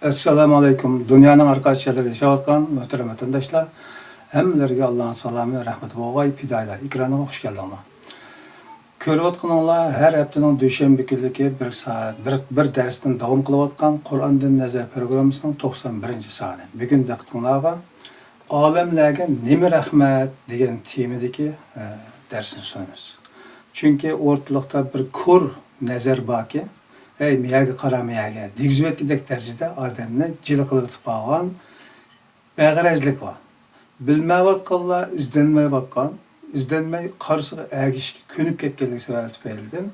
Assalamu alaykum. Dünyanın arka çeleri yaşayotgan muhterem vatandaşlar. Hemmelerge Allah'ın salamı, rahmeti bolğay, pidaylar. Ekrana hoş geldinglar. Ko'rayotganinglar her haftaning dushanba kunligi 1 soat bir darsdan davom qilayotgan Qur'ondan nazar programmasining 91-soni. Bugun diqqatingizga olamlarga nima rahmat degan temadagi darsni sunamiz. Chunki o'rtalikda bir ko'r nazar borki, miyaga qaramayaga degizvetgidek darajada odamni jil qilib qolgan bag'rajlik bor. Bilmayotganlar izlanmayotgan, izlanmay qarşıga agishga ko'nib ketganligi sababi tufaylidan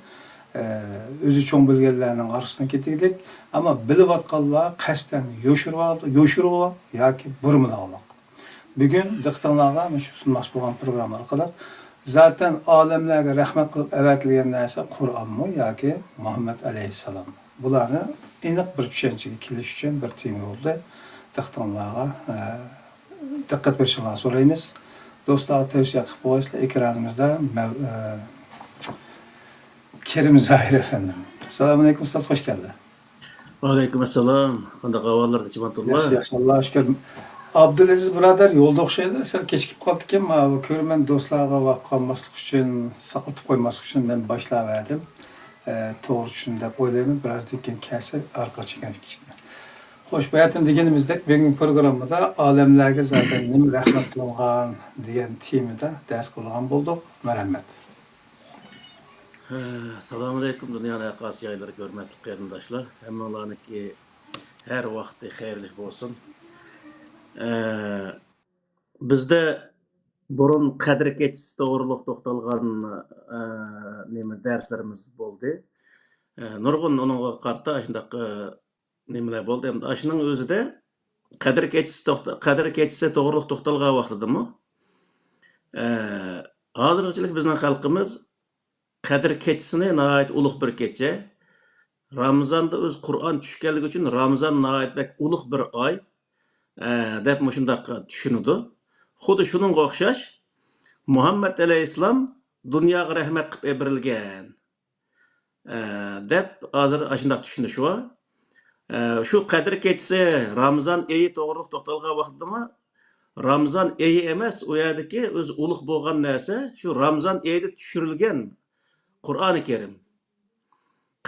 o'zi cho'ng bilganlarning orqasidan ketaylik, ammo bilayotganlar qasddan yo'shirib yoki burmilaqliq. Bugun diqqatingizga shu sunmoqchi bo'lgan programma orqali zaten alemlerge rahmet kılıp evetilgen neyse Kur'an mı ya ki Muhammed Aleyhisselam. Bularını iniq bir düşünceye kiliş için bir tema oldu. Tıqtanlarga dikkat verişini sorayımız. Dostlar tavsiye etip boğazla ekranımızda Kerim Zahir efendim. Selamun aleyküm ustaz, hoş geldin. Aleykümselam. Qanday ahvallar Cimatullah? Yaxshi, Allohga shukr. Abdulaziz birodar yo'lda o'xshaydi. Sal kechikib qoldi ekan, mana ko'rman do'stlarga vaqt qolmaslik uchun, saqlatib qo'ymaslik uchun men boshlaverdim. To'g'ri tushundim deb o'ylayman. Birozdan keyin kelsa orqaga chekinib ketdi. Xo'sh, bu yerdan deganimizdek, bugungi programmada olamlarga zaten nima rahmat qilingan degan temada dars qilgan bo'ldik. Marhamat. Assalomu alaykum dunyoning aqos joylari hurmatli qarindoshlar. Hammalarniki har vaqti xayrli bo'lsin. Bizda burun qadri ketish to'g'riliq to'xtalgan nima darslarimiz bo'ldi. Nurg'un uningga qarta shundaq nimalar bo'ldi. Endi shuning o'zida qadri ketish to'g'riliq to'xtalgan vaqtidami? Hozirchilik bizning xalqimiz qadr kechasini nihoyat ulug' bir kecha. Ramazonda o'z Qur'on tushganligi uchun Ramazon nihoyat ulug' bir oy deb shundoq tushunadi. Xuddi shuningga o'xshash Muhammad alayhissalom dunyoga rahmat qilib berilgan deb hozir shundoq tushunish bor. Shu qadr kechasi Ramazon oyi to'g'riliq to'xtalgan vaqtdami? Ramazon oyi emas, u yerdagi o'z ulug' bo'lgan narsa shu Ramazon oyida tushirilgan Qur'oni Kerim.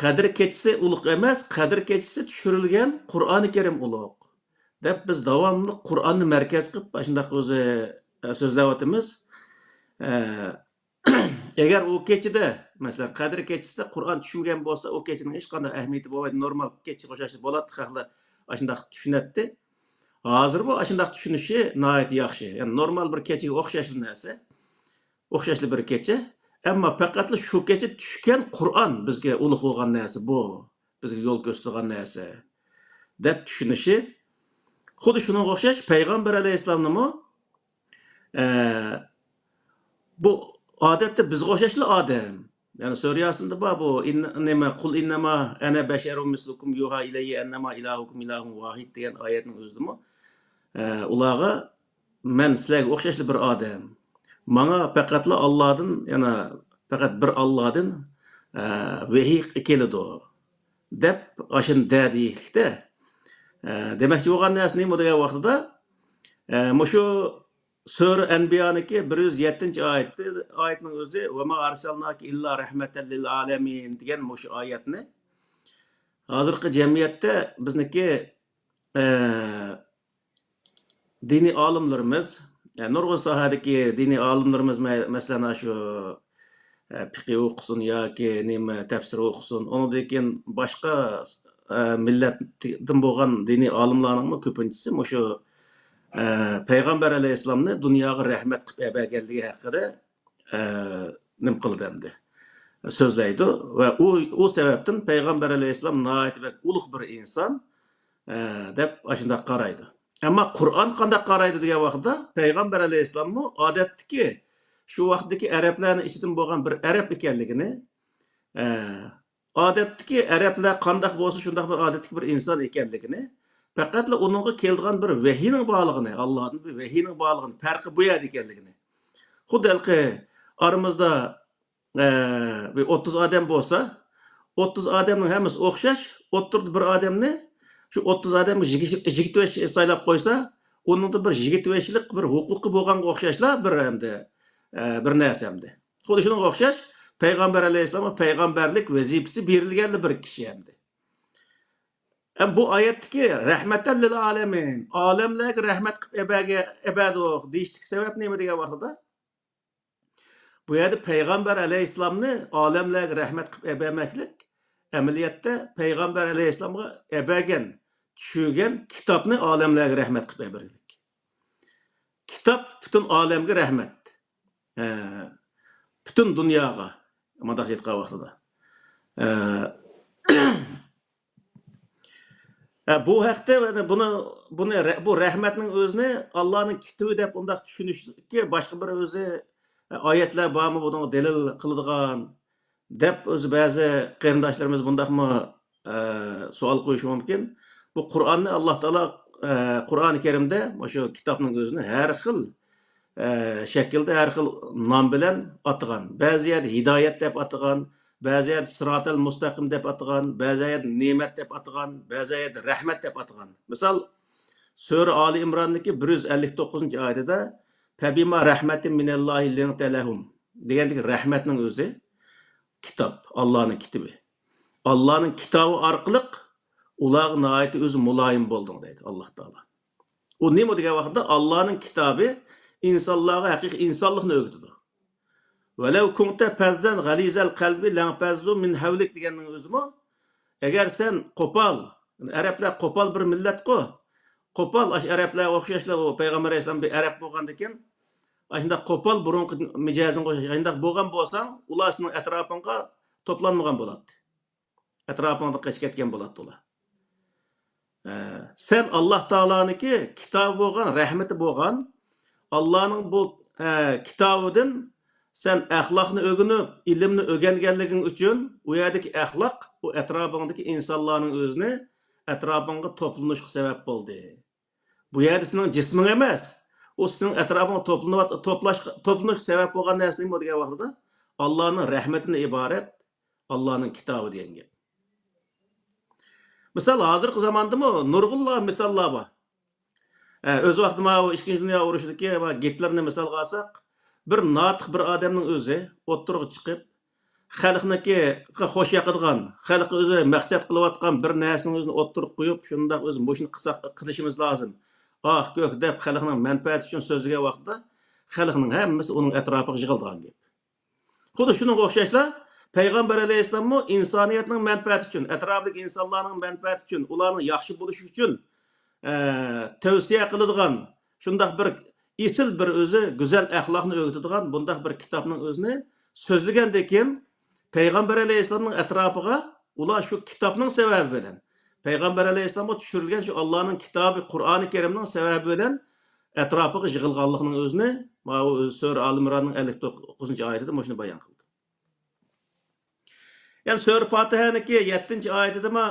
Qadr kechasi ulug' emas, qadr kechasi tushirilgan Qur'oni Kerim ulug'. Deb biz davomli Qur'onni markaz qilib, shunday o'zi so'zlayotimiz. Agar u kechida, masalan, qadr kechasida Qur'on tushmagan bo'lsa, u kechining hech qanday ahamiyati bo'lmaydi, normal kecha o'xshashi bo'ladi, xalqlar shunday tushunadi. Hozir bu shunday tushunishi nihoyat yaxshi. Ya'ni normal bir kechaga o'xshashli narsa, o'xshashli bir kecha. Ammo faqat shu kecha tushgan Qur'on bizga ulug' bo'lgan narsa bu, bizga yo'l ko'rsatgan narsa deb tushunishi. Xuddi shunga o'xshash payg'ambar alayhissalomni bu odatda bizga o'xshashli odam. Ya'ni suriyasida bor bu nima qul innama ana basharun mislukum yuha ilayya annama ilahukum ilahun vahid degan oyatning o'zidami? Ularga men sizlarga o'xshashli bir odam. Mana faqatla Allohdan, yana faqat bir Allohdan vahiy keladi deb ashun deylikda. Demakchi bo'lgan narsa nima degan vaqtida shu Sura Anbiyoniki 107-oyatning o'zi va ma arsalnaki illa rahmatan lil alamin degan shu oyatni hozirgi jamiyatda bizniki diniy olimlarimiz, nurg'un sohadagi diniy olimlarimiz masalan shu fiqh o'qisin yoki nima tafsir o'qisin, undan keyin boshqa millatdan bo'lgan diniy olimlarning ko'pinchisi shu payg'ambar alayhissalomni dunyoga rahmat qilib berganligi haqida nim qildi, so'zlaydi va u sababdan payg'ambar alayhissalom nihoyat ulug' bir inson deb shunday qaraydi. Ammo Qur'on qanday qaraydi degan vaqtda payg'ambar alayhissalomni odatdagi shu vaqtdagi arablarning ichidan bo'lgan bir arab ekanligini, odatdagi arablar qanday bo'lsa shunday bir odatdagi bir inson ekanligini, faqat uningga kelgan bir vahiyning borlig'ini, Allohning bir vahiyning borlig'ini, farqi bu yerda ekanligini. Xuddi aramizda 30 odam bo'lsa, 30 odamning hammasi o'xshash, o'ttirdi bir odamni Şu 30 adam 25 saylab qo'ysa, onunda bir 25lik bir huquqi bo'lganga o'xshashlar bir endi bir narsa endi. Xuddi shunga o'xshash Payg'ambar alayhissalomga payg'ambarlik vazifasi berilgan bir kishi endi. Bu oyatdagi rahmatan lil alamin, olamlarga rahmat qilib ebadoq deyishlik sabab nima degan vaqtida? Bu yerda payg'ambar alayhissalomni olamlarga rahmat qilib ebamaklik amaliyotda payg'ambar alayhissalomga ebagan tushirgan kitobni olamlarga rahmat qilib berdik. Kitob butun olamga rahmat. Butun dunyoga mundoq aytgan vaqtida. Bu haqda bu rahmatning o'zini Allohning kitobi deb undaq tushunishga boshqa bir o'zi oyatlar bormi bunga dalil qiladigan deb o'zi ba'zi qarindoshlarimiz bundaqmi savol qo'yishi mumkin. Bu Qur'onni Alloh taolo Qur'oni Karimda shu kitobning o'zini har xil shaklda har xil nom bilan atagan. Ba'zi yerda hidoyat deb atagan, ba'zi yerda sirotal mustaqim deb atagan, ba'zi yerda ne'mat deb atagan, ba'zi yerda rahmat deb atagan. Misol Sura Ali Imronniki 159-oyatida Fabima rahmatin minallohi linta lahum degandek rahmatning o'zi kitob, Allohning kitobi. Allohning kitobi orqali ularga nihoyat o'zi muloyim bo'lding deydi Alloh taolo. U nima degan vaqtda Allohning kitobi insonlarga haqiqiy insonlikni o'rgatadi. Velav kunta fazzan g'alizal qalbi lanfazzu min havlik deganning o'zimi agar sen qo'pol, arablar qo'pol bir millat-ku. Qo'pol arablar o'xshashlar u payg'ambar alayhisalom bir arab bo'lgandan keyin shunday qo'pol burunqi mijozing shunday bo'lgan bo'lsang, ular sening atrofingga to'planmagan bo'ladi. Atrofingda qochib ketgan bo'ladi ular. Sen Alloh taoloniki kitobi bo'lgan, rahmati bo'lgan Allohning bu kitobidan sen axloqni o'rganib, ilmni o'rganganliging uchun u yerdagi axloq u atrofingdagi insonlarning o'zini atrofingga to'planishiga sabab bo'ldi. Bu yerda sening jisming emas, u sening atrofingga to'planish sabab bo'lgan narsa nima degan vaqtida Allohning rahmatidan iborat Allohning kitobi degan gap. Misal hozirgi zamondami nurg'unlar misollar bor. O'z vaqtida Ikkinchi dunyo urushidagi va Gitlerni misol olsak, bir notiq bir odamning o'zi o'ttirib chiqib, xalqniki xo'sh yoqadigan, xalq o'zi maqsad qilayotgan bir narsaning o'zini o'ttirib qo'yib, shunday o'zi bo'shni qilishimiz lozim. Ko'k deb xalqning manfaati uchun so'zlagan vaqtda xalqning hammasi uning atrofiga yig'ilgan gap. Xuddi shunga o'xshashlar Payg'ambar alayhissalom insoniyatning manfaati uchun, atrofdagi insonlarning manfaati uchun, ularning yaxshi bo'lishi uchun tavsiya qiladigan shunday bir isil bir o'zi go'zal axloqni o'rgatadigan bunday bir kitobning o'zini so'zlagandan keyin Payg'ambar alayhissalomning atrofiga ular shu kitobning sababi bilan Payg'ambar alayhissalomga tushirilgan shu Allohning kitobi Qur'oni Karimning sababi bilan atrofiga yig'ilganlikning o'zini mana Sura Al-Imronning 59-oyatida mana shuni bayon qildi. Yani Sura Fatiha'niki 7-oyatida ma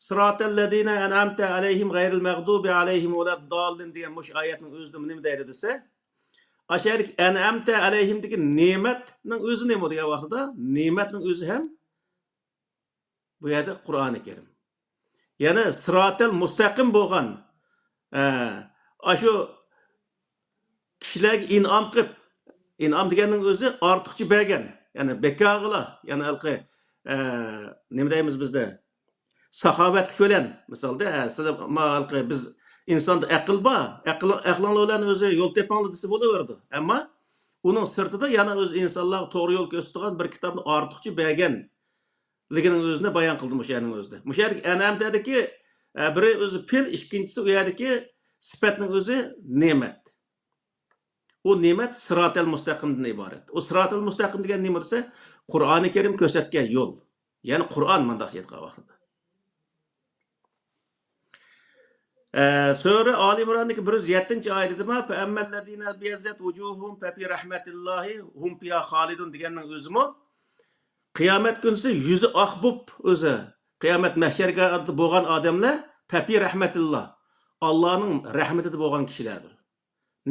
Sıratellezine en'amte aleyhim gayril mağdubi aleyhim veleddallin degan mush oyatning o'zida nima deydi desa, aşağıdaki en'amte aleyhimdagi ne'matning o'zi nima degan vaqtida, ne'matning o'zi ham bu yerda Qur'oni Karim. Ya'ni sıratel mustaqim bo'lgan shu kishilarga in'om qilib, in'om deganning o'zi ortiqcha bergan, ya'ni bekag'ila, ya'ni alqi nima deymiz bizda saxovat ko'lan misolda sizlar biz insonda aql bor, aqllanlarni o'zi yo'l tepanglar desa bo'laverdi. Ammo uning sirtida yana o'z insonlar to'g'ri yo'l ko'rsatgan bir kitobni ortiqcha berganligining o'zini bayon qildi o'shaning o'zida. O'shadagi anamdagi biri o'zi fil, ikkinchisi u yerdagi sifatning o'zi ne'mat. U ne'mat sirotal mustaqimdan iborat. U sirotal mustaqim degan nima desa, Qur'oni Karim ko'rsatgan yo'l. Ya'ni Qur'on mandaq aytgan vaqtida. Sura Ali Imron'daki 107-oyatida ma fa ammallazina biyazzat wujuhum fa fi rahmatillahi hum fiha khalidun deganning o'zimi qiyomat kunisi yuzi oq bo'lib o'zi qiyomat mahsharga bo'lgan odamlar fa fi rahmatillah Allohning rahmatida bo'lgan kishilardir.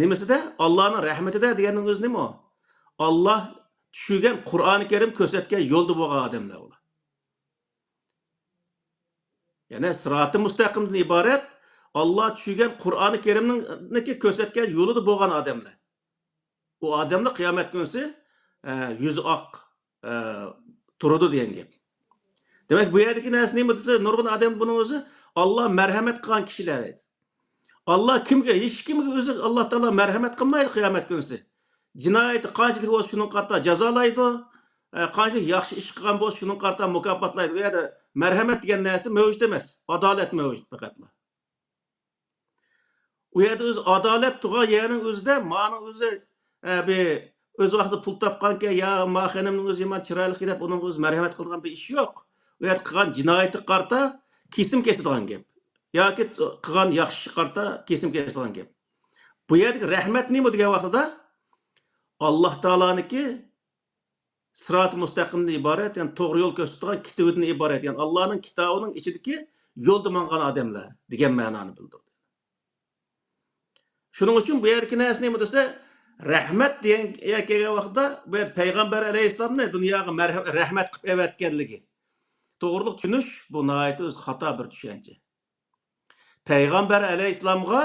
Nimasida? Allohning rahmatida deganning o'zi nima? Alloh tushirgan Qur'oni Karim ko'rsatgan yo'lda bo'lgan odamlar ular. Yani sırat-ı müstakimden ibaret Allah tushirgan Qur'oni Karimniki ko'rsatgan yo'lida bo'lgan odamlar. U odamlar qiyomat kunsi yuzi oq turadi degan gap. Demak, bu yerdagi narsa nima desa, nurg'un odam buni o'zi Alloh marhamat qilgan kishilar edi. Allah kimga, hech kimga o'zi Alloh taolo marhamat qilmaydi qiyomat kunsi. Jinoyati qanchalik bo'lsa shuni qarta jazolaydi, qanchalik yaxshi ish qilgan bo'lsa shuni qarta mukofotlaydi. Bu yerda marhamat degan narsa mavjud emas, adolat mavjud faqatla. U yerda o'zi adolat turgan yerning o'zida ma'ni o'zi o'z vaqtida pul topganka yo maxanimning o'zi yomon chiroyli deb uning o'zi marhamat qilgan bir ish yo'q. U yerda qilgan jinoyati qarta kesim kesadigan gap. Yoki qilgan yaxshi qarta kesim kesadigan gap. Bu yerdagi rahmat nima degan vaqtida Alloh taoloniki sirat-ı mustaqimdan iborat, ya'ni to'g'ri yo'l ko'rsatadigan kitobidan iborat, ya'ni Allohning kitobining ichidagi yo'lda mangan odamlar degan ma'noni bildirdi. Shuning uchun bu yerki narsa nima desa, rahmat degan kelgan vaqtda bu yer payg'ambar alayhissalomni dunyoga rahmat qilib evatganligi. To'g'ri tushunish bu nihoyat o'z xato bir tushuncha. Payg'ambar alayhissalomga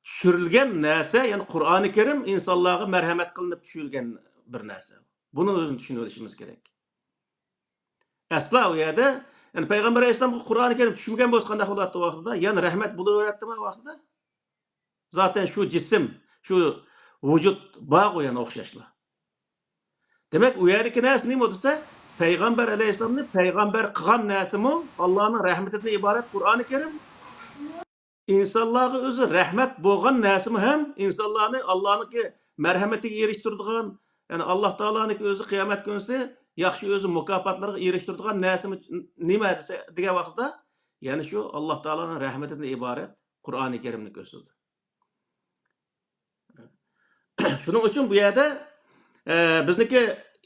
tushirilgan narsa, ya'ni Qur'oni Karim insonlarga marhamat qilinib tushirilgan bir narsa. Buni o'zini tushunib olishimiz kerak. Asla u yerda, ya'ni payg'ambar alayhissalomga Qur'oni Karim tushmagan bo'lsa qanday bo'ladi vaqtida, ya'ni rahmat bo'laveradimi vaqtida? Zaten şu cisim, şu vücut bağ yani okşaşla. Demek u yerdeki narsa nima desa, payg'ambar alayhissalomni payg'ambar qilgan narsami Allohning rahmatidan iborat Qur'oni Karim. İnsanlarga o'zi rahmat bo'lgan narsami ham insonlarni Allohniki marhamatiga erishtiradigan, ya'ni Alloh taoloniki o'zi qiyomat kunsi yaxshi o'zi mukofotlarga erishtiradigan narsami nima desa degan vaqtda, ya'ni shu Alloh taoloning rahmatidan iborat Qur'oni Karimni ko'rsatdi. Shuning uchun bu yerda bizniki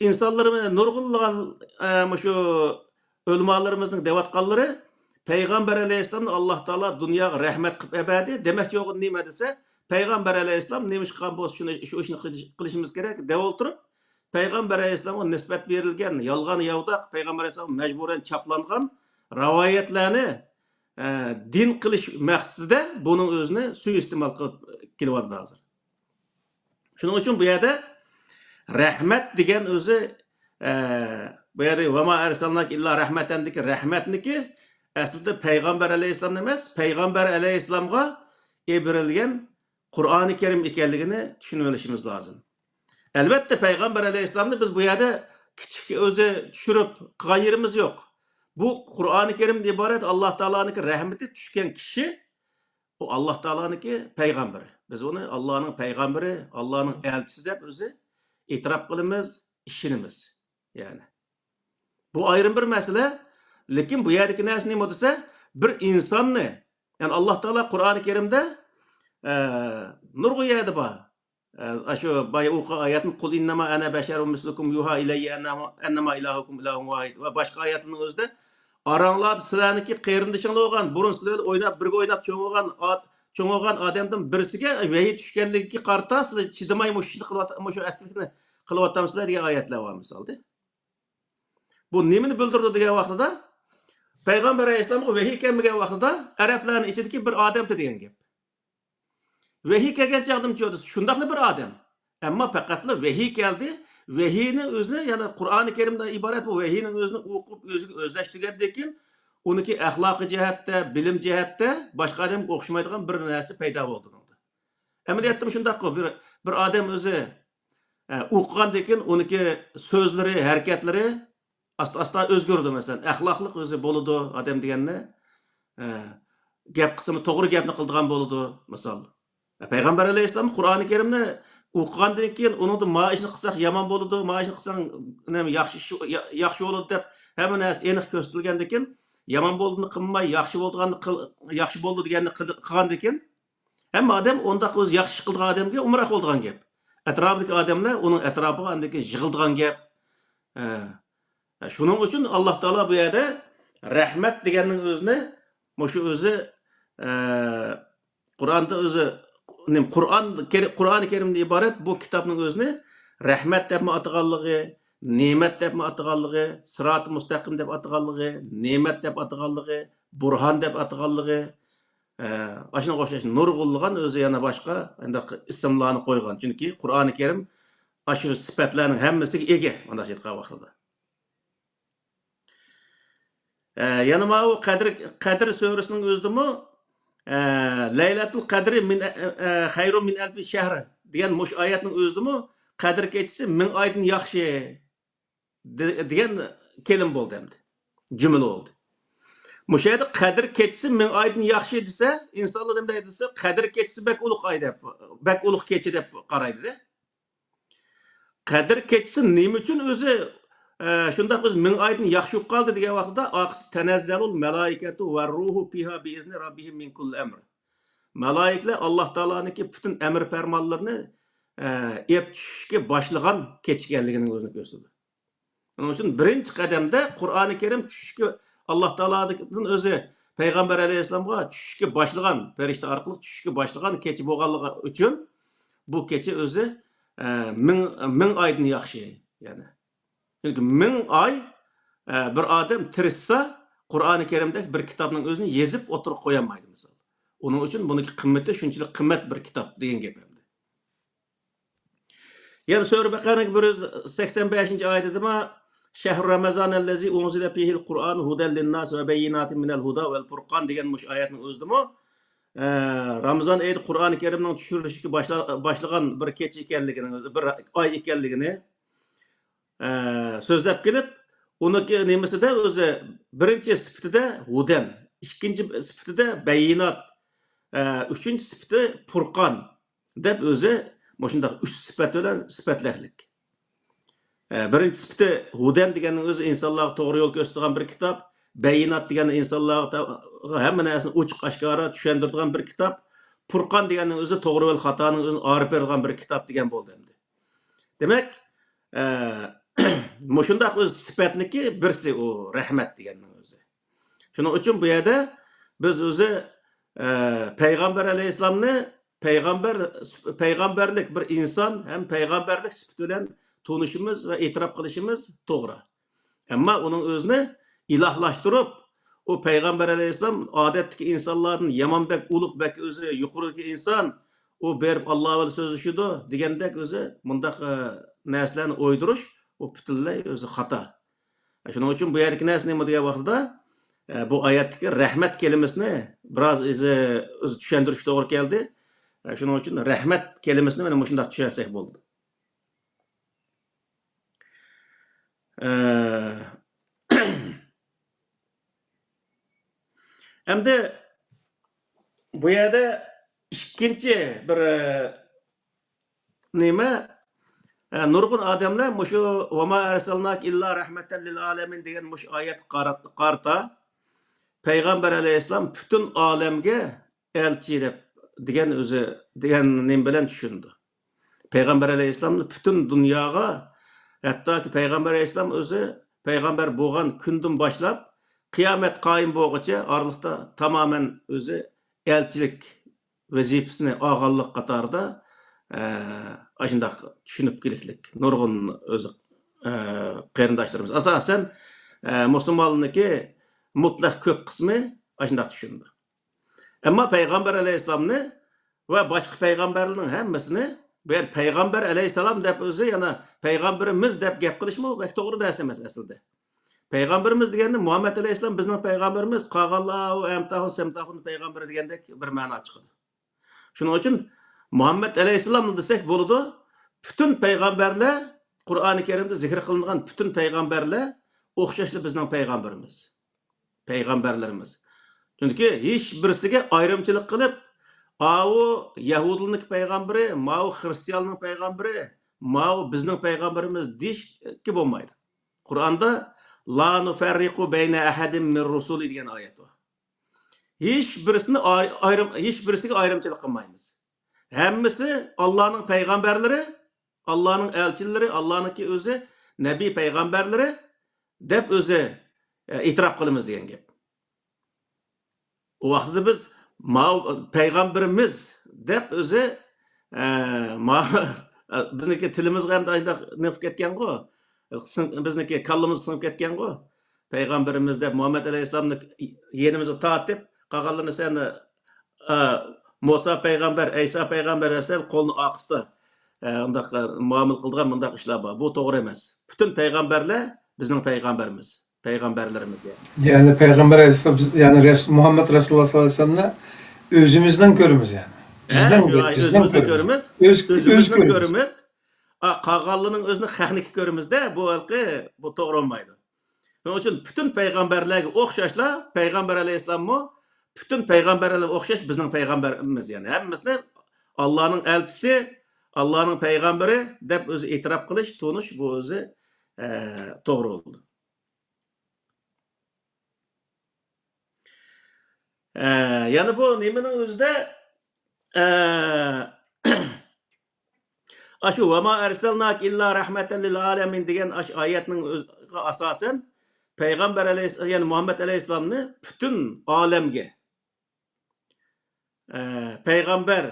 insonlarimiz nurg'unlagan shu o'lmalarimizning deyotganlari payg'ambar alayhissalomni Alloh taolo dunyoga rahmat qilib ebadi. Demak yo'q nima desa, payg'ambar alayhissalom nima ish qilgan bo'lsa shu ishni qilishimiz kerak deb o'tirib, payg'ambar alayhissalomga nisbat berilgan yolg'on yovdoq payg'ambar alayhissalom majburan chaplangan rivoyatlarni din qilish maqsadida buning o'zini suiiste'mol qilib kelyapti hozir. Shuning uchun bu yerda rahmat degan o'zi bu yerda va ma arsalnak illa rahmatandiki rahmatniki aslida payg'ambar alayhissalom emas, payg'ambar alayhissalomga berilgan Qur'oni Karim ekanligini tushunib olishimiz lozim. Albatta payg'ambar alayhissalomni biz bu yerda kichik o'zi tushirib qilgan yerimiz yo'q. Bu Qur'oni Karimdan iborat Alloh taoloning rahmati tushgan kishi o Alloh taoloning payg'ambari. Biz uni Allohning payg'ambari, Allohning elchisi deb o'zi e'tirof qilamiz, ishonamiz. Ya'ni bu ayrim bir masala, lekin bu yerdagi narsa nima desa, bir insonni, ya'ni Alloh taolo Qur'oni Karimda nurg'un yerda bor. Shu boya o'qigan oyatni qul innama ana basharun mislukum yuha ilayya annama ilahukum ilahun vahid va boshqa oyatning o'zida aranglar sizlarniki qarindishinglar bo'lgan, burun sizlar o'ynab birga o'ynab cho'ng'olgan odamdan birisiga vahiy tushganligiga qarta sizlar chidamay mushni shu aslikni qilyaptamsizlar degan oyatlar bor misolda. Bu nimani bildirdi degan vaqtida payg'ambar alayhissalomga vahiy kelmagan vaqtida arablarning ichidagi bir odam degan gap. Vahiy kelgan chaqdim cho'di shundaqli bir odam. Ammo faqatla vahiy keldi. Vahiyni o'zini, ya'ni Qur'oni Karimdan iborat bu vahiyning o'zini o'qib o'ziga o'zlashtirgandan keyin uniki axloqiy jihatda, bilim jihatda boshqa odamga o'xshamaydigan bir narsa paydo bo'ldi. Amaliyotda shundaqku bir odam o'zi o'qigandan keyin uniki so'zlari, harakatlari asta o'zgardi. Masalan, axloqliq o'zi bo'ladi odam deganni gap qismi to'g'ri gapni qildigan bo'ladi, misol. Payg'ambar alayhissalom Qur'oni Karimni o'qigandan keyin uningda ma ishni qilsak yomon bo'ladi, ma ishni qilsang yaxshi bo'ladi deb hamma narsa aniq ko'rsatilgandan keyin yomon bo'lganini qilmay, yaxshi bo'ldi deganni qilgandan keyin hamma odam unda o'zi yaxshi qilgan odamga umroq bo'lgan gap. Atrofidagi odamlar uning atrofiga andan keyin yig'ilgan gap. Shuning uchun Alloh taolo bu yerda rahmat deganning o'zini shu o'zi Qur'onda o'zi Qur'oni Karimdan iborat bu kitobning o'zini rahmat deb ataganligi, ne'mat deb ataganligi, sirat-ı mustaqim deb ataganligi, ne'mat deb ataganligi, burhan deb ataqanligi, aşına qo'shash nurg'unlagan o'zi yana boshqa undaq ismlarni qo'ygan. Chunki Qur'oni Karim aşı sifatlarning hammasiga ega mana shu aytgan vaqtida. Yana ma o Qadr surasining o'zidimi Laylatul Qadri min xayrun min alfi shahr degan mush oyatning o'zidimi Qadr kechasi 1000 oydan yaxshi degan kelim bo'ldi endi. Jumla oldu. Muşayda Qadr kechasi 1000 oydan yaxshi desa, insonlar nima deydi desa, Qadr kechasi bak ulug' oy deb, bak ulug' kecha deb qaraydi-da. Qadr kechasi nima uchun o'zi shundaq o'zi 1000 oydan yaxshi bo'lib qoldi degan vaqtda tanazzalul malaikatu var ruhu fiha bi izni rabbihim min kulli amr. Malaiklar Alloh taoloning butun amr farmonlarini ep tushishga boshlagan kech ekanligining o'zini ko'rsatdi. Onun uchun birinchi qadamda Qur'oni Karim tushishga Alloh taoloning o'zi payg'ambar alayhisolamga tushishga boshlagan, farishta orqali tushishga boshlagan kecha bo'lganligi uchun bu kecha o'zi 1000 oydan yaxshi, ya'ni. Çünkü 1000 oy bir odam tirishsa Qur'oni Karimda bir kitobning o'zini yezib o'tirib qo'ya olmaydi misol. Onun uchun buniki qimmati shunchalik qimmat bir kitob degan gap endi. Yani Sura Baqaraning 185-oyatida Şehr Ramazan allazi unzila fihil Qur'an hudal linnas ve beyinatin minel huda vel furqan degan mush oyatning o'zidimi Ramazan oyida Qur'oni Karimning tushirilishiga boshlagan bir kecha ekanligini, bir oy ekanligini so'zlab kelib, uniki nemisida o'zi birinchi sifatida hudan, ikkinchi sifatida bayinat, uchinchi sifati furqan deb o'zi shundaq 3 sifat bilan sifatlarlik. Birinchi sifati hudan deganning o'zi insonlarga to'g'ri yo'l ko'rsatgan bir kitob, bayinat degan insonlarga hamma narsani ochiq oshkora tushuntiradigan bir kitob, furqan deganning o'zi to'g'ri yo'l xatoning o'zini ayirib beradigan bir kitob degan bo'ldi endi. Demak, shundaq o'z sifatniki birsi u rahmat deganning o'zi. Shuning uchun bu yerda biz o'zi payg'ambar alayhisolamni payg'ambarlik bir inson ham payg'ambarlik sifati bilan tunishimiz va e'tirof qilishimiz to'g'ri. Ammo uning o'zini ilohlashtirib, o payg'ambar alayhisolam odatdagi insonlarning yamonbek ulug'bek o'zi yuqori inson, u berib Alloh va so'zishidi degandek o'zi bundaq narsalarni o'ydirish o butunlay o'zi xato. Shuning uchun bu yerdagi narsa nima degan vaqtida bu oyatdagi rahmat kalimasini biroz o'zi tushuntirish to'g'ri keldi. Shuning uchun rahmat kalimasini mana shunday tushunsak bo'ldi. Endi bu yerda ikkinchi bir nima nurg'un odamlar mushu va ma arsalnak illa rahmatan lil alamin degan mush oyat qarta payg'ambar alayhisalom butun olamga elchi deb degan o'zi degan nim bilan tushundi. Payg'ambar alayhisalomni butun dunyoga, hattoki payg'ambar alayhisalom o'zi payg'ambar bo'lgan kundan boshlab qiyomat qoyim bo'lguncha oraliqda tamoman o'zi elchilik vazifasini olganlik qatorida ashundaq tushunib keliklik nurg'un o'zi qarindoshlarimiz asosan musulmonlarniki mutlaq ko'p qismi ashundaq tushundi. Ammo payg'ambar alayhisalomni va boshqa payg'ambarlarning hammasini bu yer payg'ambar alayhisalom deb o'zi yana payg'ambarimiz deb gap qilishmi bu to'g'ri narsa emas aslida. Payg'ambarimiz deganda Muhammad alayhisalom bizning payg'ambarimiz, qolganlar amtahun samtahun payg'ambar degandek bir ma'no chiqadi. Shuning uchun Muhammad alayhisalom desak bo'ladi. Bütün payg'ambarlar Qur'oni Karimda zikr qilingan bütün payg'ambarlar o'xshashli bizning payg'ambarimiz. Payg'ambarlarimiz. Chunki hech birisiga ayrimchilik qilib, o Yahudlarning payg'ambari, mao xristianlarning payg'ambari, mao bizning payg'ambarimiz deyishga bo'lmaydi. Qur'onda la nufarriqu bayna ahadin min rusuli degan oyat bor. Hech birisiga ayrimchilik qilmaymiz. Hammasi Allohning payg'ambarlari, Allohning elchilari, Allohning o'zi nabiy payg'ambarlari deb o'zi e'tirof qilamiz degan gap. O vaqtda biz payg'ambarimiz deb o'zi bizniki tilimiz ham nima ketgan-ku. Bizniki kallamiz sinib ketgan-ku. Peygamberimiz de Muhammed Aleyhisselam'ı yenimizi tatip, kağalını sen Musa peygamber, İsa peygamber esen kolunu akıstı. Undaq muamil kıldıgan mundaq işler var. Bu doğru emas. Bütün peygamberler bizning peygamberimiz, peygamberlerimiz yani. Yani Peygamber Aleyhisselam, yani Muhammed Resulullah sallallahu aleyhi ve sellem'le özümüzden görümüz yani. Bizden Özümüzden görümüz. Öz Özümüzden görümüz. görümüz. Kağallının özünü xəhniki görümüz de bu alqı bu doğru olmaydı. Onun için bütün peygamberlerge oxşaşla Peygamber Aleyhisselam'ı bütün peygamberlerle oxşaş bizning peygamberimiz yani. Hemmisini Allah'ın elçisi, Allah'ın peygamberi dep özü itiraf kılış, tunuş bu özü doğru oldu. Yani bu nimenin özde aşı ve ma erselnak illa rahmeten lil alemin degan ayetinin asasen Peygamber Aleyhisselam yani Muhammed Aleyhisselam'ı bütün alemge peygamber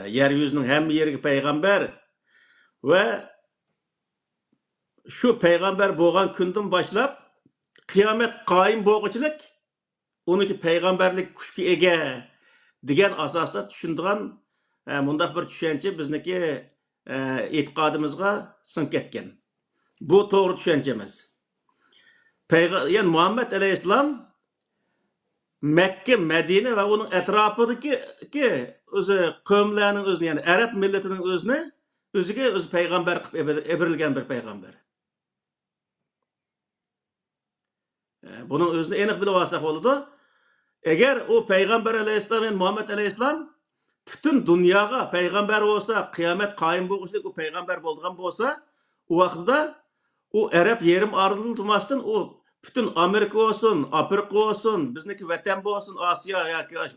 yeryüzünün hem yeri peygamber ve şu peygamber boğan kündün başlap kıyamet qaim boğuçılık onunki peygamberlik kuşki ege degan asasda düşündüğün mundaq bir düşünce bizniki etiqadımızga sınk etken. Bu doğru düşüncemiz. Yani Muhammed Aleyhisselam Mekke, Medine ve onun etrafındaki özü kavimlerinin özünü yani Arap milletinin özünü özüge öz peygamber evirilgen bir peygamber. Bunun özünü enik bilip alsak oldu. Eğer o Peygamber Aleyhisselam yani Muhammed Aleyhisselam bütün dünyaya peygamber olsa, kıyamet kaim bolğuçluk o peygamber bolğan bolsa, o vaqtda o Arap yerim arıltmasdan o bütün Amerika olsun, Afrika olsun, bizniki vatan olsun, Asya yoki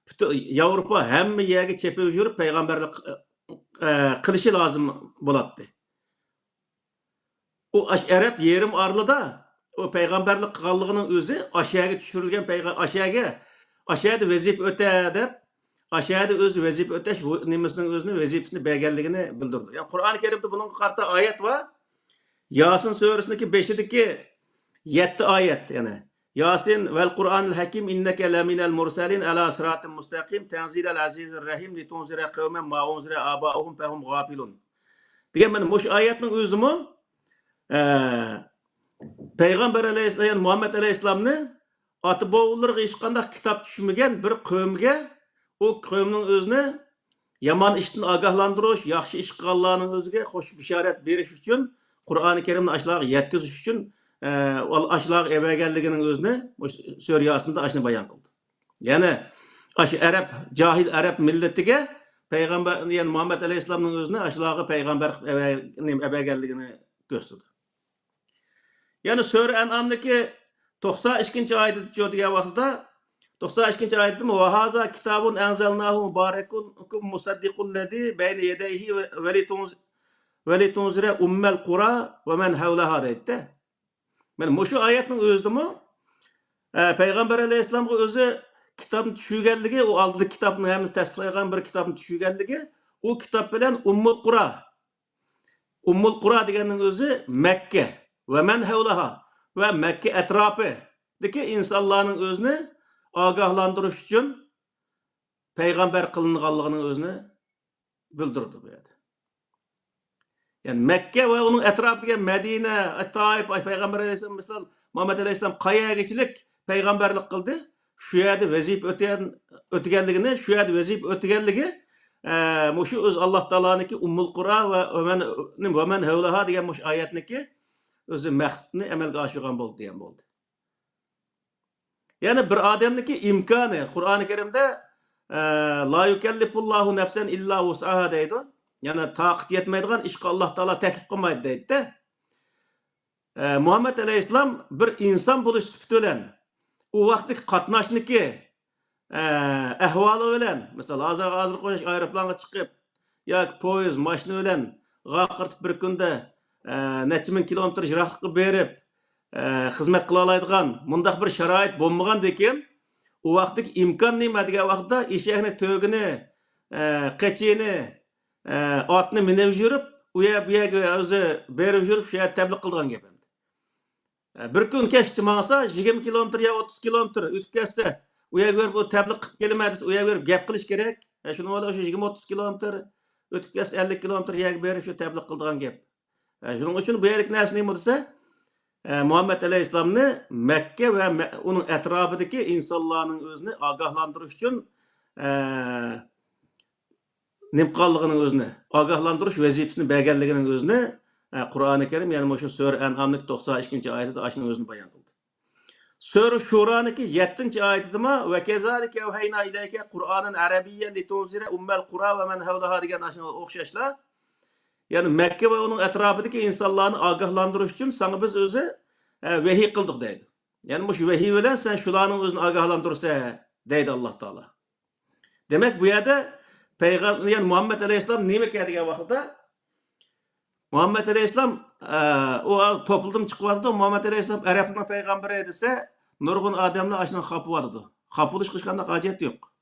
bütün Avrupa hamma yerga chepib yurib peygamberlik qilishi lazım bo'latdi. O Arap yerim arlıda o peygamberlik qilganligining o'zi aşağıya tushirilgan aşağıda vazif o'ta deb aşağıda öz vazif o'tash nimasining o'zini vazifasini berganligini bildirdi. Yani Qur'oni Karimda bunun qarta ayet var. Yasin suresindeki 5'deki 7 ayet yani. Yasin vel Kur'anil Hakim inneke leminel mursalin ala sıratin mustaqim tenzilel azizir rahim li tunzira kavmen ma unzira abauhum fehum gafilun. Degan ben muş ayetning özümü Peygamber Aleyhisselam yani Muhammed Aleyhisselam'ını atı boğullarga hiç qanday kitap düşmegen bir kavimge o kavimning özünü yaman işten agahlandırış, yaxşı iş qilganlarning o'ziga hoş bisharat berish uchun Qur'oni Karimni aşılaga yetkizish uchun aşılaga eberganligining o'zini Suriyasında aşını bayan qildi. Yani aşı Arap cahil Arap milletiga Peygamber yani Muhammed Aleyhisselam'ın özünü aşılaga peygamber eberganligini gösterdi. Yani Sure En'am'daki 92. ayet diye vaqtda 92. ayette ve haza kitabun enzelnahu mübarekun musaddikul lezi beyne yedeyhi ve litunzire ummel kura ve men havlaha deydi. Ben şu ayetin özümü Peygamber Aleyhisselam'a özü kitabın düşügenligi o aldığı kitabını hem tasdiqlayan bir kitabın düşügenligi o kitap bilen Ummul Kura degenin özü Mekke ve men havlaha ve Mekke etrafıdaki insanların özünü agahlandırış için peygamber kılınganlığının özünü bildirdi bu yerde. Yani Mekke ve onun etrafındaki Medine, Taif, Peygamber Aleyhisselam mesela Muhammed Aleyhisselam kayaya geçilik peygamberlik kıldı. Şu yerde vazif ötegenligini, şu yerde vazif ötegenligi şu öz Allah Teala'nınki Ummul Kura ve men havlaha degan muş ayetniki özü maqsadını amalga oshirgan bo'ldi degan bo'ldi. Yani bir adamniki imkanı Kur'an-ı Kerim'de la yukellifullahu nefsen illa vus'aha deydi. Yani taqat yetmeydiğin işki Allah Teala teklif kılmaydı deydi de. Muhammed Aleyhisselam bir insan buluş süptülen o vaxtdaki qatnaşniki ahvalı ölen mesela hazır koyuş aeroplana çıkıp ya poyuz maşını ölen gaqırtıp bir günde neçe min kilometr jiraklıkı berip hizmet kılalaydıgan mundaq bir şarait bolmagan dekin o vaxtdaki imkan nima degan vaqtda eşekni tögini keçini atını minib yurib uya buyaga o'zi berib yurib shu yerda tabliq qilgan gap endi. Bir kun kechdi mangsa 20 kilometr yo 30 kilometr o'tib ketsa, uyaga berib o tabliq qilib kelmadi, uyaga berib gap qilish kerak. Shuni o'ylab o'sha 20-30 kilometr o'tib ketsa 50 kilometr yerga berib shu tabliq qilgan gap. Shuning uchun bu yerlik narsa nima desa, Muhammed Aleyhisselam'ni Mekke ve onun etrafındaki insanların özünü agahlandırış için nimqalliginin özünü, agahlandırış vazifesini belirliginin özünü Kur'an-ı Kerim yani şu Sure En'am'daki 92. ayetinde aşının özünü bayan kıldı. Sure Şura'nınki 7. ayetinde ma ve kezalike evhayna ileyke Kur'an'ın Arabiyye litunzire ummel Kura ve men havlaha degan aşına okşaşla. Yani Mekke ve onun etrafındaki insanlarını agahlandırış için sana biz özü vehiy kıldık deydi. Yani şu vehiy bilen sen şularının özünü agahlandırırsa deydi Allah Teala. Demek bu yerde Peygamber yani Muhammed Aleyhisselam nime keldiği vakitte Muhammed Aleyhisselam o toplulum çıkıvardı. Muhammed Aleyhisselam Arap'ın peygamberi edilse nurgun adamla aşına kapı vardı. Kapılış kışkanda hacet yok.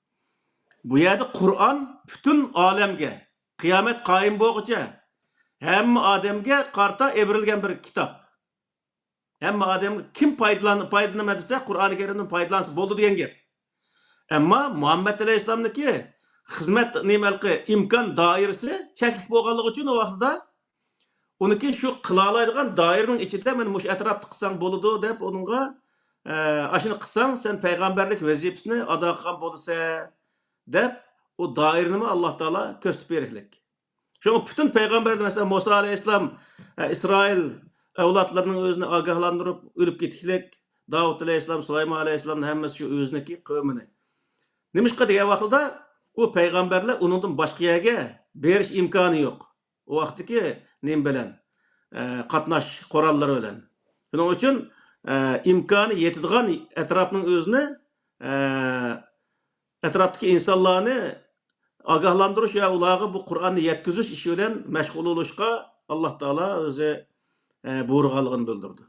Bu yerde Kur'an bütün alemge kıyamet kayım boğuca hem Adem'ge karta evrilgen bir kitap. Hem Adem'ge kim faydalanmadıysa Kur'an-ı Kerim'den faydalansı boldu diyen gap. Ama Muhammed Aleyhisselam'daki hizmet nimelki imkan dairesi çeklik boğanlık için o vaxtda onunki şu kılalaydıgan dairenin içinde men muş etrafta kılsan boludu dep onunla aşını kılsan sen peygamberlik vazifesini ada kılgan bolsa dep o dairenimi Allah Teala köstüp beriklik. Çünkü bütün peygamberler mesela Musa Aleyhisselam İsrail evlatlarının özünü agahlandırıp ölüp gittiklik. Davud Aleyhisselam, Süleyman Aleyhisselam'ın hemmesi şu özündeki kavmini. Nimişka diye vaxtda o peygamberler onundan başka yerge beriş imkanı yok. O vaxtdaki nim bilen katnaş koralları bilen. Bunun için imkanı yetadigan etrafının özünü etraftaki insanlarını agahlandırış ya ulağı bu Kur'an'ı yetkiziş işi bilen meşgul oluşka Allah Teala özü buyrğanlığını bildirdi.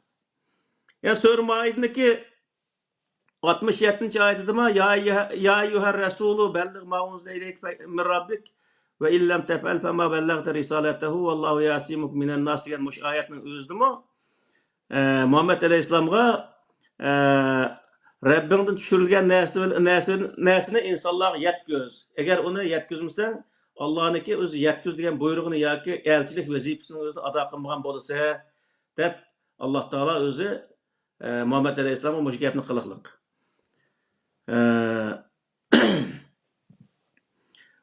Ya Sure Maid'deki 67. ayetinde ma ya eyyuher resulu bellig ma unzile ileyk min rabbik ve illem tef'al fema bellagte risaletehu vallahu yasimuk minen nas degan muş ayetning özüdü mü? Muhammed Aleyhisselam'a Rabbingdan düşürülgen näsini insanlarga yetküz. Eğer onu yetküzmesen Allah'ınki özü yetküz degan buyrug'ini yoki elchilik vazifasini özünü ado qilmagan bo'lsa deb Allah Teala özü Muhammed Aleyhisselam'a muş gapni qiliqliq.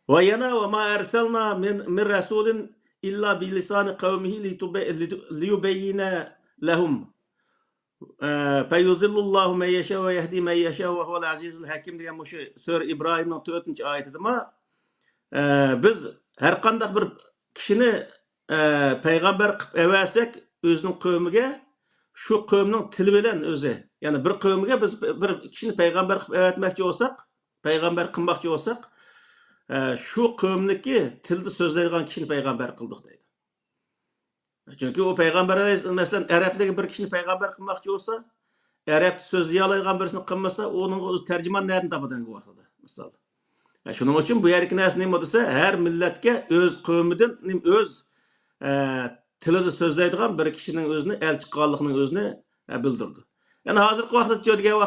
Ve yana ve ma erselna min rasulin illa bi lisani kavmihi liyubeyyine lehum feyuzillullahu men yeşâ ve yehdi men yeşâ ve huvel azizul hakim degan muş Sure İbrahim'nin 4. ayetinde ma biz her qanday bir kişini peygamber qilib eversek özünün kavmiga şu kavmning tili bilen özü yani bir kavmiga biz bir kişini peygamber qilib evetmekçi olsak peygamber qilmoqchi olsak şu kavmniki tilde sözleydigan kişini peygamber kıldık deydi. Çünkü o peygamber mesela Arap'taki bir kişini peygamber kılmoqchi olsa Arap sözleye alaydigan birisini kılmasa onun tercüman nereden tapadan bu vaxtda misal. Şunun için bu yerki narsa nima desa her milletke öz kavmidan öz tilde sözleydigan bir kişinin özünü elçi qilganligining özünü bildirdi. Yani hazırki vaqtda degan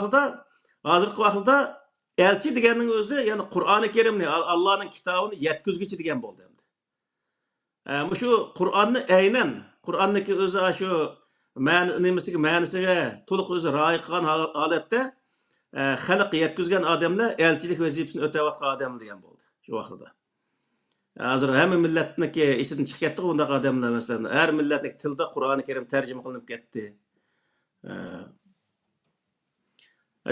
vaqtda elçi deganning özü yani Kur'an-ı Kerimni Allah'ın kitabını yetkizgichi degan bo'ldi endi. Şu Kur'an'ı aynen Kur'an'daki özü şu ma'nisiga to'liq o'zi rioya qilgan holatda xalq yetkizgan odamlar elchilik vazifasini o'tayotgan odam degan bo'ldi shu vaqtda. Hozir hamma millatniki ichidan chiqib ketdi bunday odamlar masalan har millatning tilida Qur'oni Karim tarjima qilinib ketdi.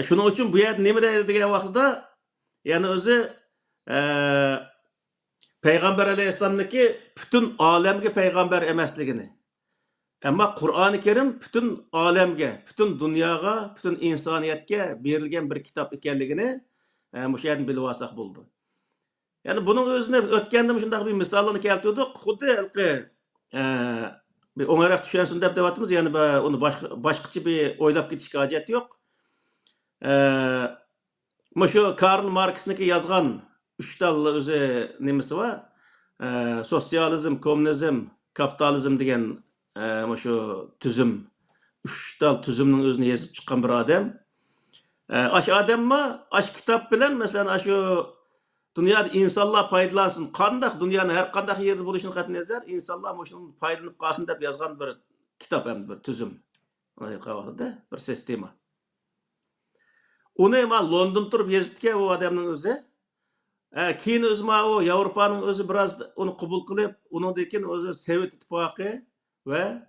Shuning uchun bu yer nima deydi degan vaqtda yani o'zi Peygamber Aleyhisselam'daki bütün alemge peygamber emasligini. Ama Kur'an-ı Kerim bütün alemge, bütün dünyaga, bütün insaniyetke berilgen bir kitap ekanligini mush yerdan bilib olsak bo'ldi. Yani bunun özüne ötkende şundaq bir misalını keltirdik. Xuddi bir oңайroq tushunsin deb deyapmiz. Yani onu boshqacha bir o'ylab ketishga hojat yo'q. Şu Karl Marx'niki yazgan 3 dallı özü nimesi var. Sosyalizm, komünizm, kapitalizm degan shu tuzum, 3 tal tuzumning o'zini yozib chiqqan bir odam. Aş adamma, aş kitap bilen mesela şu dünyada insanlar paydalansın. Qandaq dünyanın her qandaq yerde buluşunu qatı nazar, insanlar şunun paydalanıp qalsın dep yazgan bir kitap hem bir tüzüm. Ona qavaqda bir sistema. Onu ma London turib yazıptı o adamның özü. Keyin özü ma o Avropaның özü biraz onu qabul qilib, ondan keyin özü Sovet İttifaqı ve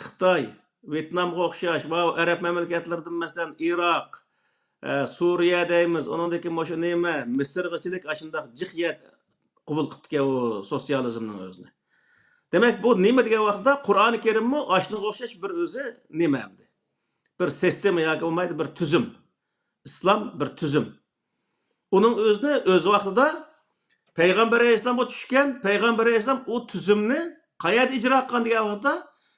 Xitoy, Vietnamga o'xshash va arab mamlakatlaridan masalan Iroq, Suriya deymiz, ondan keyin o'sha nima, Misrgachilik ashundaq jiq qabul qilibdi o sotsializmning o'zini. Demak, bu nima degan vaqtda Qur'oni Karimmi ashunga o'xshash bir o'zi nima endi? Bir sistema yoki bo'lmaydi bir tuzum. Islom bir tuzum. Uning o'zini o'z vaqtida Payg'ambar alayhisolamga tushgan, Payg'ambar alayhisolam o tuzumni qayerda ijro qilgan degan vaqtda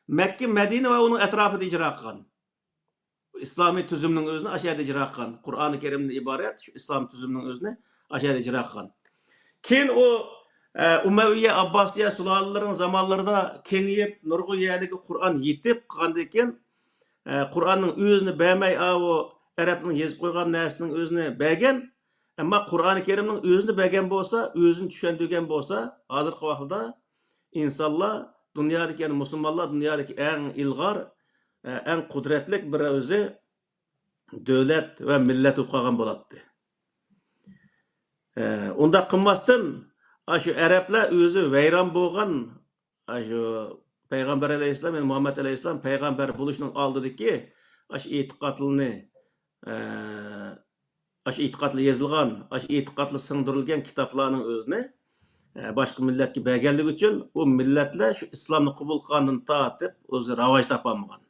Mekke, Medine ve onun etrafında icra qilgan. İslami tüzümünün özünü aşağıda icra qilgan. Qur'oni Karimdan ibaret şu İslami tüzümünün özünü aşağıda icra qilgan. Keyin o Umayya, Abbasiya sulalalaryň zamanlarında kengeyip nurgul yerligi Qur'an yetip qilgandan keyin Qur'anның özünü beğenmey o Arapның yazıp qo'ygan narsasının özünü beğen, ama Qur'oni Karimning özünü beğen bolsa, özünü tushundirgan bolsa, hozirgi vaqtda insanlar dünyadaki yani Müslümanlar dünyadaki en ilgar, en kudretlik bir özü devlet ve millet uqagan boladı. Onda qılmasdan şu Araplar özü veyran bolgan şu Peygamber aleyhisselam yani Muhammed aleyhisselam peygamber buluşunun aldıdaki şu itiqatlyny şu itiqatly yazılgan, şu itiqatly sığdırılgan kitaplarning özüni başka milletki beğenlik için o milletler şu İslam'ı kabul qilgandan tatip o'zi ravaş tapamagan.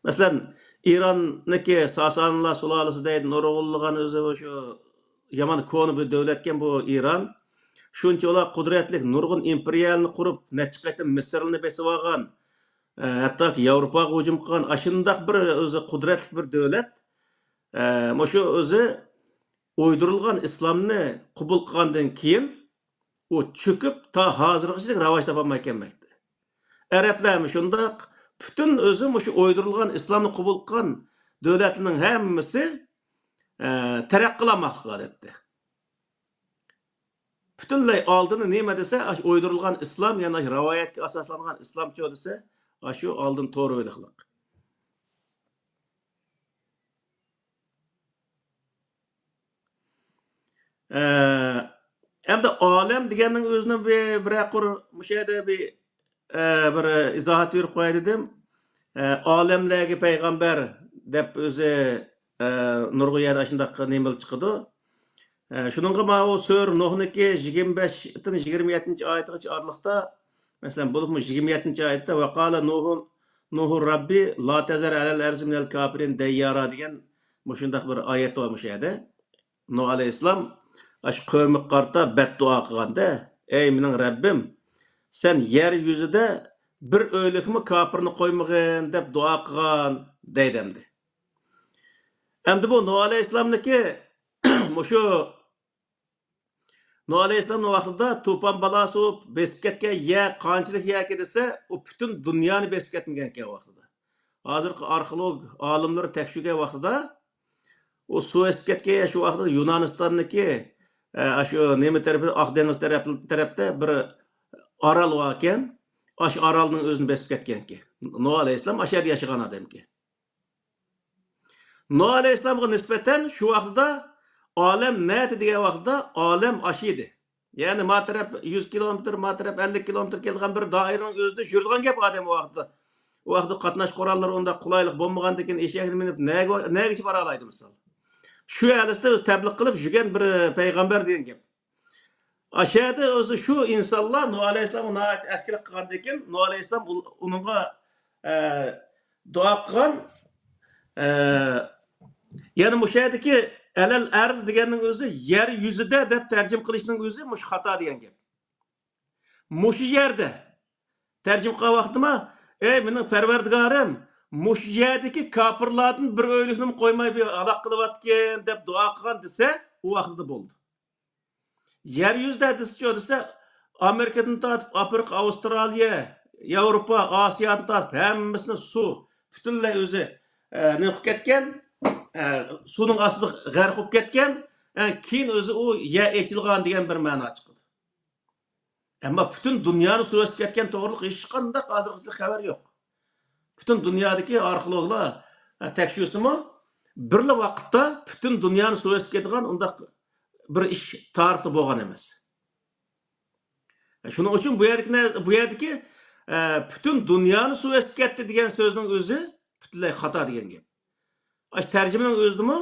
Mesela İran'niki Sasanlar sulalası deydi, Nurgulluğan özü şu yaman konu bir devletken bu İran. Şuncha olar kudretlik nurgun imperialini kurup neçe qaytim Mısır'ını besip algan, hatta ki Avrupaga hücum qilgan aşındaq bir özü kudretlik bir devlet. Şu özü uydurulgan İslam'ını kabul qilgandan keyin o çöküp ta hazırgıçılık ravaş tapamay kelmekte. Araplar şundaq bütün özü şu uydurulgan İslam'ı kabul qilgan devletlerinin hemmisi terakkilamakka etdi. Bütünley aldığını nima dese, uydurulgan İslam yani rivayetke asaslangan İslamçı dese, şu aldın to'g'ri o'yliqliq. Endi olam deganning o'zini bir aqur mushayda bir izohat berib qo'yay dedim. Olamdagi payg'ambar deb o'zi nurg'uyada shundaq nima chiqdi. Shuningga ma o sur Nuhniki 25dan 27-oyatgacha oraliqda masalan bo'libmi 27-oyatda va qala Nuhu Rabbi la tazar alal arzi minal kafirin dayyara degan shundaq bir oyat bor mushayda. Nuh alayhissalom aş qövmü qarta beddua qilganda, ey mening Rabbim, sen yer yüzüde bir o'likmi kafirni qo'ymag'in deb duo qilgan deydimdi. Endi bu Nuh alayhissalomniki shu Nuh alayhissalomning vaqtida to'pon balasi besib ketgan qanchalik yer desa, u butun dunyoni besib ketgan ekan vaqtida. Hozirgi arxeolog olimlar tekshirgan vaqtida o su esib ketgan shu vaqtda Yunonistonniki şu nemi tarafı Akdeniz tarafta bir aral var ekan, aş aralning o'zini besib ketgan ki. Nuh alayhissalom aşağıda yaşagan adam ki. Nuh alayhissalomga nisbatan şu vaqtda olam nati degan vaqtda olam aşıydı. Yani ma taraf 100 kilometr, ma taraf 50 kilometr kelgan bir doiraning o'zida yurgan gap odam o vaqtda. O vaqtda qatnash qurallari unda qulaylik bo'lmagandan keyin eshakni minib nega bora olaydi misol. Şu alisda o'zi tabliq qilib yurgan bir payg'ambar degan gap. Aşağıda o'zi şu insanlar Nuh alayhissalom askilik qilgandan keyin Nuh alayhissalom uningga duo qilgan. Yani mushadiki alal arz deganning o'zi yer yuzida deb tarjim qilishning o'zi mush xato degan gap. Mush yerda tarjim qilgan vaqtda ey mening Parvardigorim mush yerdagi kafirlardan bir o'likni qo'ymay bir aloq qilyaptgan deb duo qilgan desa, u vaqtda bo'ldi. Yer yuzida desa, Amerika'dan tortib Afrika, Avstraliya, Yevropa, Osiyodan tortib hammasini suv butunlay o'zi nima qilib ketgan, suvning ostida g'arq bo'lib ketgan, keyin o'zi u yer echilgan degan bir ma'no chiqadi. Ammo butun dunyoni suv osib ketgan to'g'riliq hech qanday hozirgacha xabar yo'q. Butun dunyodagi arxeologlar tekshirsimi, birla vaqtda butun dunyoni suv osib ketgan undaq bir ish tarixda bo'lgan emas. Shuning uchun bu yerdagi butun dunyoni suv osib ketdi degan so'zning o'zi butunlay xato degan gap. Tarjimaning o'zidimi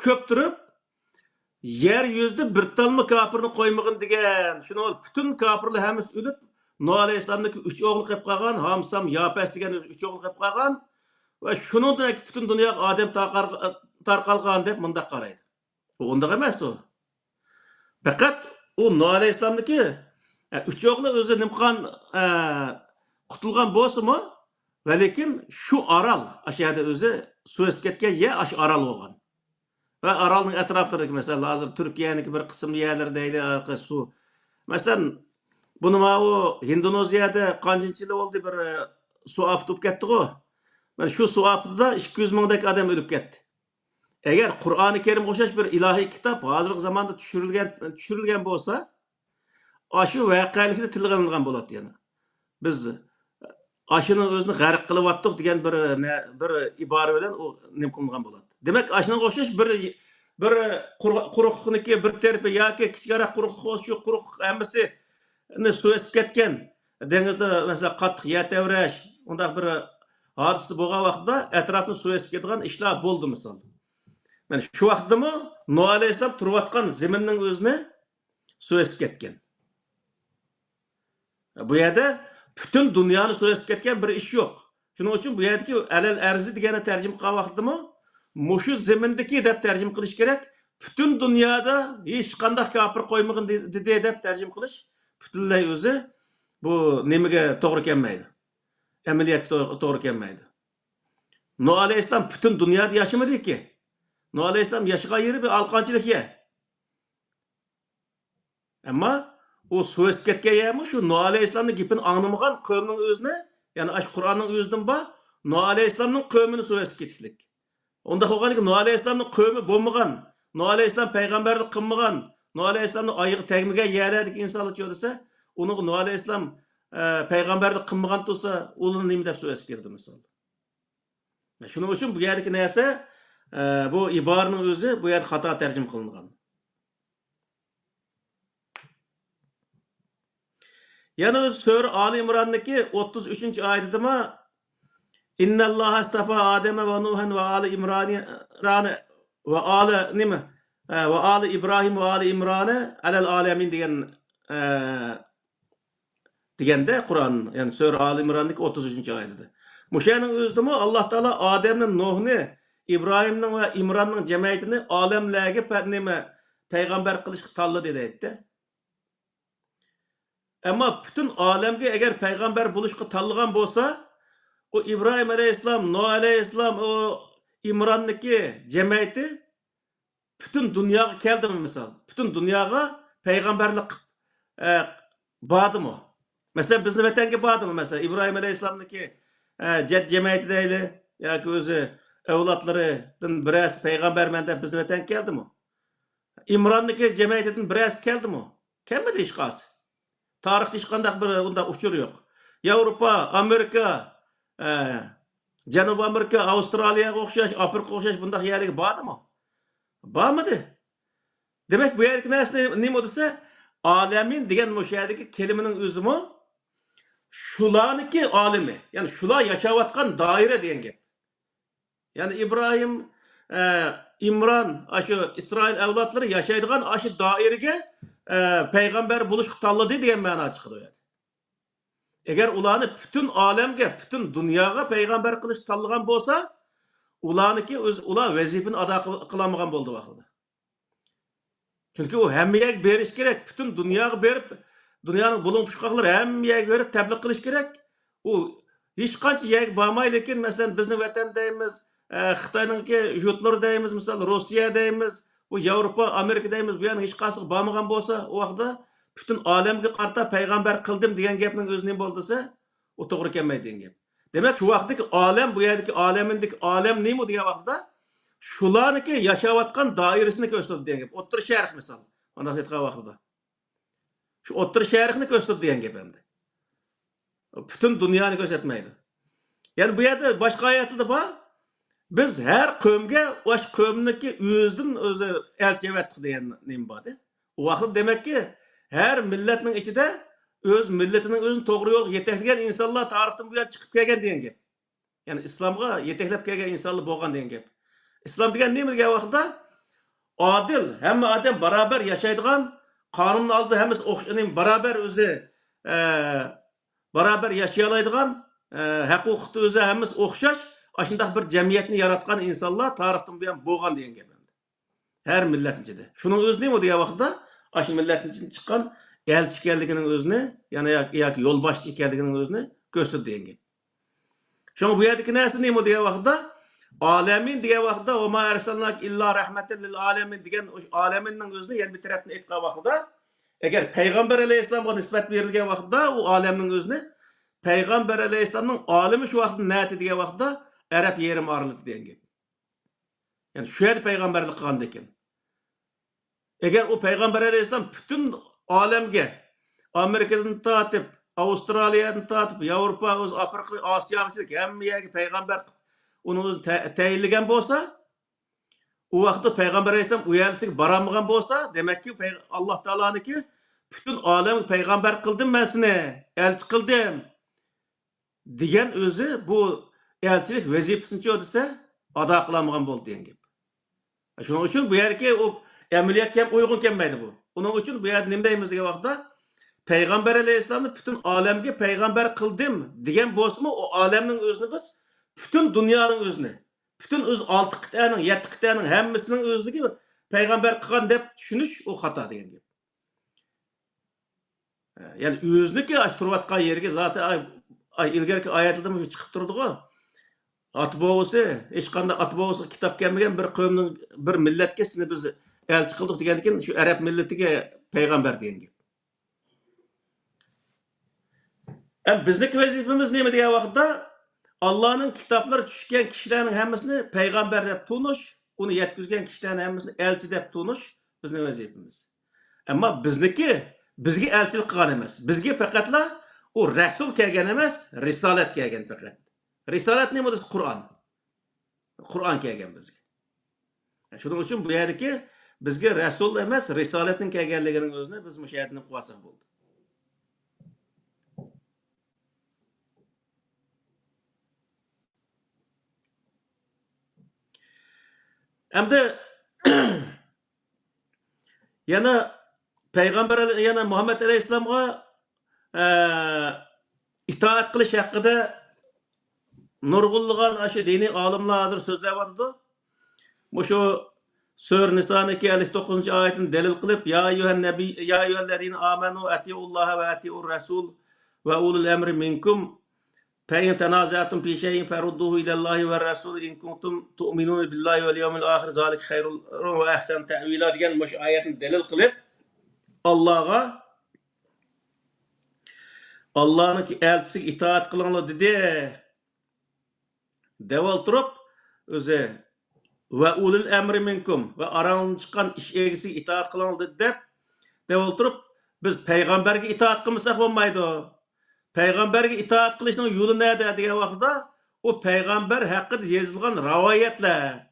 ko'p turib yer yuzida bir talma kofirni qo'ymagan degan. Shuni butun kofirlar hammasi o'lib, Nuh alayhissalomniki 3 o'g'il qilib qolgan, Hamsam, Yapes degan 3 o'g'il qilib qolgan va shuningdek butun dunyoga odam tarqalgan deb mundaq qaraydi. Bu undaq emas u. Faqat u Nuh alayhissalomniki 3 o'g'li o'zi nimqan qutulgan bo'lsa-mu, va lekin shu orol, o'sha yerda o'zi suv ketgan yer o'sha orol bo'lgan. Va orolning atrofidagi masalan hozir Turkiyaniki bir qism yerlar deyli suv. Masalan, buni u Indoneziyada qancha yil bo'ldi bir suv oqib ketdi-ku. Mana shu suv oqida 200 mingdek odam o'lib ketdi. Agar Qur'oni Karim o'xshash bir ilohiy kitob hozirgi zamonda tushirilgan bo'lsa, shu voqealikda tilga olingan bo'ladi yana. Biz ashini o'zini g'arq qilyaptiq degan bir ibora bilan u nim qilingan bo'ladi. Demak, ashinaga o'xshash bir quruqlikniki bir tarafi yoki kichikroq quruqlik bo'lsa, shu quruqlik hammasini suv osib ketgan. Dengizda masalan qattiq yer tavrash, undaq bir hodisa bo'lgan vaqtda atrofni suv osib ketgan ishlar bo'ldi misol. Mana shu vaqtdami Nuh alayhissalom turayotgan zaminning o'zini suv osib ketgan. Bu yerda butun dunyoni suv osib ketgan bir ish yo'q. Shuning uchun bu yerdagi alal arzi degani tarjima qilgan vaqtdami mushu zamindagi deb tarjima qilish kerak. Butun dunyoda hech qanday kofir qo'ymagan dedi deb tarjima qilish butunlay o'zi bu nimaga to'g'ri kelmaydi. Amaliyotga to'g'ri kelmaydi. Nuh alayhissalom butun dunyoda yashamadiki. Nuh alayhissalom yashagan yeri bir alqanchilik yer. Ammo o suv osib ketgan yermi shu Nuh alayhissalomning gapini anglamagan qavmning o'zini, ya'ni ash Qur'onning o'zidan ba Nuh alayhissalomning qavmini suv osib ketishlik. Unda bo'lganki Nuh alayhissalomning qavmi bo'lmagan, Nuh alayhissalom payg'ambarlik qilmagan, Nuh alayhissalomning oyog'i tegmagan yerlardagi insonlar desa, uni Nuh alayhissalom payg'ambarlik qilmagan bo'lsa, ularni nima deb suv osib ketdi misol. Shuning uchun bu yerdagi narsa bu iboraning o'zi bu yerda xato tarjima qilingan. Yana Sura Ali İmran'daki 33. ayetinde İnnallâhe istafa Adem'e ve Nuhan ve Ali İmran'e ve Ali nime ve Ali İbrahim ve Ali İmran'e alel alemin degende Kur'an yani Sura Ali İmran'daki 33. ayetinde. Muşanın özünde Allah Teala Adem'nin, Nuh'ni, İbrahim'nin ve İmran'ның cemiyetini alemlerge peygamber kılışık tanladı dedi. Ama bütün alemge eğer peygamber buluşku tanlagan bolsa, o İbrahim aleyhisselam, Nuh aleyhisselam, o İmran'daki cemiyeti bütün dünyaya geldi mi misal? Bütün dünyaya peygamberlik bağdı mı? Mesela bizim vatanga bağdı mı mesela? İbrahim aleyhisselam'daki cemiyeti değil, ya ki özü evlatlarının biraz peygamber de bizim vatanga geldi mi? İmran'daki cemiyetinin biraz geldi mi? Gelmedi hiç kas. Tarihte hiç kandak bir onda uçur yok. Avrupa, Amerika, Janubi Amerika, Avustralya'ya okşaş, Afrika okşaş bundak yerligi bağdı mı? Bağmadı. Demek bu yerlik neresi neyim olursa alemin degen müşahedeki kelimenin özümü şulaniki alemi. Yani şula yaşavatkan daire diyen gep. Yani İbrahim, İmran, aşı İsrail evlatları yaşaydıgan aşı dairege peygamber buluş tanladı diyen mana çıkıyor. Yani. Eğer ulanı bütün alemge, bütün dünyaya peygamber kılıç tanlagan bolsa, ulanıki ula vazifini ada kılamagan boldu vakıda. Çünkü o hemmeye beriş gerek, bütün dünyaya berip, dünyanın bulunmuşlukları hemmeye verip tebliğ kılış gerek. O hiç kançı yek bağmaylıken mesela bizim vatan deyimiz, Xitay'nınki jutları deyimiz, mesela Rusya deyimiz, bu Avrupa, Amerika deyimiz, bu yani hiç kasık bağmagan bolsa, o vakıda bütün alemga qarta payg'ambar qildim degan gapning o'zi nima bo'ldi desa, u to'g'ri kelmaydi degan gap. Demak, shu vaqtdagi olam, bu yerdagi olamindagi olam nima degan vaqtda shularniki yashayotgan doirasini ko'rsatadi degan gap. O'ttir sharq misol. Mana aytgan vaqtida. Shu o'ttir sharqni ko'rsatadi degan gap endi. Bütün dunyoni ko'rsatmaydi. Ya'ni bu yerda boshqa oyatlarda bor. Biz her qavmga o'sh qavmniki o'zidan o'zi elchi evatdik degan nima bor-da. U vaqt demakki her millatning ichida o'z millatining o'zini to'g'ri yo'lga yetaklagan insonlar tarixdan buyon chiqib kelgan degan gap. Ya'ni islomga yetaklab kelgan insonlar bo'lgan degan gap. Islom degan nima degan vaqtda adil, hamma odam barobar yashaydigan, qonun oldida hammasi o'xshash, barobar o'zi barobar yashay oladigan, huquqni o'zi hammasi o'xshash, ashundaq bir jamiyatni yaratgan insonlar tarixdan buyon bo'lgan degan gap. Her millat ichida. Shuning o'zi nima degan vaqtda ash millatning ichidan chiqqan elchi ekanligining o'zini, yana yoki yo'lboshchi ekanligining o'zini ko'rsatdi degan gap. Shuning bu yerdagi narsa nima degan vaqtda alamin degan vaqtda "Va ma arsalnak illa rahmatan lil alamin" degan o'sha alaminning o'zini yana bir tarafdan aytgan vaqtda agar payg'ambar alayhissalomga nisbat berilgan vaqtda u olamning o'zini payg'ambar alayhissalomning olimi shu vaqtda nati degan vaqtda arab yerim orlidi degan gap. Ya'ni shu yerda payg'ambarlik qilgan ekan. Agar u payg'ambar alayhissalom butun olamga Amerikadan tortib, Avstraliyadan tortib, Yevropa, o'z Afrika, Osiyogacha hamma yerga payg'ambar uni o'zi tayinlagan bo'lsa, u vaqtda payg'ambar alayhissalom u yerga borolmagan bo'lsa, demakki Alloh taoloniki butun olam payg'ambar qildim men seni, elchi qildim degan o'zi bu elchilik vazifasini desa, ado qilolmagan bo'ldi degan gap. Shuning uchun bu yerga u amaliyotga ham uyg'un kelmaydi bu. Uning uchun bu yerda nima deymiz degan vaqtda payg'ambar alayhissalomni butun olamga payg'ambar qildim degan bo'lsa-mu, o olamning o'zini biz butun dunyoning o'zini, butun o'z 6 qit'aning, 7 qit'aning hammasining o'zligi payg'ambar qilgan deb tushunish u xato degan gap. Ya'ni o'zniki ash turayotgan yerga zoti ilgarki oyatlarda shu chiqib turdi-ku. Atbo'si, hech qanday atbo'si kitob kelmagan bir qavmning, bir millatga seni biz elchi qildik degan ekan, shu arab millatiga payg'ambar degan gap. Bizdeki vazifamiz nima degan vaqtda Allohning kitoblari tushgan kishilarning hammasini payg'ambar deb tunish, uni yetkazgan kishilarning hammasini elchi deb tunish bizning vazifamiz. Ammo bizniki bizga elchilik qilgan emas. Bizga faqatla u rasul kelgan emas, risolat kelgan faqat. Risolat nima desa Qur'on. Qur'on kelgan bizga. Shuning uchun bu yerdagi bizga rasul emas, risolatning kelganligining o'zini biz mushahidni qilsak bo'ldi. Hamda yana payg'ambar yana Muhammad alayhissalomga itoat qilish haqida nurg'unlagan aşı dini olimlar hozir so'zlayapti. Mushu Sur Niso'niki 59 oyatini dalil qilib, ya ayyuhan nabiy ya ayyuhallazina amanu atiulloha va atiur rasul va ulul amri minkum فإن تنازعتم في شيء فردوه إلى الله والرسول إن كنتم تؤمنون بالله واليوم الآخر ذلك خير وأحسن تأويلا degan mush oyatni dalil qilib Allohga Allohning elchisiga itoat qilinglar dedi. Deval turib o'zi va ulul amri minkum va arangdan chiqqan ish egisiga itoat qilinglar dedi deb deval turib biz payg'ambarga itoat qilmasak bo'lmaydi. Payg'ambarga itoat qilishning yo'li nada degan vaqtda u payg'ambar haqida yozilgan rivoyatlar,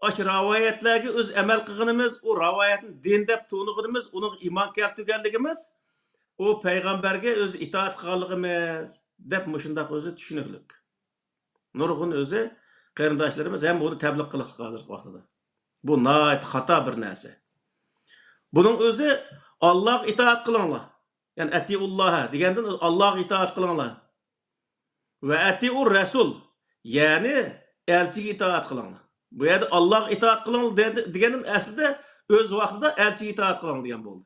o'sha rivoyatlarga o'z amal qilganimiz, u rivoyatni din deb to'niganimiz, uni iymon keltirganligimiz, u payg'ambarga o'z itoat qilganligimiz deb mushundaq o'zi tushunirlik. Nurg'un o'zi qarindoshlarimiz ham buni tabliq qilib hozirgi vaqtida. Bu nayt xato bir narsa. Buning o'zi Alloh itoat qilinglar. Yani atiulloha degandan Allohga itoat qilinglar. Va atiur rasul, ya'ni elchiga itoat qilinglar. Bu yerda Allohga itoat qilinglar degandan aslida o'z vaqtida elchiga itoat qilinglar degan bo'ldi.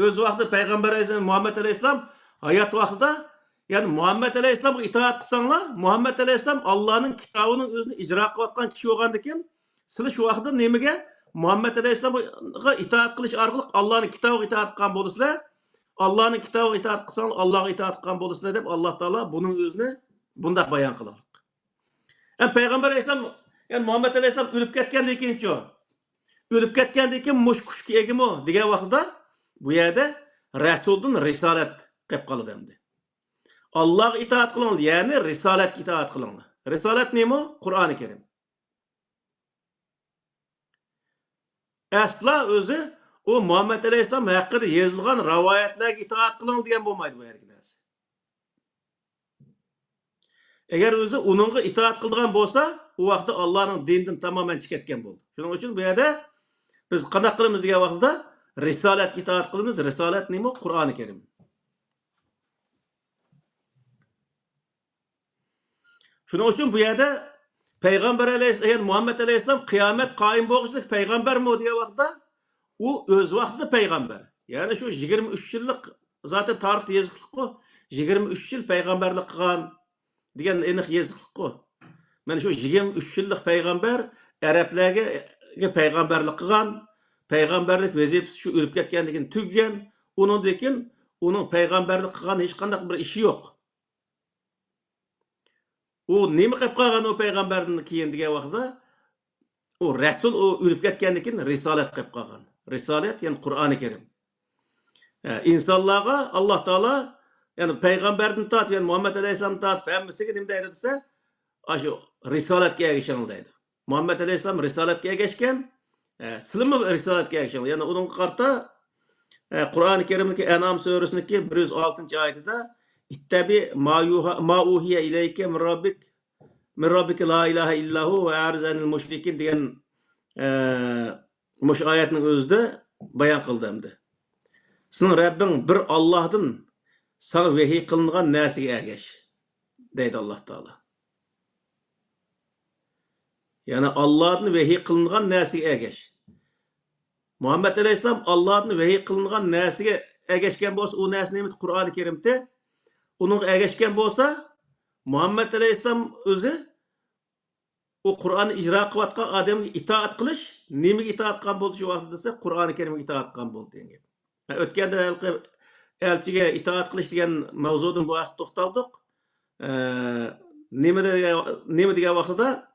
O'z vaqtida payg'ambar alayhisalom Muhammad alayhisalom hayot vaqtida, ya'ni Muhammad alayhisalomga itoat qilsanglar, Muhammad alayhisalom Allohning kitobining o'zini ijro qilayotgan kishi bo'lgandan keyin, siz shu vaqtda nimaga Muhammad alayhisalomga itoat qilish orqali Allohning kitobiga itoat qilgan bo'lasizlar? Allah'ın kitabına itaat kılsan Allah'a itaat kılan bulursun deb Allah Taala bunun özünü bundaq bayan kılır. Peygamber Aleyhisselam yani Muhammed Aleyhisselam ölüp ketkendan keyinchi o. Ölüp ketkendan keyin mush kushga egimi degan vaqtda bu yerda Rasuldan risolat qilib qoldi endi. Allah'a itaat kılın yani risaletga itaat kılın. Risalet neymi? Kur'an-ı Kerim. Asla özü o Muhammed Aleyhisselam hakkında yazılgan rivayetlerge itaat kılın diyen bulmaydı bu yergi narsa. Eğer özü onunla itaat kıldıgan bolsa, o vaqtda Allah'ın dininden tamamen çıketken buldu. Şunun için bu yerde biz qanday qilamiz degan vaqtda risaletga itaat qilamiz. Risalet neymi? Kur'an-ı Kerim. Şunun için bu yerde Peygamber Aleyhisselam, yani Muhammed Aleyhisselam kıyamet kaim boğuşluk peygamber mi o diye vaqtda o öz vaqtida peygamber. Yani şu 23 yıllık zaten tarixte yazıqlıq o. 23 yıl peygamberlik kılgan degan aniq yazıqlıq o. Men şu 23 yıllık peygamber Araplarga peygamberlik kılgan, peygamberlik vazifesi şu ölüp ketganligini tuggan, undan keyin onun peygamberlik kılgan hech qanday bir işi yok. O nima qilib qolgan o peygamberdan keyin degan vaqtda o Rasul o ölüp ketgandan keyin risolat qilib qolgan. Risalet yani Kur'an-ı Kerim. İnsanlarga Allah Taala yani peygamberden tat yani Muhammed Aleyhisselam tat hemmisiga nima deydi desa, aşu risaletga erişen deydi. Muhammed Aleyhisselam risaletga erişken, sizmi risaletga erişen. Yani onun qarta Kur'an-ı Kerim'deki En'am suresindeki 106. ayetida İttabi ma uhiye ileyke min rabbike la ilahe illahu ve arzanil müşrikin diyen muş ayetinin özde bayan kıldı emdi. Senin Rabbin bir Allah'dan sana vehiy kılıngan nasiga ergeş deydi Allah Teala. Yani Allah'ın vehiy kılıngan nasiga ergeş. Muhammed Aleyhisselam Allah'ın vehiy kılıngan nasiga ergeşken bolsa o nasi neymi Kur'an-ı Kerim'de onun ergeşken bolsa Muhammed Aleyhisselam özü o Kur'an'ı icra kılatkan adamı itaat kılış, neymi itaat kılan boldu şu vaqtda dese Kur'an-ı Kerim'e itaat kılan boldu degan. Ötkende elçiге itaat kılış degan mavzudan bu vaqt to'xtaldik. Nima degan vaqtda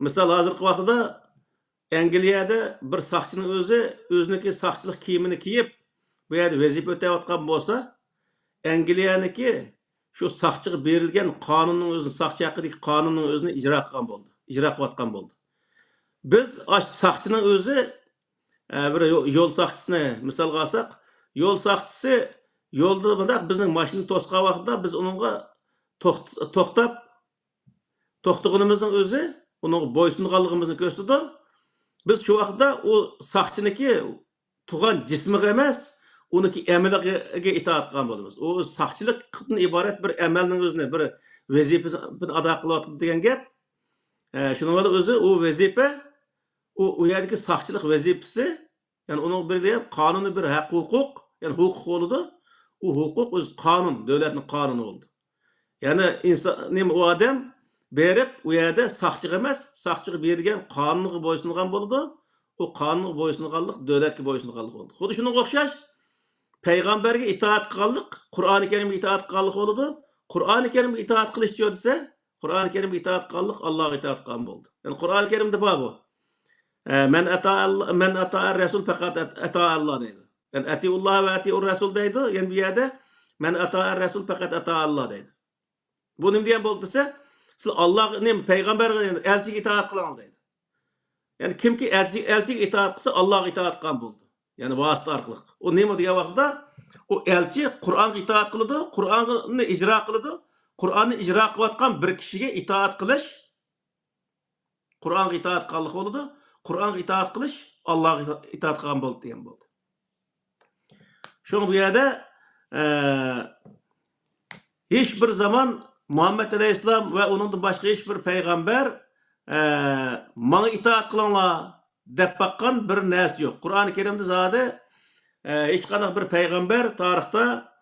misol hozirgi vaqtda Angliyada bir saqchining o'ziniki saqchilik kiyimini kiyib bu yerda vazifa o'tayotgan bo'lsa, Angliyaniki şu saqchiga berilgan qonunning o'zini, saqchi haqidagi qonunning o'zini ijro qilgan bo'ldi. Ijro qilayotgan bo'ldi. Biz saqchining o'zi bir yo'l saqchisini misolga olsak, yo'l saqchisi yo'lda bundaq bizning mashinani to'sgan vaqtda biz uningga to'xtaganimizning o'zi uning bo'ysunganligimizni ko'rsatdi. Biz şu vaqtda o saqchiniki tug'an jismiga emas, uniki amaliga itoat qilgan bo'lamiz. O saqchilikdan iborat bir amalning o'zini, bir vazifasini ado qilyapti degan gap. Shuning bilan o'zi o vazifa, o yerdagi saqchilik vazifasi, ya'ni uning berilgan qonuniy bir haq-huquq, ya'ni huquq bo'ldi. O huquq o'z qonun, davlatning qonuni bo'ldi. Ya'ni inson o odam berib u yerda saqchiga emas, saqchiga berilgan qonunga bo'ysungan bo'ldi. O qonunga bo'ysunganlik davlatga bo'ysunganlik bo'ldi. Xuddi shunga o'xshash Peygamberge itaat kıllık, Kur'an-ı Kerim'e itaat kıllık oldu. Kur'an-ı Kerim'e itaat kılış diyor ise, Kur'an-ı Kerim'e itaat kıllık, Allah'a itaat kılın oldu. Yani Kur'an-ı Kerim'de bu. Men ata'ar Resul fakat ata Allah deydi. Yani etiullah ve etiur Resul deydi. Yani bir yerde men ata'ar Resul fakat ata Allah deydi. Bu ne diyen oldu ise, siz Allah Peygamber'e elçiye itaat kılın deydi. Yani kim ki elçiye itaat kılsa Allah'a itaat kılın oldu. Yani vasıta arkalık. O neymi diye vaqtda o elçi Kur'an'a itaat kılıdı, Kur'an'ı icra kılıdı. Kur'an'ı icra kılatkan bir kişiye itaat kılış, Kur'an'a itaat kıllık oldu. Kur'an'a itaat kılış, Allah'a itaat kılan oldu diyen oldu. Şunu bu yerde hiçbir zaman Muhammed Aleyhisselam ve onun başka hiçbir peygamber bana itaat kılanlar dep bakkan bir nas yok. Kur'an-ı Kerim'de zaten hiç qanday bir peygamber tarixta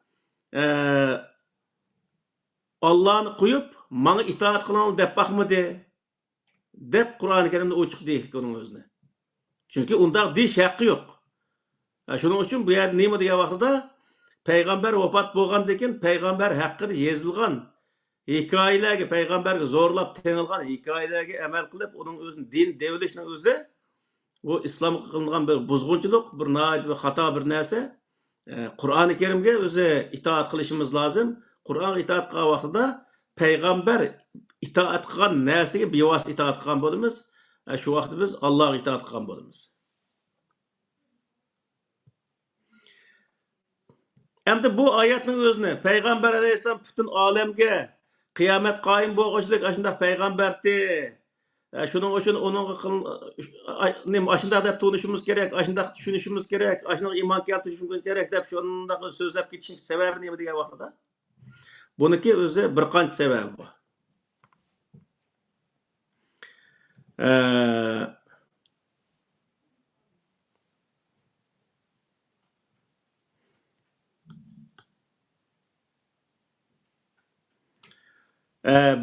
Allah'ını koyup bana itaat kılan dep bakmadı. Dep Kur'an-ı Kerim'de uçuk değil onun özüne. Çünkü onda diş hakkı yok. Shuning uchun bu yer nima degan vaqtida payg'ambar vafot bo'lgandan keyin payg'ambar haqida yozilgan hikoyalarga, payg'ambarga zo'rlab tengilgan hikoyalarga amal qilib, uning o'zini din devlashning o'zi bu islomga qilingan bir buzg'unchilik, bir bir xato bir narsa. Qur'oni Karimga o'zi itoat qilishimiz lozim. Qur'onga itoat qilgan vaqtida payg'ambar itoat qilgan narsaga bevosita itoat qilgan bo'lamiz. Shu vaqtda biz Allohga itoat qilgan bo'lamiz. Endi bu oyatning o'zini payg'ambar alayhissalom butun olamga qiyomat qoyim bo'lg'uchilik ashunday payg'ambardi. Shuning uchun uning ashunday deb tunishimiz kerak, ashunday tushunishimiz kerak, ashunday iymon keltirishimiz kerak deb shunday so'zlab ketishning sababi nima degan vaqtida? Buniki o'zi bir qancha sababi bor.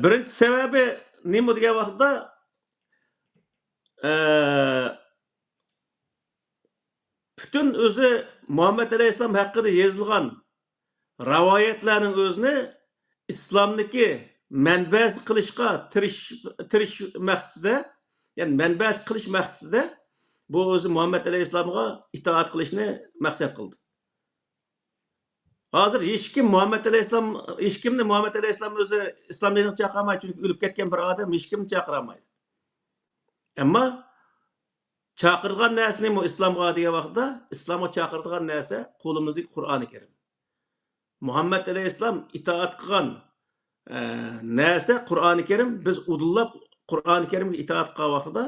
Birinchi sababi nima degan vaqtda butun o'zi Muhammad alayhissalom haqida yozilgan rivoyatlarning o'zini islomniki manbasi qilishga tirish maqsadida, ya'ni manbasi qilish maqsadida bu o'zi Muhammad alayhissalomga itoat qilishni maqsad qildi. Hozir hech kimni Muhammad alayhissalom o'zi islom diniga chaqirmaydi, chunki o'lib ketgan bir odam hech kimni chaqirmaydi. Ammo chaqirgan narsa nima islomga degan vaqtda islomga chaqiradigan narsa qo'limizdagi Qur'oni Karim. Muhammad alayhissalom itoat qilgan narsa Qur'oni Karim. Biz udullab Qur'oni Karimga itoat qilgan vaqtida,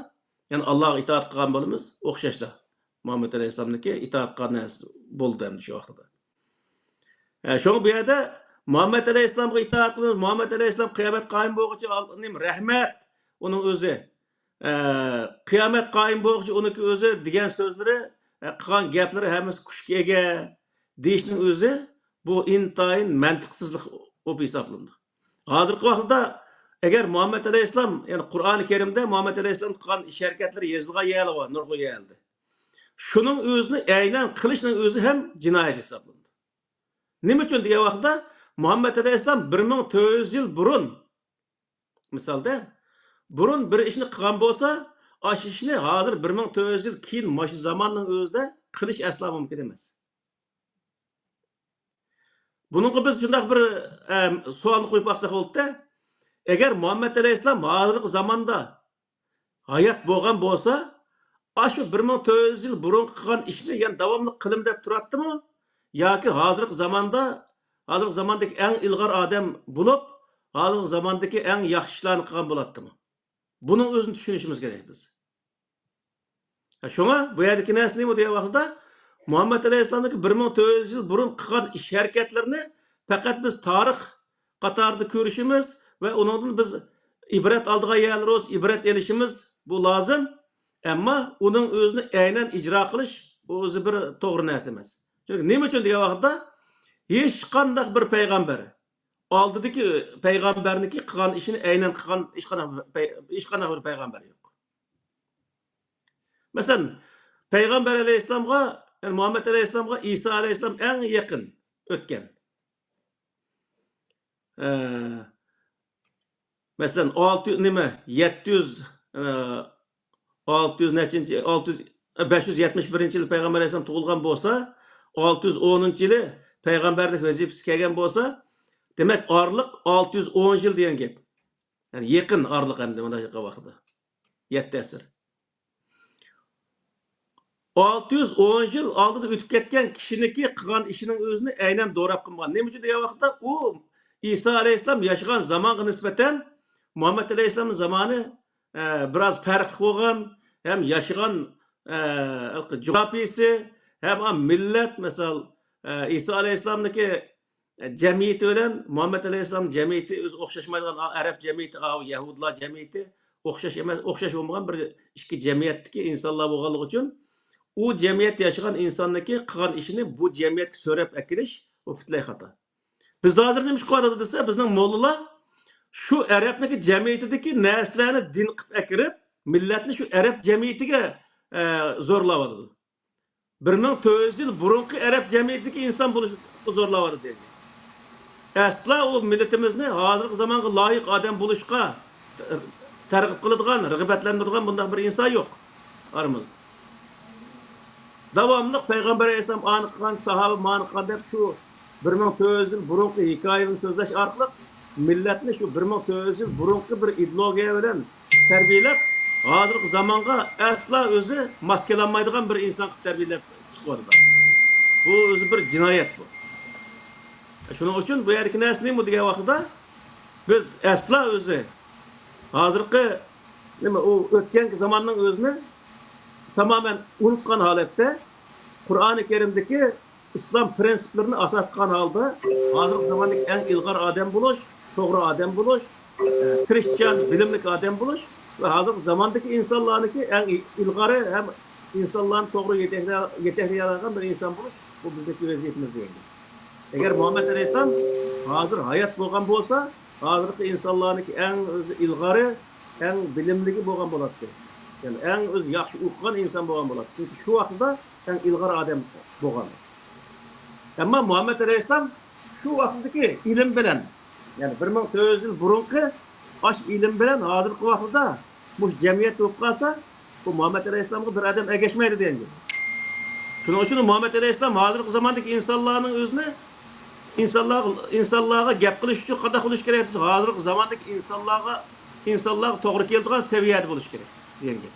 ya'ni Allohga itoat qilgan bo'lamiz, o'xshashlar. Muhammad alayhissalomniki itoat qilgan narsa bo'ldi endi shu vaqtda. Şoň bu ýerde Muhammed Aleyhisselam'a itaat qilib, Muhammed Aleyhisselam qiyomat qoyim bo'lguncha rahmat uning o'zi. Qiyomat qoyim bo'lguncha uniki o'zi degan so'zlari, qilgan gaplari hammasi kuchga ega deyishning o'zi bu intayin mantiqsizlik bo'lib hisoblandi. Hozirgi vaqtda agar Muhammed Aleyhisselam, ya'ni Qur'oni Karimda Muhammed Aleyhisselam qilgan ish harakatlari yozilgan yerlar bor, nurg'a yerlar. Shuning o'zini aynan qilishning o'zi ham jinoyat hisoblandi. Nima uchun degan vaqtda Muhammad alayhissalom 1400 yil burun misolda burun bir ishni qilgan bo'lsa, osh ishni hozir 1400 yil keyin mana zamonning o'zida qilish aslo mumkin emas. Buningga biz shunday bir savolni qo'yib baqsak bo'ldi-da, agar Muhammad alayhissalom hozirgi zamonda hayot bo'lgan bo'lsa, shu 1400 yil burun qilgan ishni yana davomli qilim deb turadimi? Yoki hozirgi zamondagi eng ilg'or odam bo'lib, hozirgi zamondagi eng yaxshi ishlarni qilgan bo'ladimi? Buning o'zini tushunishimiz kerak biz. Shunga bu yerdagi narsa nima degan vaqtda Muhammad alayhissalomning 1400 yil burun qilgan ish harakatlarini faqat biz tarix qatorida ko'rishimiz va undan biz ibrat oldigan yerlarimiz, ibrat elishimiz bu lozim. Ammo uning o'zini aynan ijro qilish bu o'zi bir to'g'ri narsa emas. Çünkü nima uchun degan vaqtda hech qanday bir payg'ambar oldidagi payg'ambarniki qilgan ishini aynan qilgan hech qanday bir payg'ambar yo'q. Masalan, payg'ambar alayhissalomga, ya'ni Muhammad alayhissalomga İsa alayhissalom eng yaqin o'tgan. Masalan, 571 yil payg'ambar alayhissalom tug'ilgan bo'lsa, 610-yili payg'ambarlik vazifasi kelgan bo'lsa, demak orliq 610 yil degan gap. Ya'ni yaqin orliq endi bunday vaqtda. 7 asr. 610 yil oldida o'tib ketgan kishiniki qilgan ishining o'zini aynan do'rab qilgan. Nima uchun degan vaqtda u İsa alayhissalom yashagan zamonga nisbatan Muhammad alayhissalomning zamoni biroz farq bo'lgan, ham yashagan jug'rafiyasi hem millet mesela İsa Aleyhisselam'daki cemiyeti bilen Muhammed Aleyhisselam cemiyeti öz okşaşmaydigan Arap cemiyeti, Yahudilar cemiyeti okşaş olmagan bir iki cemiyetdeki insanlar bo'lganligi uchun u cemiyet yaşayan insandaki qilgan ishini bu cemiyetga so'rab akirish bu butlay xato. Biz hozir nima qilyapti desa, bizning mollalar shu Arabniki cemiyetidagi narsalarni din qilib akirib, millatni shu Arab cemiyetiga zo'rlayapti. 1400 yıl burunki Arap cemiyetindeki insan buluşu zorlavadı dedi. Asla o milletimizni hozirgi zamonga loyiq odam bo'lishga targ'ib qiladigan, rag'batlantiradigan bunday bir inson yo'q aramizda. Davomli payg'ambar alayhisalom aniqqan, sahoba maniqqan deb shu 1400 yil burungi hikoyani so'zlash orqali millatni shu 1400 yil burungi bir ideologiya bilan tarbiyalab, hozirgi zamonga asla o'zi maskelanmaydigan bir inson qilib tarbiyalab chiqyapti. Bu o'zi bir jinoyat bu. Shuning uchun bu yerki narsa nima degan vaqtda biz asla o'zi hozirgi nima u o'tgan zamonning o'zini tamamen unutgan holatda Qur'oni Karimdagi islom prinsiplarini asos qilgan holda hozirgi zamondagi eng ilg'or odam bo'lish, to'g'ri odam bo'lish, Krishtian bilimli odam bo'lish va hozirgi zamondagi insonlarniki eng ilg'ori ham insonlarni to'g'ri yetaklaydigan bir inson bo'lish bu bizdagi vaziyatimiz deydi. Eğer Muhammed Aleyhisselam hazır hayat bo'lgan bo'lsa, hozirgi insonlarniki eng o'zi ilg'ori, eng bilimligi bo'lgan bo'ladi. Yani eng o'zi yaxshi o'qigan inson bo'lgan bo'ladi. Chunki shu vaqtda eng ilg'ori odam bo'lgan. Ammo Muhammed Aleyhisselam shu vaqtdagi ilm bilan, yani 1400 yil burungi osh ilm bilan hozirgi vaqtda bu jamiyat bo'lib qolsa, bu Muhammed Aleyhisselamga bir odam ergashmaydi degan. Shuning uchun Muhammed Aleyhisselam hozirgi zamondagi insonlarning o'zini insonlarga gap qilish uchun qanday qilish kerak desa, hozirgi zamondagi insonlarga to'g'ri keladigan saviyada bo'lish kerak degan.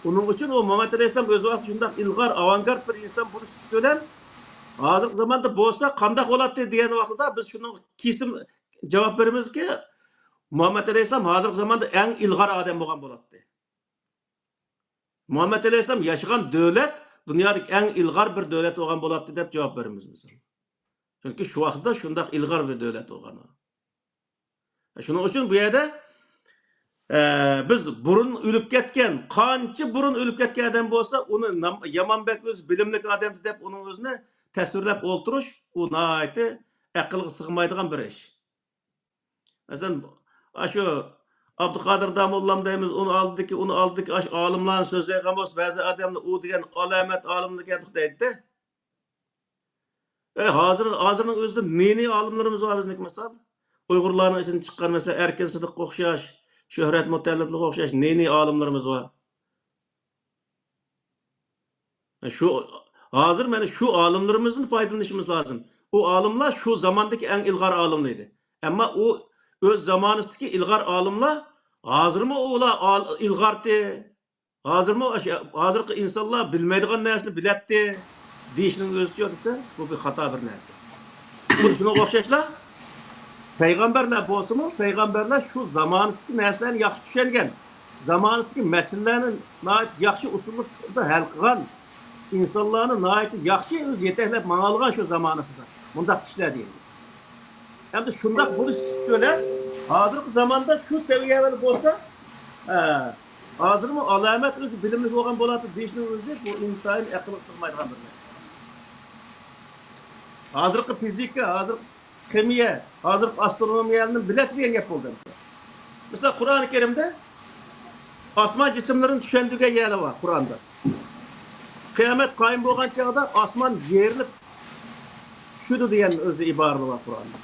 Uning uchun o Muhammed Aleyhisselam o'z vaqtida shunday ilg'or, avangard bir inson bo'lish bilan hozirgi zamonda bo'lsa qanday bo'ladi degan vaqtda biz shuni kesim javob beramizki, Muhammed Aleyhisselam hozirgi zamonda eng ilg'or odam bo'lgan bo'ladi. Muhammed Aleyhisselam yaşagan davlat dunyodagi eng ilg'or bir davlat bo'lgan bo'ladi deb javob beramiz misol. Chunki shu vaqtda shunday ilg'or bir davlat bo'lgan. Shuning uchun bu yerda biz burun o'lib ketgan, qancha burun o'lib ketgan odam bo'lsa, uni Yamanbek o'z bilimli odam deb uning o'zini tasvirlab o'ltirish, u nihoyatda aqlga sig'maydigan bir ish. Masalan, shu Abduqodir Damollam deymiz, uni oldiki olimlarning so'zlaydigan bo'lsa, ba'zi odamlar u degan alamat olimlarga deydi. Hozirning o'zida neni olimlarimiz bor bizniki misol. Uyg'urlarning ichidan chiqqan mesela Erkin Sidiqqa o'xshash, Shuhrat Mutallibga o'xshash neni olimlarimiz bor. Shu hozir mana shu olimlarimizdan foydalanishimiz lozim. O olimlar shu zamondagi eng ilg'or olimlar edi. Ammo u o'z zamonidagi ilg'or olimlar hozirmi ular ilg'ordi? Hozirgi insonlar bilmaydigan narsani biladi deyishning o'zicha desa, bu bir xato bir narsa. Bu shunga o'xshashlar payg'ambarlar bo'lsa-mu, payg'ambarlar shu zamonidagi narsalarni yaxshi tushungan, zamonidagi masalalarni yaxshi usulda hal qilgan, insonlarni yaxshi o'z yetaklab mang'algan shu zamonasida. Bundaq ishlar deydi. Endi shundoq bo'lish bilan hozirgi zamonda shu saviyada bo'lsa, hozirmi alamat o'zi bilimli bo'lgan bo'ladi deyishning o'zi bu inson aqliga sig'maydigan bir narsa. Hozirgi fizika, hozirgi kimya, hozirgi astronomiyani biladigan gap bo'ldi. Mesela Qur'oni Karimda osmon jismlarini tushuntirgan yeri bor Qur'onda. Qiyomat qoyim bo'lgan chog'da osmon yerilib tushadi degan o'zi iborat bor Qur'onda.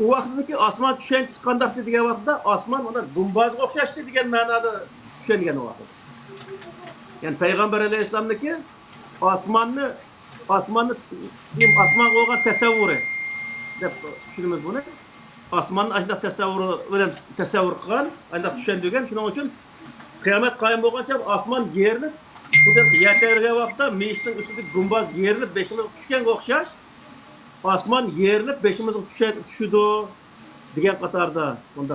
U vaqtdagi osmon tushunchisi qanday degan vaqtda osmon ona gumbazga o'xshashdi degan ma'noda tushungan u vaqt. Yani Payg'ambar alayhissalomniki osmonni bo'lgan tasavvuri deb tushunamiz buni. Osmonni ashunday tasavvuri bilan tasavvur qilgan, unda tushuntirgan. Shuning uchun qiyomat qoyim bo'lgancha osmon yerilib, bu deb yetargan vaqtda meshning ustidagi gumbaz yerilib, beshimizga tushganga o'xshash, osmon yerilib, beshimizga tushdi degan qatorda bunda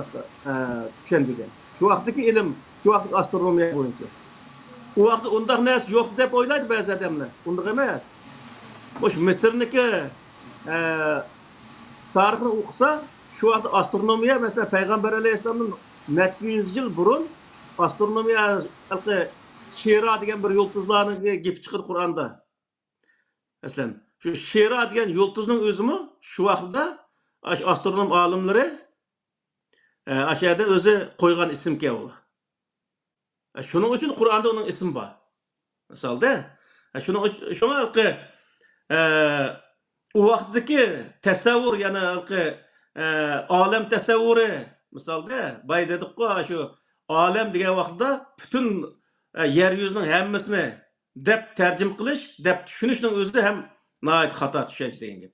tushuntirgan. Shu vaqtdagi ilm, shu vaqtdagi astronomiya bo'yicha. U vaqtda undaq narsa yo'q deb o'ylaydi ba'zi odamlar. Undaq emas. Boş Mısır'niki tarixini o'qisa, shu vaqtda astronomiya mesela Peygamber Aleyhisselam'ın 200 yıl burun astronomiya Şira degan bir yulduzlarni gap chiqdi Qur'onda. Masalan, shu Şira degan yulduzning o'zimi shu vaqtda astronom olimlari ashada o'zi qo'ygan ismga u. Shuning uchun Qur'onda uning ismi bor. Misalda, şuna halkı o vaqtdagi tasavvur yana halkı olam tasavvuri misalda bay dedik-ku shu olam degan vaqtda butun yer yuzining hammasini deb tarjim qilish, deb tushunishning o'zida ham nihoyat xato tushunch degan gap.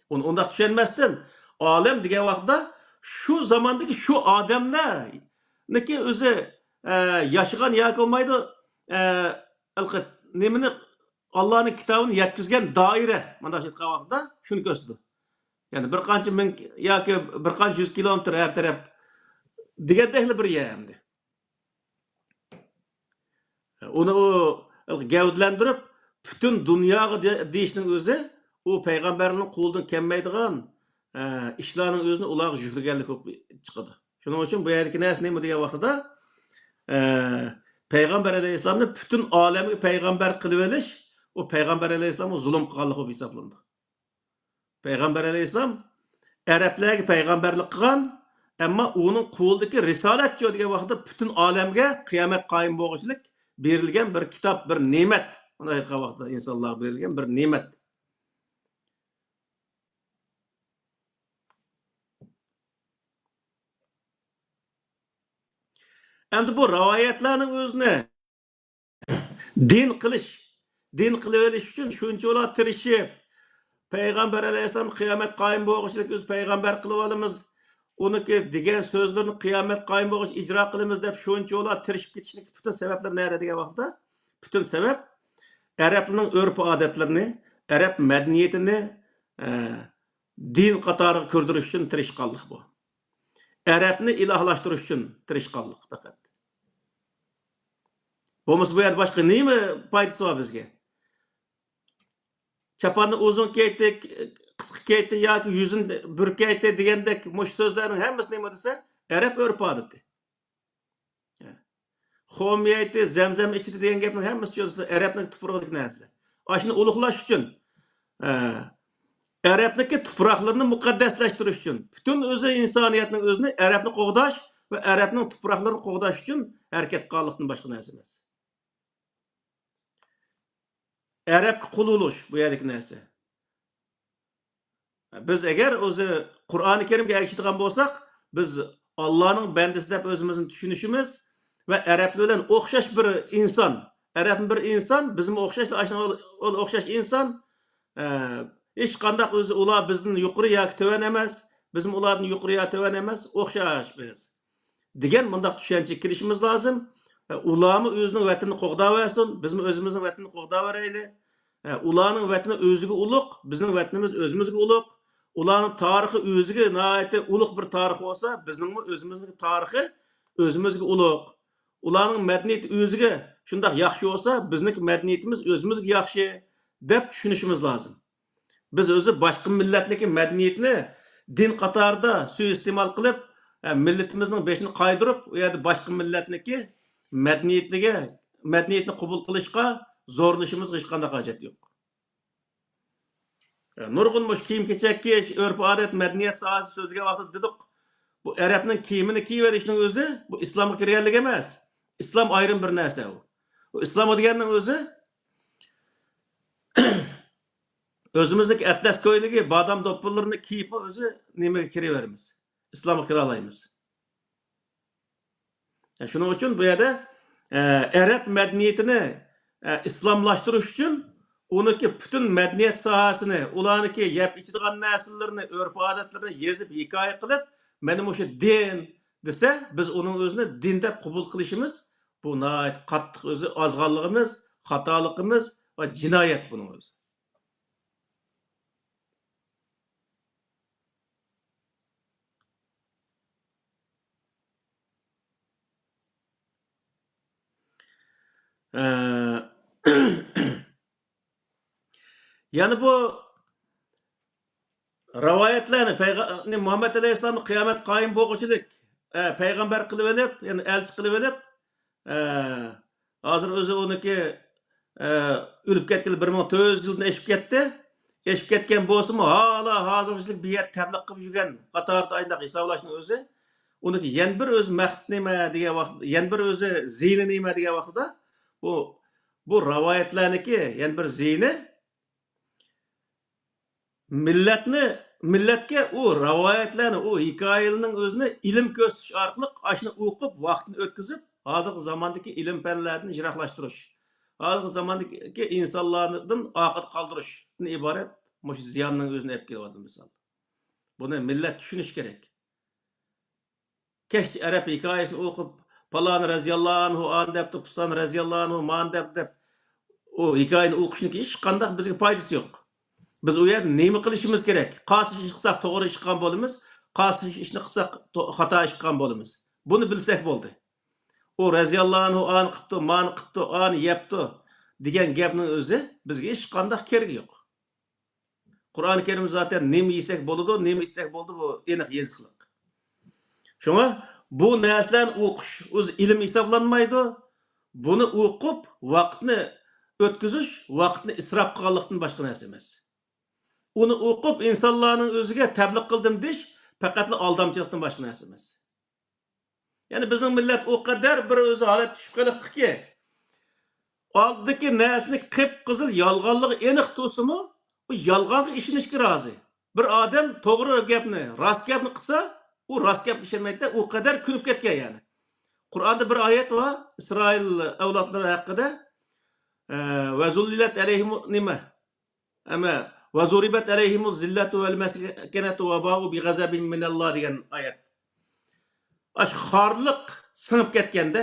Uni undaq tushunmasdan olam degan vaqtda shu zamondagi shu odamlarniki o'zi yashagan yoki bo'lmaydi nimani Allohning kitobini yetkazgan doira mana shu vaqtda shuni ko'rsatdi. Ya'ni bir qancha ming yoki bir qancha yuz kilometr har taraf degandek bir yer endi. Uni gavdlantirib butun dunyoga deyishning o'zi u payg'ambarning qo'lidan kelmaydigan ishlarning o'zini ularga yuklaganlik bo'lib chiqadi. Shuning uchun bu yerdagi narsa nima degan vaqtida payg'ambar alayhissalomni butun olamga payg'ambar qilib olish, u payg'ambar alayhissalomga zulm qilganlik bo'lib hisoblandi. Payg'ambar alayhissalom arablarga payg'ambarlik qilgan, ammo uning qo'lidagi risolat degan vaqtda butun olamga qiyomat qoyim bo'lishlik berilgan bir kitob, bir ne'mat. Mana aytgan vaqtda insonlarga berilgan bir ne'mat. Endi bu rivoyatlarning o'zini din qilib olish uchun shunchalar tirishib, payg'ambar alayhissalom qiyomat qoyim bo'lishlik o'z payg'ambar qilib olamiz. Uniki degan so'zlarni qiyomat qoyim bo'lish ijro qilamiz deb shunchalar tirishib ketishning butun sabablar nima degan vaqtda? Butun sabab arablarning urf-odatlarini, arab madaniyatini din qatoriga kirdirish uchun tirishqanlik bu. Arabni ilohlashtirish uchun tirishqanlik faqat. Bo'lmasa bu yerda boshqa nima foydasi bor bizga? Çapanı uzun kaytdi, qisqa kaytdi yoki yuzini burkaytdi degandek mush so'zlarning hammasi nima desa, arab urf-odati. Xomiyaytdi, zamzam ichdi degan gapning hammasi arabning tuprog'idagi narsa. Ashuni ulug'lash uchun, arabniki tuproqlarini muqaddaslashtirish uchun, butun o'zi insoniyatning o'zini arabni qo'g'dash va arabning tuproqlarini qo'g'dash uchun harakat qilganlikdan boshqa narsa emas. Arabga qul bo'lish bu yerdagi narsa. Biz agar o'zi Qur'oni Karimga ergashadigan bo'lsak, biz Allohning bandasi deb o'zimizni tushunishimiz va arablar bilan o'xshash bir inson, arab bir inson, bizga o'xshash inson hech qanday o'zi ular bizdan yuqori yoki to'van emas, biz ulardan yuqori yoki to'van emas, o'xshash biz degan bunday tushuncha kirishimiz lozim. Ularni o'zining vatanini qo'g'dab olsin, biz o'zimizning vatanini qo'g'dab olaylik. Ularning vatani o'ziga ulug', bizning vatanimiz o'zimizga ulug'. Ularning tarixi o'ziga nihoyat ulug' bir tarix bo'lsa, bizning o'zimizning tarixi o'zimizga ulug'. Ularning madaniyati o'ziga shunday yaxshi bo'lsa, bizning madaniyatimiz o'zimizga yaxshi deb tushunishimiz lozim. Biz o'zi boshqa millatlarning madaniyatini din qatorida suiiste'mol qilib, millatimizning beshini qaydirib, u yerda boshqa millatniki madaniyatni qabul qilishga zorlashimizga hech qanday hojat yo'q. Nurg'un mush kiyim-kechak kiyish, urf-odat, madaniyat sohasi so'zlagan vaqtda dedik, bu arabning kiyimini kiyib olishning o'zi bu islomga kirganlik emas. Islom ayrim bir narsa u. Bu islom deganning o'zi o'zimizdagi atlas ko'yligi, badam do'ppilarini kiyib o'zi nimaga kiraveramiz? Islomga kira olamiz. Shuning uchun bu yerda arab madaniyatini islomlashtirish uchun uniki butun madaniyat sohasini, ularniki yeb ichadigan narsalarni, urf-odatlarini yozib, hikoya qilib, mana shu din desa, biz uning o'zini din deb qabul qilishimiz bu nihoyat qattiq o'zi ozg'onligimiz, xatoligimiz va jinoyat buning o'zi. Yani bu rivoyatlarni Muhammad alayhissalomni qiyomat qoyim bo'lishlik payg'ambar qilib olib, ya'ni elchi qilib olib, hozir o'zi uniki o'lib ketgan 1400 yildan eshib ketdi. Eshib ketgan bo'lsa-mu, hala hozirchilik bu yer tabliq qilib yurgan qatorda ayndaq hisoblashning o'zi uniki yana bir o'zi maqsad nima degan vaqt, yana bir o'zi ziyni nima degan vaqtda bu bu rivoyatlarniki, yani bir ziyni millatga u rivoyatlarni, u hikoyalarning o'zini ilm ko'rsatish orqali ashuni o'qib, vaqtni o'tkazib, hozirgi zamondagi ilm fanlarni jiroqlashtirish, hozirgi zamondagi insonlardan oqib qoldirishdan iborat mush ziyonning o'zini olib kelyapti misol. Buni millat tushunish kerak. Kesh arab hikoyasini o'qib, falon raziyallohu anhu an debdi, pusan raziyallohu anhu man deb o hikoyani o'qishning hech qanday bizga foydasi yo'q. Biz u yerda nima qilishimiz kerak? Qaysi ishni qilsak to'g'ri ish qilgan bo'lamiz, qaysi ishni qilsak xato ish qilgan bo'lamiz. Buni bilsak bo'ldi. U raziyallohu anhu an qilibdi, man qilibdi, an yepti degan gapning o'zi bizga hech qanday keragi yo'q. Qur'oni Karim zaten nima yesak bo'ladi, nima ichsak bo'ldi, bu aniq yoziqliq. Shunga bu narsalarni o'qish o'zi ilm hisoblanmaydi. Buni o'qib vaqtni o'tkazish, vaqtni isrof qilganlikdan boshqa narsa emas. Uni o'qib insonlarning o'ziga tabliq qildim deyish faqatla aldamchilikdan boshqa narsa emas. Ya'ni bizning millat o qadar bir o'zi holat tushib qolibdiki, oldiki narsani qip-qizil yolg'onligi aniq tursa-mu, u yolg'onga ishonishga rozi. Bir odam to'g'ri gapni, rost gapni qilsa, u rost gapga ishonmaydi, u qadar kulib ketgan yani. Qur'onda bir oyat bor, Isroil avlodlari haqida, va zullilat alayhim nima? Ama vazuribat alayhimuz zillatu vel meskenatu ve ba'u bi gazabin minallah degan oyat. Aş xorliq sinib ketganda,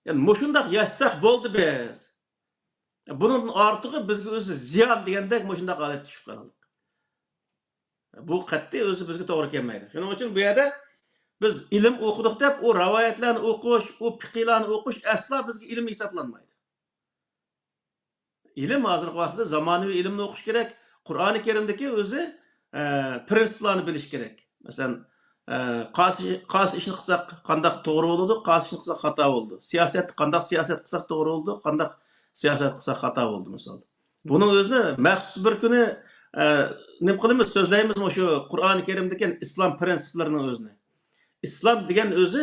yani mushundaq yashsak bo'ldi biz. Bunun ortig'i bizga o'zi ziyon degandek mushundaq holat tushib qoldik. Bu qat'iy o'zi bizga to'g'ri kelmaydi. Shuning uchun bu yerda biz ilm o'qidik deb, o rivoyatlarni o'qish, o fiqhlarni o'qish aslo bizga ilm hisoblanmaydi. İlim hozirgi vaqtda zamonaviy ilmni o'qish kerak. Qur'oni Karimdagi o'zi prinsiplarni bilish kerak. Masalan, qaysi ishni qilsak qanday to'g'ri bo'ladi, qaysi ishni qilsak xato bo'ldi. Siyosat qanday siyosat qilsak to'g'ri bo'ldi, qanday siyosat qilsak xato bo'ldi misol. Buning o'zini maxsus bir kuni nima qilamiz, so'zlaymiz shu Qur'oni Karimdagi islom prinsiplarining o'zini. Islom degan o'zi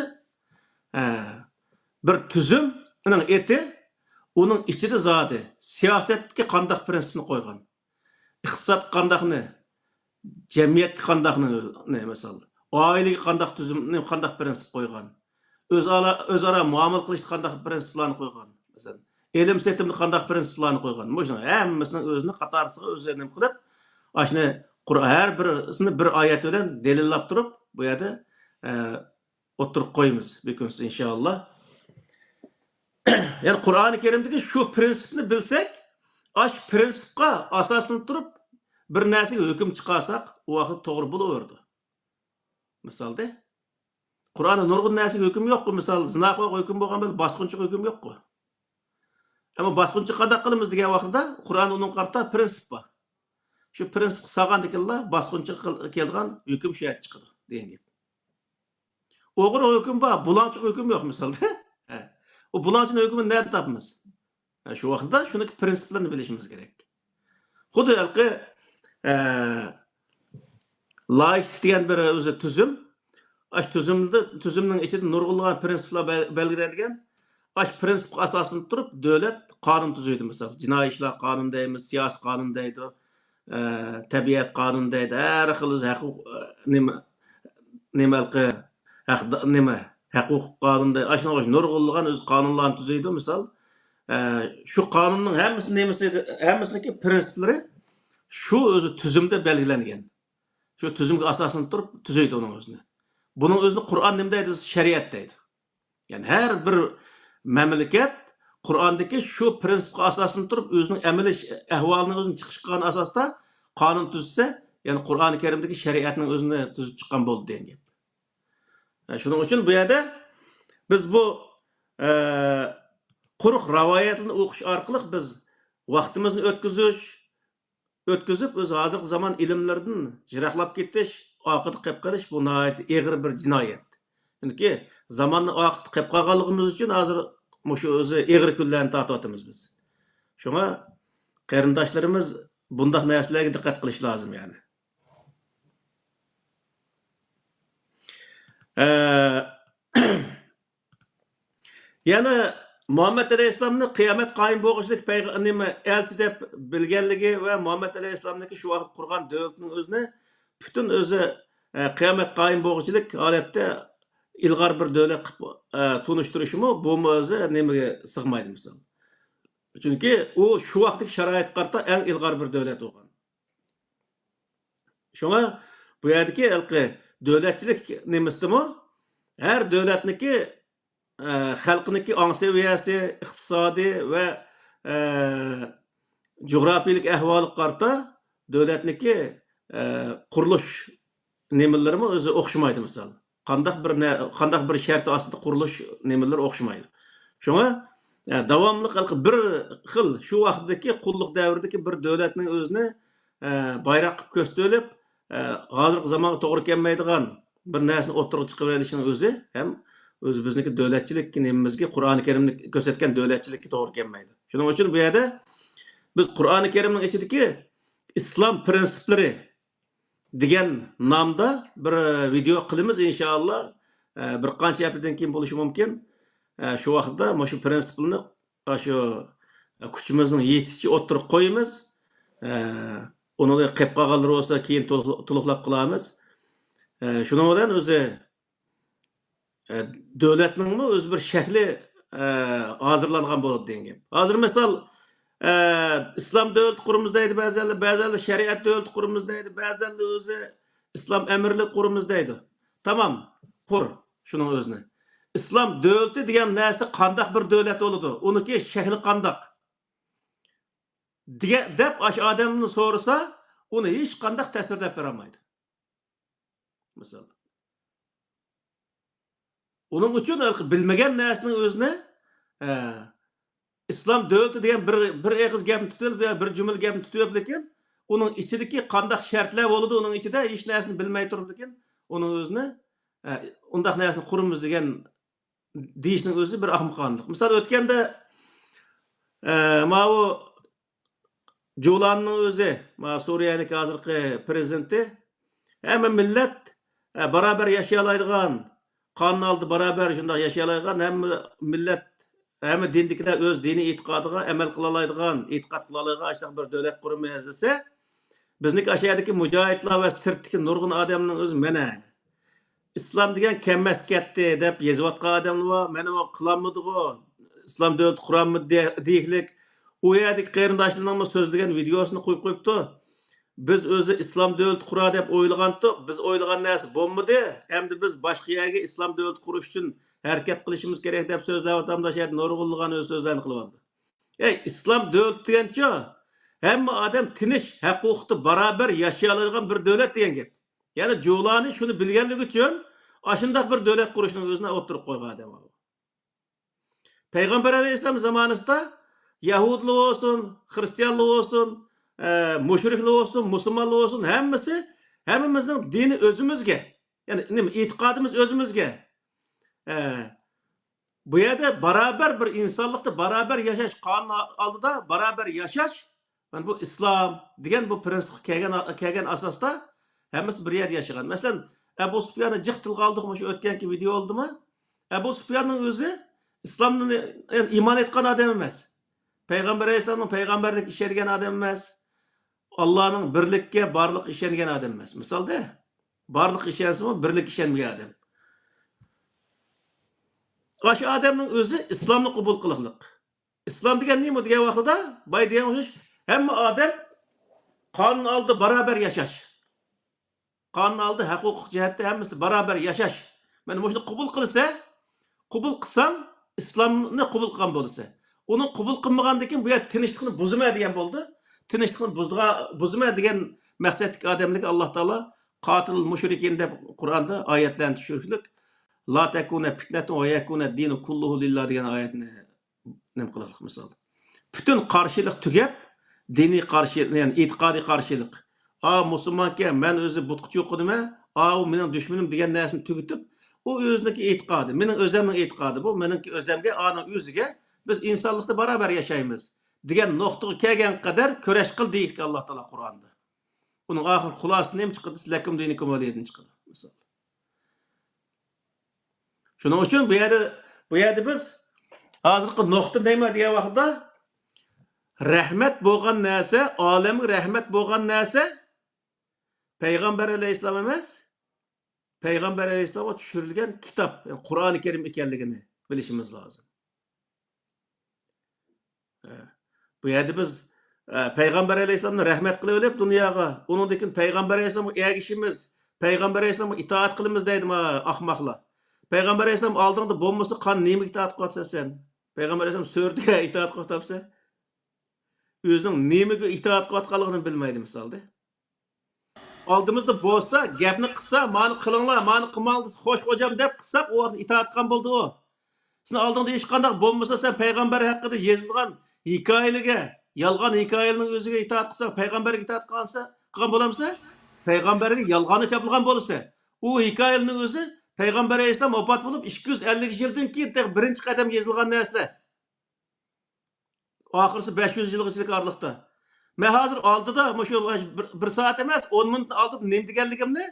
bir tuzum, uning eti, onun içinde zadi siyasetki qandaq prinsipini qo'ygan. İqtisad qandaqni, cemiyetki qandaqni ne misal, oilaga qandaq tuzumni qandaq prinsip qo'ygan. O'zaro muomala qilishni qandaq prinsiplarni qo'ygan. Masalan, ilm setimni qandaq prinsiplarni qo'ygan. Mushuni hammasining o'zini qatorisiga o'zi nima qilib, ashni har birisini bir oyat bilan dalillab turib, bu yerda o'tirib qo'yamiz bugunsiz inshaalloh. Yani Qur'oni Karimdagi shu prinsipni bilsak, ash prinsipga asoslanib turib bir narsaga hukm chiqarsak, u vaqt to'g'ri bo'laverdi. Misolda Qur'onda nurg'un narsaga hukm yo'q-ku, misol zinoga hukm bo'lgan bo'lsa, bosqinchiga hukm yo'q-ku. Ammo bosqinchi qanday qilamiz degan vaqtda Qur'on uning qarta prinsip bor. Shu prinsip saqandikilar bosqinchi kelgan hukm shu yerga chiqadi degan gap. O'g'ri hukm bor, bulanchi hukm yo'q misolda. O bulanchının hükmünü nerede tapımız? Şu vaxtda şunun prinsiplerini bilişimiz gerek. Xudu elki laik degan bir o'zi tuzum. Aş tuzumning içinde nurg'ulg'an prinsiplar belgilengan. Aş prinsip asosida turib davlat qonun tuzuydi misol. Jinoiy ishlar qonuni deymiz, siyosiy qonun deydi, tabiat qonuni deydi. Har xil huquq huquq qonunda aşına nurg'ulg'an o'z qonunlarni tuzuydi misol. Şu qonunning hammasiniki prinsiplari şu o'zi tuzumda belgilangan. Şu tuzumga asoslanib turib tuzuydi uning o'zini. Buning o'zini Qur'on nima deydi? Shariat deydi. Yani her bir mamlakat Qur'ondagi shu prinsipga asoslanib turib o'zining amaliy ahvolini o'zini chiqishgan asosda qonun tuzsa, yani Qur'oni Karimdagi shariatning o'zini tuzib chiqqan bo'ldi degan gap. Shuning uchun bu yerda biz bu quruq rivoyatlarni o'qish orqali biz vaqtimizni o'tkazib o'z hozirgi zamon ilmlaridan jiroqlab ketish, oqida qolib qolish bu nihoyat og'ir bir jinoyat. Chunki zamonni oqida qolib qolganligimiz uchun hozir shu o'zi og'ir kunlarni tortyapmiz biz. Shunga qarindoshlarimiz bunday narsalarga diqqat qilish lozim yani. Yani Muhammed Aleyhisselam'ın kıyamet qayım boğuşluk elçi dep bilgenligi ve Muhammed Aleyhisselam'daki şu vakit kurgan devletinin özüne bütün özü kıyamet qayım boğuşluk aletde ilgar bir devlet tunuşturuşu mu bu mu özü nimege sığmaydı misal. Çünkü o şu vakitteki şarayet karta en ilgar bir devlet olgan. Şuna bu yerdeki devletçilik nimesi mi? Her devletniki xalqniki anseviyasi, iqtisadi ve coğrafiyalik ahvoli qarta devletniki quruluş nemeleri özü o'xshamaydi misal. Qandaq bir şart ostida quruluş nemeleri o'xshamaydi. Şuna davamlı bir xil şu vaqtdagi qulluq davridagi bir devletning o'zini bayroq qilib ko'rsatib, hozirgi zamonga to'g'ri kelmaydigan bir narsani o'ttirib chiqib olishning o'zi ham o'zi bizniki davlatchilik nemimizga Qur'oni Karimni ko'rsatgan davlatchilikka to'g'ri kelmaydi. Shuning uchun bu yerda biz Qur'oni Karimning ichidagi islom prinsiplari degan nomda bir video qilamiz inshaalloh. Bir qancha haftadan keyin bo'lishi mumkin. Shu vaqtda mana shu prinsipni shu kuchimizning yetishicha o'ttirib qo'yamiz. Uni qilib qolganlar bo'lsa keyin to'liqlab qilamiz. Shuning bilan o'zi devletning o'zi bir shakli hozirlangan bo'ladi degan gap. Hozir misol islom davlat qurimiz deydi ba'zanlar shariat davlat qurimiz deydi, ba'zanlar o'zi islom amirlik qurimiz deydi. Tamam, qur shuning o'zini. Islom davlati degan narsa qandaq bir davlat bo'ladi? Uniki shakli qandaq? deb ash odamni so'rasa, uni hech qandaq tasvirlab bera olmaydi. Misol onun için bilmegen narsaning o'zini islom davlati degan bir eg'iz gapni tutib, bir jumla gapni tutib lekin uning ichidagi qandaq shartlar bo'ladi, uning ichida hech narsani bilmay turib lekin uning o'zini undaq narsani qurimiz degan deyishning o'zi bir ahmoqonlik. Misol o'tganda mana bu Julanning o'zi, mana Suriyaning hozirgi prezidenti hamma millat barabar yashay oladigan qonun aldı beraber şunday yaşayalaydigan hamma millet, hamma dindikiler öz dini etiqadıga amal qılalaydigan, etiqad qılalaydigan aştaq bir devlet qurumu yazılsa, bizniki aşağıdaki mücahitler ve sirtdiki nurgun adamның özü mene İslam degan kemmes ketdi deb yazıvatqan adamlar var. Mene o qılanmadı o. İslam devlet quramı deyiklik. O yerdeki qarindoshlarning so'zlagan videosini qo'yib qo'yibdi. Biz o'zi islom davlat qura deb o'ylagandik. Biz o'ylagan narsa bo'lmadi. Endi biz boshqa yerga islom davlat qurish uchun harakat qilishimiz kerak deb so'zlayotganlar shayt nurg'unligan o'z so'zlarini qilyapti. İslam davlat degancha hamma odam tinch, huquqda barobar yashay oladigan bir davlat degan gap. Ya'ni Jolani shuni bilganligi uchun ashundaq bir davlat qurishning o'zini o'tirib qo'ygan odam. Payg'ambar alayhisalom zamonasida Yahudlar olsun, Hristiyanlar olsun, müşrikler olsun, Müslümanlar olsun, hemmimizin dini özümüzge. Yani itikadımız özümüzge. Bu yerde beraber bir insanlıkta beraber yaşaş, kanun aldıda beraber yaşaş. Yani bu İslam diyen bu prensip kelgen asasta hemmimiz bir yerde yaşayan. Mesela Ebu Sufyan'a cıhtıl kaldık mı şu ötkenki video oldu mu? Ebu Sufyan'ın özü İslam'ın iman etken adam emez. Peygamber Aleyhisselam'ın peygamberlik işergen adam emez. Allah'ın birlikке, barlık işengen adam emez. Misal de, barlık işensin mi, birlik işenmeyen adam. Aşı adamın özü İslam'ı kabul kılıklık. İslam degen neymi degen vaxtıda? Bay degen hoş, hem adam kanun aldı beraber yaşaş. Kanun aldı, hukuk cihette hemmisi beraber yaşaş. Ben bunu kabul kılırsa, kabul kılsam, İslam'ını kabul kılan bolursa. Onun kabul kılmagandaki bu yer tinçliğini bozma diyen boldu. Tinçliğini bozma diyen maksatdaki adamlık Allah Teala katil müşrikin de Kur'an'da ayetlerini düşürüklük. La tekune fitnetun ve yekune dinu kulluhu lillah diyen ayetini nem kılalık misal. Bütün karşılık tükep, dini karşılık, yani itikadi karşılık. Müslümanken ben özü butkucu okudum o benim düşmanım diyen nersini tüketip, o özündeki itikadı, benim özlemim itikadı bu, benimki özlemge, anın yüzüge, biz insanlıkta beraber yaşayımız. Diyen noktağı kelgen kadar köreş kıl deyik ki Allah Teala Kur'an'da. Bunun ahir hulasını hem çıkıdı, lekum dinikum veliyedin çıkıdı. Misal. Şunun için bu yerde biz Hozirgi nuqta nima degan vaqtda rahmat bo'lgan narsa, olamga rahmat bo'lgan narsa payg'ambar alayhissalom emas, payg'ambar alayhissalomga tushirilgan kitob, yani Qur'oni Karim ekanligini bilishimiz lozim. Bu yerda biz payg'ambar alayhissalomni rahmat qilib olib dunyoga, undan keyin payg'ambar alayhissalomga ergishimiz, payg'ambar alayhissalomga itoat qilamiz deydimi ahmoqlar. Payg'ambar alayhissalom oldingda bo'lmasa qan nima itoat qilyapsan sen? Payg'ambar alayhissalom so'rdiga itoat qilyapsa, o'zining nimaga itoat qilayotganligini bilmaydi misolda. Oldimizda bo'lsa, gapni qilsa, mani qilinglar, mani qilmanglar, xo'sh hojam deb qilsak, u itoat qilgan bo'ldi u. Sen oldingda hech qanday bo'lmasa, sen payg'ambar haqida yozilgan hikoyalarga, yolg'on hikoyalarning o'ziga itoat qilsang, payg'ambarga itoat qilgan bo'lamsa, payg'ambarga yolg'onni chopilgan bo'lsa, u hikoyalarning o'zi payg'ambar alayhisalom vafot bo'lib 250 yildan keyin birinchi qadam yozilgan narsa. Oxirisi 500 yilgacha oraliqda. Men hozir oldida shu 1 soat emas, 10 minut oldib nima deganligimni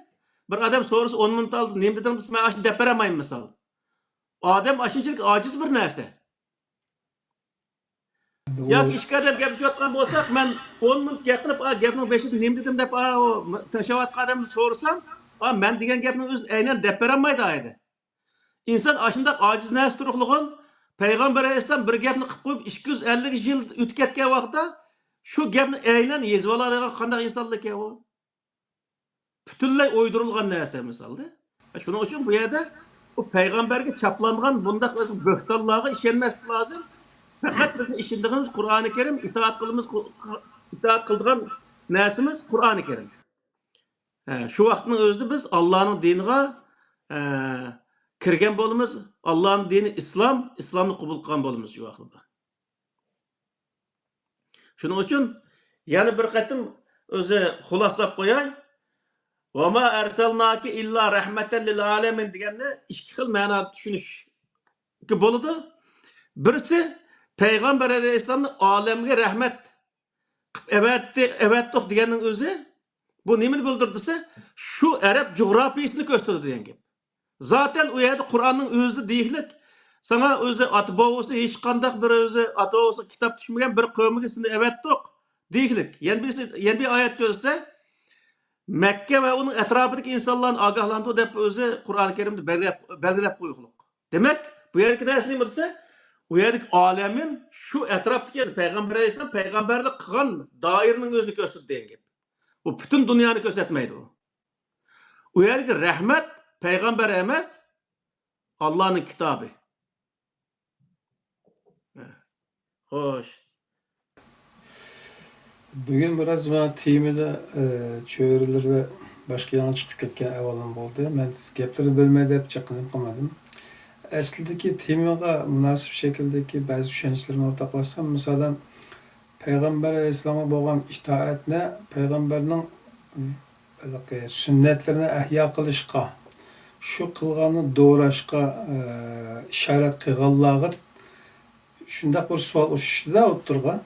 bir odam so'rasa 10 minut oldib nima dedim desa, men ashuni deb beramayman misol. Odam ashunchalik ojiz bir narsa. Yoki ishga deb gapirayotgan bo'lsak, men 10 minut gapirib, gapning 5'ini nima dedim deb tashayotgan odamni so'rasam, men degan gapni o'zi aynan deb beramaydi ayda. İnsan aşında aciz narsa turuqlig'in payg'ambar alayhissalom bir gapni qilib qo'yib 250 yil o'tib ketgan vaqtda shu gapni aynan yezib oladigan qanday insonlar ekan u? Butunlay o'ydirilgan narsa misolda. Shuning uchun bu yerda bu payg'ambarga chaplangan bundaq bo'xtonlarga ishonmaslik lozim. Faqat bizni ishondig'imiz Qur'oni Karim, itoat qiladigan narsamiz Qur'oni Karim. Shu vaqtning o'zida biz Allohning diniga kirgan bo'lamiz. Allohning dini islom, islomni qabul qilgan bo'lamiz shu vaqtda. Shuning uchun yana bir qatim o'zi xuloslab qo'yay. Va ma arsalnaki illa rahmatan lil alamin deganni ikki xil ma'noda tushunishga bo'ladi. Birisi payg'ambar alayhissalomni olamga rahmat evatdiq deganning o'zi bu nimani bildirdisa, shu arab jo'grafiyasini ko'rsatadi degan gap. Zaten u yerda Qur'onning o'zida deylik, sana o'zi ata-bobosi hech qanday bir o'zi ata-bobosi kitob tushmagan bir qavmga sizni evatdiq deylik. Yani bir oyat ko'rsa, Makka va uning atrofidagi insonlarni ogohlantirdi deb o'zi Qur'oni Karimda belgilab qo'ygan. Demak, bu yerdagi narsa nima desa, u yerdagi olamin shu atrofdagi payg'ambar alayhisalom payg'ambarlik qilgan doiraning o'zini ko'rsatdi degan gap. Bu butun dunyoni ko'rsatmaydi u. U yerdagi rahmat payg'ambar emas, Allohning kitobi. Xo'sh. Bugün biraz ben temada çevrelerinde başka yana çıkıp ketken avalan oldu. Ben gapları bölmeye de hep çakınıp kalmadım. Aslındaki temaga münasip şekildeki bazı düşüncelerimi ortaklaşsam, mesela Peygamber Aleyhisselam'a bo'lgan itoatni Peygamberning sünnetlerine ihya qilishga, shu qilganni doğrashga ishorat qilganlarga shunday bir savol uçuştu o'tirgan.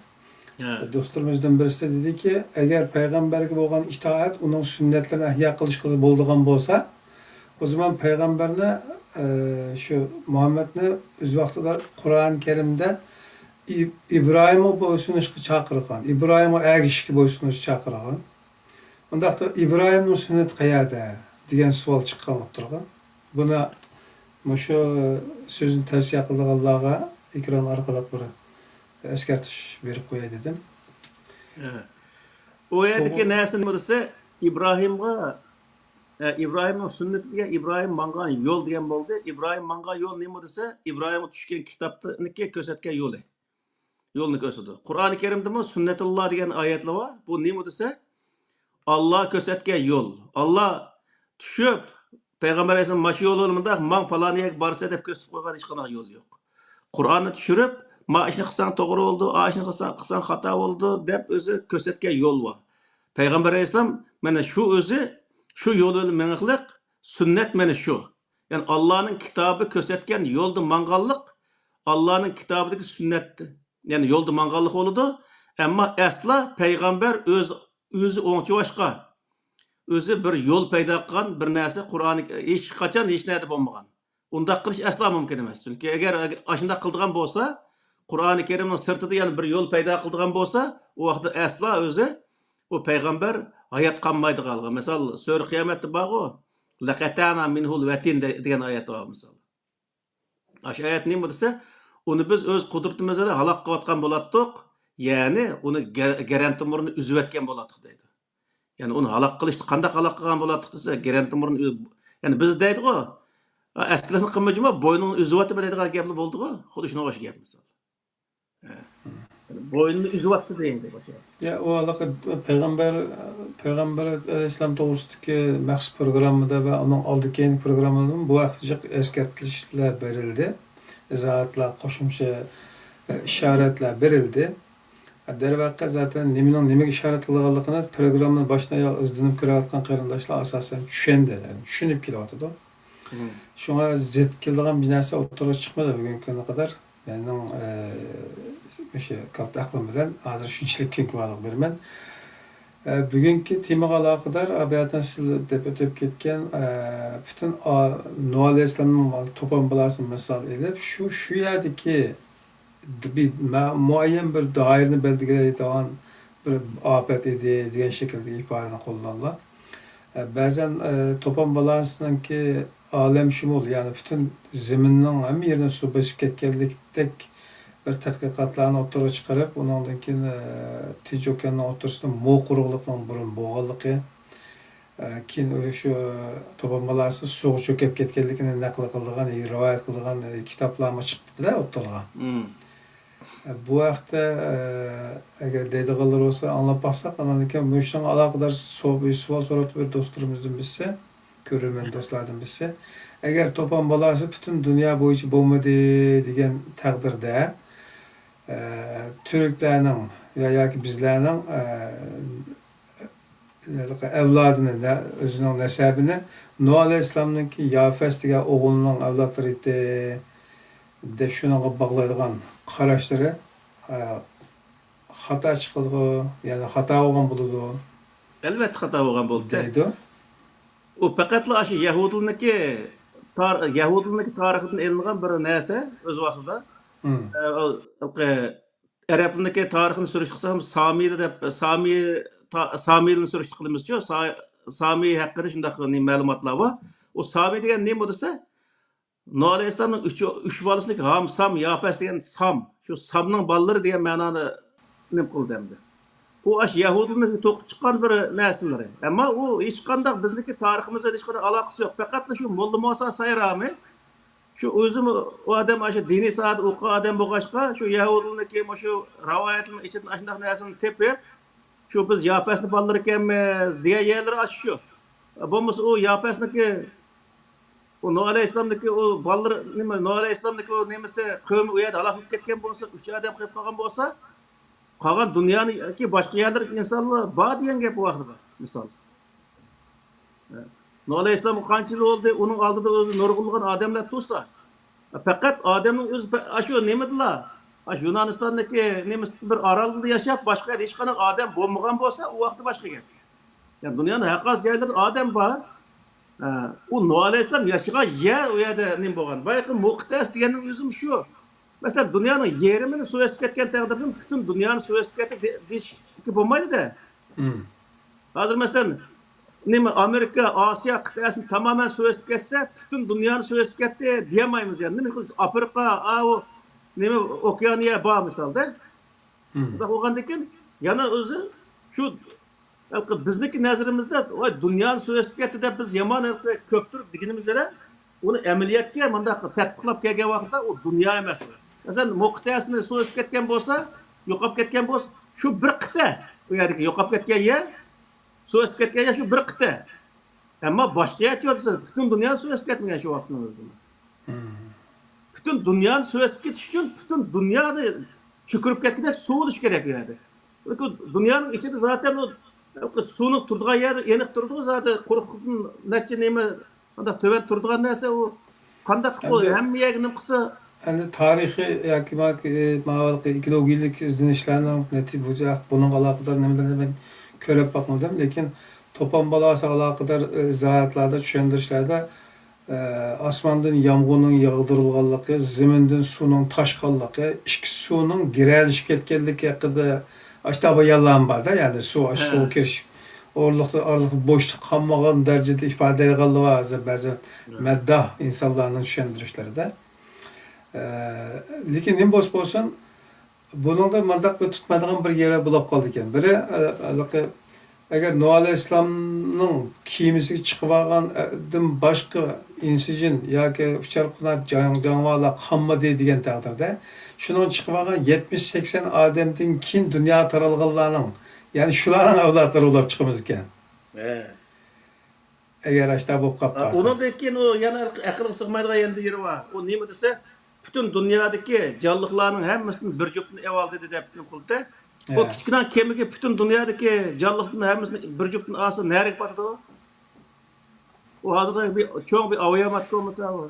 Dostlarımızdan birisi dedi ki, eğer peygamberge bo'lgan itoat uning sünnetlerini ihya qilishga bo'ladigan bo'lsa, o zaman peygamberine şu Muhammedni o'z vaqtida Qur'oni Karimda İbrahim'a bo'ysunishga chaqirgan, İbrahim'a ergishishga bo'ysunishga chaqirgan. Undaqda İbrahimning sunnati qayerda degan savol chiqqan o'tirgan. Buni shu so'zni tavsiya qilganlarga ekran orqali bir eskartish berib qo'yay dedim. O yerdagi narsa nima desa, İbrahimning sunnatiga İbrahim mangan yo'l degan bo'ldi. İbrahim mangan yo'l nima desa, İbrahim tushgan kitobniki ko'rsatgan yo'li. Yo'lni ko'rsatdi. Qur'oni Karimda sunnatulloh degan oyatlar bor. Bu nima desa, Alloh ko'rsatgan yo'l. Alloh tushib payg'ambar alayhisalom mashi yo'l bo'lmada, man faloniyaga borsa deb ko'rsatib qo'ygan hech qanday yo'l yo'q. Qur'onni tushirib, ma ishni qilsang to'g'ri bo'ldi, ishni qilsang xato bo'ldi deb o'zi ko'rsatgan yo'l bor. Payg'ambar alayhisalom mana shu o'zi shu yo'lni meng'liq sunnat mana shu. Ya'ni Allohning kitobi ko'rsatgan yo'lda manganlik Allohning kitobidagi sunnatdi. Ya'ni yo'lda manganlik bo'ladi, ammo asla payg'ambar o'zi o'ngchivashqa o'zi bir yo'l paydo qilgan bir narsa Qur'oni hech qachon hech narsa bo'lmagan. undaq qilish aslo mumkin emas. Chunki agar ashundaq qildigan bo'lsa, Qur'oni Karimning sirtida yana bir yo'l paydo qildigan bo'lsa, u vaqtda aslo o'zi u payg'ambar hayot qolmaydi qolgan. Misol, sura qiyomatda bor-ku, laqatana minhul vatin degan oyat bor misol. Ash oyat nima desa, uni biz o'z qudratimiz bilan halok qilayotgan bo'latdik, ya'ni uni garantimurni uzib o'tgan bo'latdik deydi. Ya'ni uni halok qilishni qanday halok qilgan bo'latdik desa, garantimurni ya'ni biz deydi-ku, aslini qilmajima bo'ynini uzib o'tib deydigan gaplar bo'ldi-ku, xuddi shunga o'xshagan gap misol. Bo'ynini uzib o'tdi deydi boshqa. Ya o alaqa payg'ambar islom to'g'risidagi maxsus programmada va uning oldingi programmada bu vaqtgacha eskartishlar berildi. Izohatlar, qo'shimcha ishoratlar berildi. Darvaqa zaten nimaga ishorat qilganligini programmaning boshdan oyoq izlanib ko'rayotgan qarindoshlar asosan tushunadi, tushunib kelyapti. Shunga zid keladigan bir narsa o'rtaga chiqmadi bugungi kunda qadar. Mening o'sha katta aqlim bilan hozir shunchalik keng guvohlik beraman. Bugungi temaga aloqador abiyadan siz deb o'tib ketgan butun Nuh alayhissalomning to'pon bolasini misol elib, shu yerdagi bir muayyan bir doirani belgilaydigan bir afet edi degan shaklda ifodani qo'llanlar. Ba'zan to'pon balasiningki alem shumul, ya'ni butun zaminning hamma yerini suv bosib ketganlikdek bir tadqiqotlarni o'rtaga chiqarib, undan keyin Tinch okeanning o'rtasida mo'l quruqlikning burun bo'lganligi, keyin o'sha to'pon balasi suv cho'kib ketganligini naql qilgan, rivoyat qilgan kitoblarga chiqdi-da o'rtaga. Bu vaqtda agar deydiganlar bo'lsa anlab baxsak, andan keyin muşdan aloqador savol so'rab bir do'stlarimizdan bilsa, ko'rarman do'stlardan bilsa, agar to'pon balasi butun dunyo bo'yicha bo'lmadi degan taqdirda Türklarning yoki bizlarning avlodini, o'zining nasabini Nuh alayhissalomning Yafas degan o'g'lining avlodlari edi deb shunga bog'laydigan qarashlari xato chiqildi, ya'ni xato bo'lgan bo'ladi. Albatta xato bo'lgan bo'ldi deydi. U faqatla shu Yahudlarniki tarixidan elingan bir narsa o'z vaqtida. Arablarniki tarixini surish qilsam, Samiyni surish qilamiz-ku. Samiy haqida shunday ma'lumotlar bor. O Samiy degan nima desa, Nuh alayhissalomning 3 bolasini Ham, Sam, Yafas degan Sam, shu Samning bolalari degan ma'noni nima qildi endi. U ash Yahudining to'qib chiqqan bir narsalari. Ammo u hech qanday bizniki tariximizga hech qanday aloqasi yo'q. Faqat shu Molla Musa Sayrami shu o'zim u odam shu diniy soat o'qigan odam bo'lg'achqa, shu Yahudining shu rivoyatlarning ichidan shunday narsani tepib, shu biz Yafasni bolalari ekanmiz degan yerlar shu. Bo'lmasa u Yafasniki o Nuh alayhissalomniki o bolalar nima Nuh alayhissalomniki o nemasi qavmi u yerda halok bo'lib ketgan bo'lsa, 3 odam qilib qolgan bo'lsa, qolgan dunyoniki boshqa yerlar insonlar bor degan gap bu vaqtda misol. Nuh alayhissalom qancha yil bo'ldi, uning oldida o'zi nurg'unlagan odamlar tursa, faqat odamning o'zi shu nimadilar? Yunonistondagi nemis bir orolda yashab, boshqa hech qanday odam bo'lmagan bo'lsa, u vaqtda boshqa gap. Yani dunyoning haqiqat joylarida odam bor. U Nuh alayhissalom yashagan yer u yerda nima bo'lgan? Bayqi muqtas deganning o'zim shu. Masalan, dunyoning yerimini suv esib ketgan taqdirda butun dunyoni suv esib ketdi deyishki bo'lmaydi-da. Hozir masalan, nima Amerika, Osiyo qit'asini tamoman suv esib ketsa, butun dunyoni suv esib ketdi deyamaymiz yani. Nima qilsa Afrika, o nima Okeaniya bor misolda. Xudo qo'ygandan keyin yana o'zi shu bizniki nazarimizda dunyoni suv esib ketdi deb biz yomon ko'pdir deganimiz bilan uni amaliyotga bunday tatbiqlab kelgan vaqtda u dunyo emas. Masalan, Muqtasni suv esib ketgan bo'lsa, yo'qolib ketgan bo'lsa, shu bir qita u yerdagi yo'qolib ketgan yer, suv esib ketgan yer shu bir qita. Ammo boshqa yer yo'qsa, butun dunyo suv esib ketmagan shu vaqtning o'zida. Butun dunyoni suv esib ketish uchun butun dunyoni cho'kirib ketganda suv bo'lish kerak edi. Dunyoning ichida zaten suvning turadigan yer aniq turdi, zaten quruqlikdan necha nima unda töven turadigan narsa u qanday qilib hamma yerga nima qilsa endi tarixiy yoki ma'lumotli ekologiyalik izlanishlarning natijasi buning aloqador nimalarni men ko'rib boqmadim, lekin to'pon balasi aloqador izohatlarda tushuntirishlarda osmondan yomg'irning yog'dirilganligi, zamindan suvning toshganligi, ikki suvning giralishib ketganligi haqida ashta bayanlar borda, ya'ni suv kirish orliq bo'shliq qolmagan darajada ifodalaydiganlar hozir ba'zi maddah insonlarning tushuntirishlarida. Lekin nima bo'lsin, buningda mandaq tutmaydigan bir yeri bo'lib qoldi ekan. Biri agar Nuh alayhissalomning kiyimisiga chiqib olgandan boshqa insijin yoki uchar qanot jonivorlar qolmadi degan taqdirda, shuning chiqib olgan 70-80 odamdan keyin dunyo taralganlarning, ya'ni shularning avlodlari bo'lib chiqamiz ekan. Agar ashta bo'lib qolsa. Undan keyin u yana aqlga sig'maydigan yana yeri bor. U nima desa, butun dunyodagi jonliqlarning hammasini bir juftni evoldi deb qildi. Bu kichkina kemiga butun dunyodagi jonliqning hammasini bir juftni olsa nariga botadi u. U hozirda bir cho'ng bir avayomat bo'lmasa u.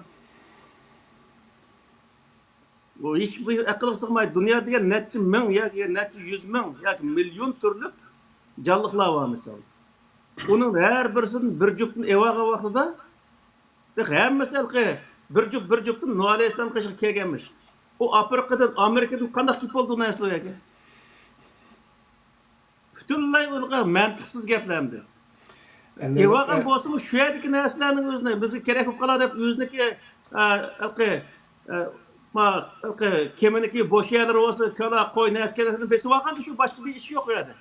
Bu hech bir aqlga sig'maydi. Dunyo degan necha ming yoki necha yuz ming yoki million turli jonliqlar bor misol. Uning har birisining bir juftni evolgan vaqtida hammasi bir juftni Nuh alayhissalom qishiga kelganmish. U Afrikadan, Amerikadan qanday kelib bo'ldi u narsalarga? Butunlay ularga mantiqsiz gaplardi. Evolgan bo'lsa shu yerdagi narsalarning o'zini bizga kerak bo'lib qoladi deb o'ziniki keminiki bo'sh yerlar bo'lsa, ko'la, qo'y narsalarni besib olganda shu boshqa bir ish yo'q u yerda.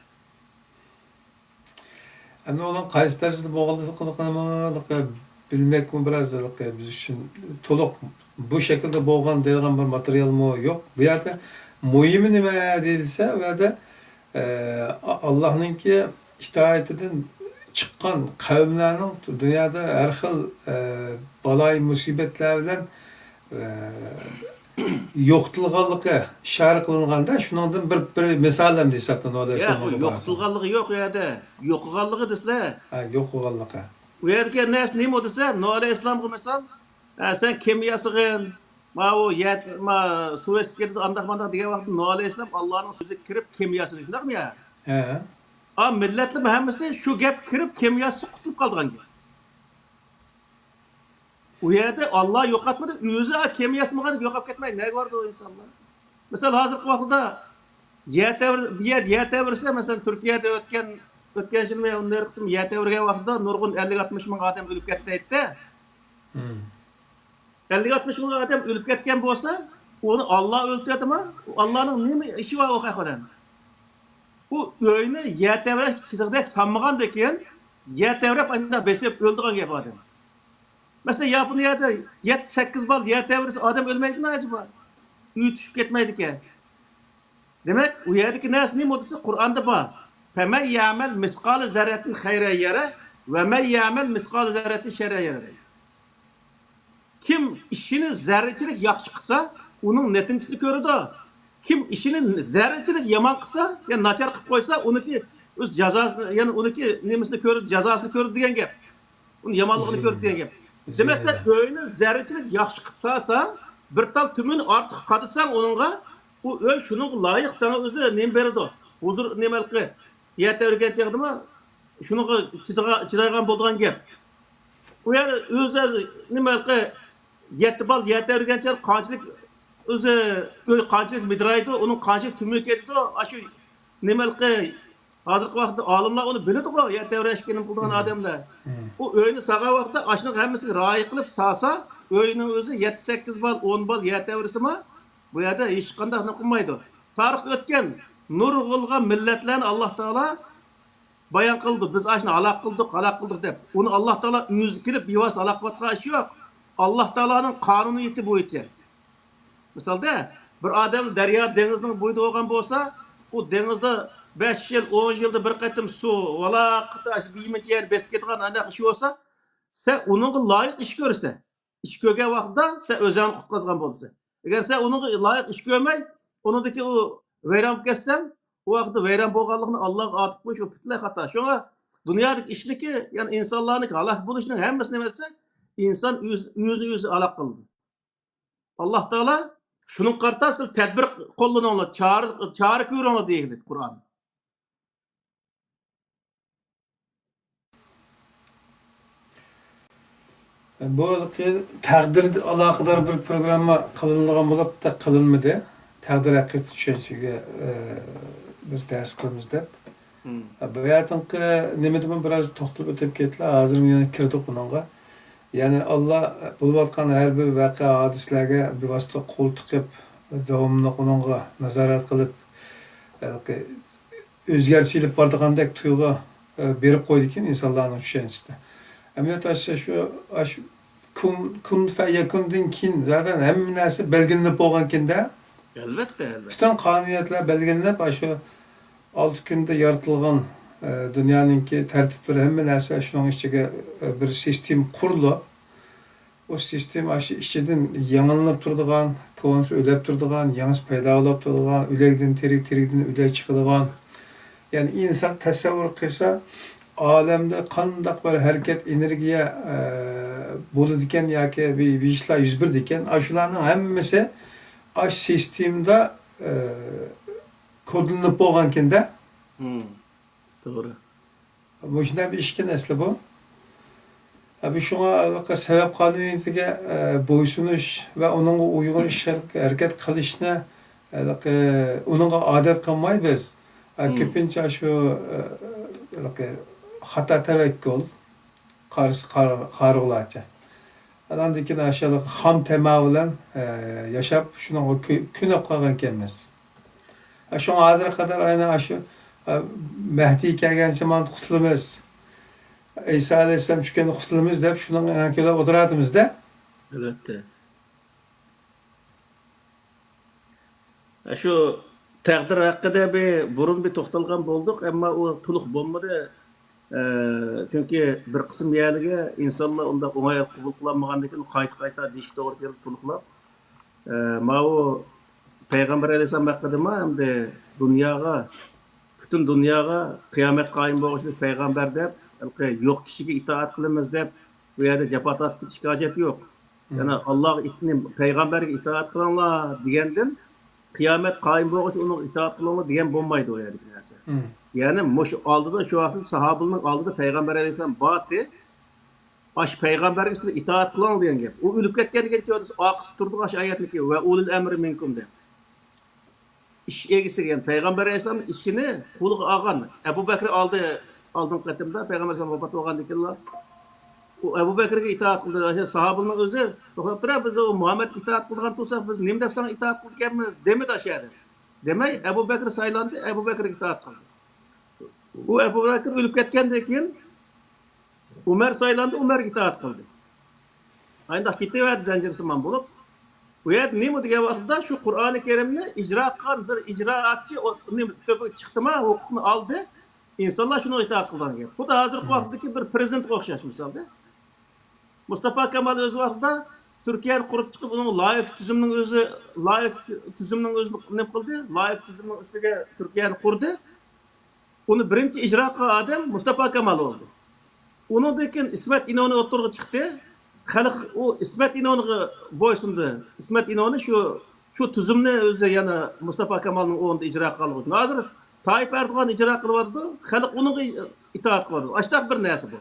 Endi onun qaysi darajada bo'lganligini bilmakmi biraz biz uchun to'liq bu shaklda bo'lgan degan bir materialmi yo'q. Bu yerda muhimi nima deyilsa, bu yerda Allohninki itoatidan chiqqan qavmlarning dunyoda har xil baloy musibatlar bilan yo'qtilganligi ishora qilinganda, shuningdan bir misol ham desatdan olaysan. Yo'qtilganligi yo'q u yerda. Yo'qolganligi deslar. Yo'qolganligi. U yerga narsa nima desa, Nuh alayhissalomga misol, sen kimyosig'in, Suez keldi andaq degan vaqtda Nuh alayhissalom Allohning so'ziga kirib kimyosini shundaqmi ya? Millatlar hammasi shu gap kirib kimyosi qutulib qolgan gap. U yerda Alloh yo'qotmadi, o'zi kimyosi yo'qolib ketmaydi. Nega bordi o insonlar? Misol hozirgi vaqtda yer tevrisa, masalan Turkiyada o'tgan yilmi unday qism yer tevirgan vaqtda nurg'un 50-60 ming odam o'lib ketdi aytdi. 50-60 ming odam o'lib ketgan bo'lsa, uni Alloh o'ltiradimi? Allohning nima ishi bor u haqida? U o'yini yer tevrak chizig'dek sanmagandan keyin yer tevrab anda besib o'ldigan gap odam. Mesela Yaponiyada 7-8 bal yer tevrisi adam ölmeydi mi acaba? Uy tushib ketmaydi ekan. Demek u yerdagi narsa nima desa Qur'onda bor. فَمَنْ يَعْمَلْ مِثْقَالَ ذَرَّةٍ خَيْرًا يَرَهُ وَمَنْ يَعْمَلْ مِثْقَالَ ذَرَّةٍ شَرًّا يَرَهُ. Kim işini zerrecilik yaxshi qilsa, uning netinchini ko'radi. Kim ishini zerrecilik yomon qilsa, ya'ni nachar qilib qo'ysa, uniki o'z jazosini, ya'ni uniki nemisini ko'radi, jazosini ko'radi degan gap. Uni yomonligini ko'radi degan gap. Demek ki öyle zerrecilik yaxshi qilsa, bir tal tümün artıq qadırsan onunla, o öy şunun layık sana özü neyim berdi. Huzur nemelki yete örgen çekdi mi? Şunu çizaygan bolduğun gap. O yani özü nemelki yete örgen çekdi kançılık özü öy kançılık midraydı, onun kançılık tümü ketdi. Aşı nemelki hazırki vaqtda olimlar onu biladi ku, yer tevrashkenin bulduğun adamlar. O öğünü sağa vaqtda aşının hemmesi rayı qilib sağsa, öğünün özü 7-8 bal, 10 bal yer tevrisi mi? Bu yerde hiç qanday qilmaydi. Tarix o'tgan nurg'ulg'an millatlarni Alloh taolo bayon qildi. Biz ashuni aloq qildik deb. Uni Alloh taolo o'zi kirib bevosita aloq qilayotgan ish yo'q. Alloh taoloning qonuniyati bo'yicha. Misolda bir odam daryo dengizning bo'yida bo'lgan bo'lsa, u dengizda 5 yıl, 10 yılda bir qaytım su, vala qıtaş, biyimi yer besib ketgan anda iş olsa, sen onunla layık iş görürsen, iş görgen vaqtda sen özeni qutqazgan bolsa. Eğer sen onunla layık iş görmey, onundaki o veyran ketsen, o vaqtda veyran bolganligini Allah atıp qo'yish o butunlay xato. Şoňa dunyodagi ishniki, ya'ni insonlarning halok bo'lishining hammasi nimasi? İnsan o'zini halok qildi. Alloh taolo şunun qarta siz tadbir qo'llaninglar, chora ko'ringlar deydi Qur'on. Bu taqdir aloqador bir programma qilingan bo'lib da qilinmadi. Taqdir haqida tushunchaga bir dars qilamiz deb. Bu yerdanki nimadan biroz to'xtalib o'tib ketdilar. Hozir yana kirdik bunga. Ya'ni Alloh bo'layotgan har bir voqea hodislarga bevosita qo'l tiqib, davomli unga nazorat qilib, o'zgarishilib bordigandek tuyg'u berib qo'ydi ekan insonlarning tushunchasida. Amaliyot shu kun fayakundan keyin zaten hamma narsa belgilanib bo'lgan ekanda. Albatta, albatta. Bütün qonuniyatlar belgilanib, shu 6 kunda yaratilgan dunyoninki tartiblari hamma narsa shuning ichiga bir sistem qurildi. O sistem shu ichidan yangilanib turadigan, ko'nsi o'lab turadigan, yangi paydo bo'lib turadigan, o'lakdan tirikdan o'lak chiqadigan. Ya'ni inson tasavvur qilsa, olamda qanday bir harakat energiya bo'ladi ekan yoki bir ishlar yuz berdi ekan, shularning hammasi aş sistemda kodlanıp bo'lgan ekanda. To'g'ri. Bu shunday bir ishkan asli bu. Bu shunga sabab qonuniyatiga bo'ysunish va uningga uyg'un harakat qilishni uningga odat qilmay biz ko'pincha shu xato tavakkul qarg'ularcha. Ondan keyin aşağılık ham tema bilan yaşap şuna künep qolgan ekanmiz. Şu hozirga qadar aynan shu Mehdi kelgan zamon qutulamiz. İsa alayhissalom tushganda qutulamiz deb shunga kelib o'tiradimizda. Albatta. Shu taqdir haqida burun bir to'xtalgan bo'ldik, ammo u to'liq bo'lmadi. Çünkü bir kısım yerlige insanlar onda onay qabul qilmagandan keyin qayta deyish to'g'ri kelib to'liqlab. Mao Peygamber Aleyhisselam haqida hamda dunyoga, butun dunyoga qiyomat qoyim bo'lishini payg'ambar deb, yo'q kishiga itoat qilamiz deb bu yerda jafo tortib ketishga hojat yo'q. Ya'ni Alloh itni payg'ambarga itoat qilinglar degandan qiyomat qoyim bo'lguncha uni itoat qilinglar degan bo'lmaydi u yerda narsa. Yani muş aldıda şu vakit sahabenin aldıda Peygamber Aleyhisselam battı. Aş peygamberge size itaat kılan diyen gap. O ölüp ketken geçiyordu. Akıs durdu aş ayetlik ve ulul emri minkum de. İş egisi yani Peygamber Aleyhisselam'ın işini kuluk ağan. Ebu Bekir aldığın katimde Peygamber Aleyhisselam vefat olgan dikillah. O Ebu Bekir'e itaat kıldı. Sahabenin özü doktor biz o Muhammed itaat kılgan tutsak biz nimde sana itaat kılganmız demedi aşağıda. Demey Ebu Bekir saylandı. Ebu Bekir'e itaat kıldı. Bu Ebu Bekir ölüp ketkendan keyin Ömer saylandı, Ömer itaat qildi. Ayında ketaverdi zanjirsimon bo'lib. Bu yer nima degan vaqtda shu Qur'oni Karimni ijro qilgan bir ijroatchi chiqdimi, huquqni oldi. İnsanlar shuni itoat qilgan gap. Xuddi hozirgi vaqtdagi bir prezidentga o'xshash misolda. Mustafa Kemal o'z vaqtida Turkiyani qurib chiqib, uning loyiq tuzumning o'zini nima qildi? Loyiq tuzumning ustiga Turkiyani qurdi. Onu birinci icra qilgan adam Mustafa Kemal oldu. Ondan keyin İsmet İnönü o'tirg'i chiqdi. Xalq o İsmet İnönü'ge bo'ysundi. İsmet İnönü şu tuzumni o'zi yana Mustafa Kemal'ning o'rnida ijro qilgan. Hozir Tayyip Erdo'g'an ijro qilyapti. Xalq uniga itoat qiladi. Ashtaq bir narsa bu.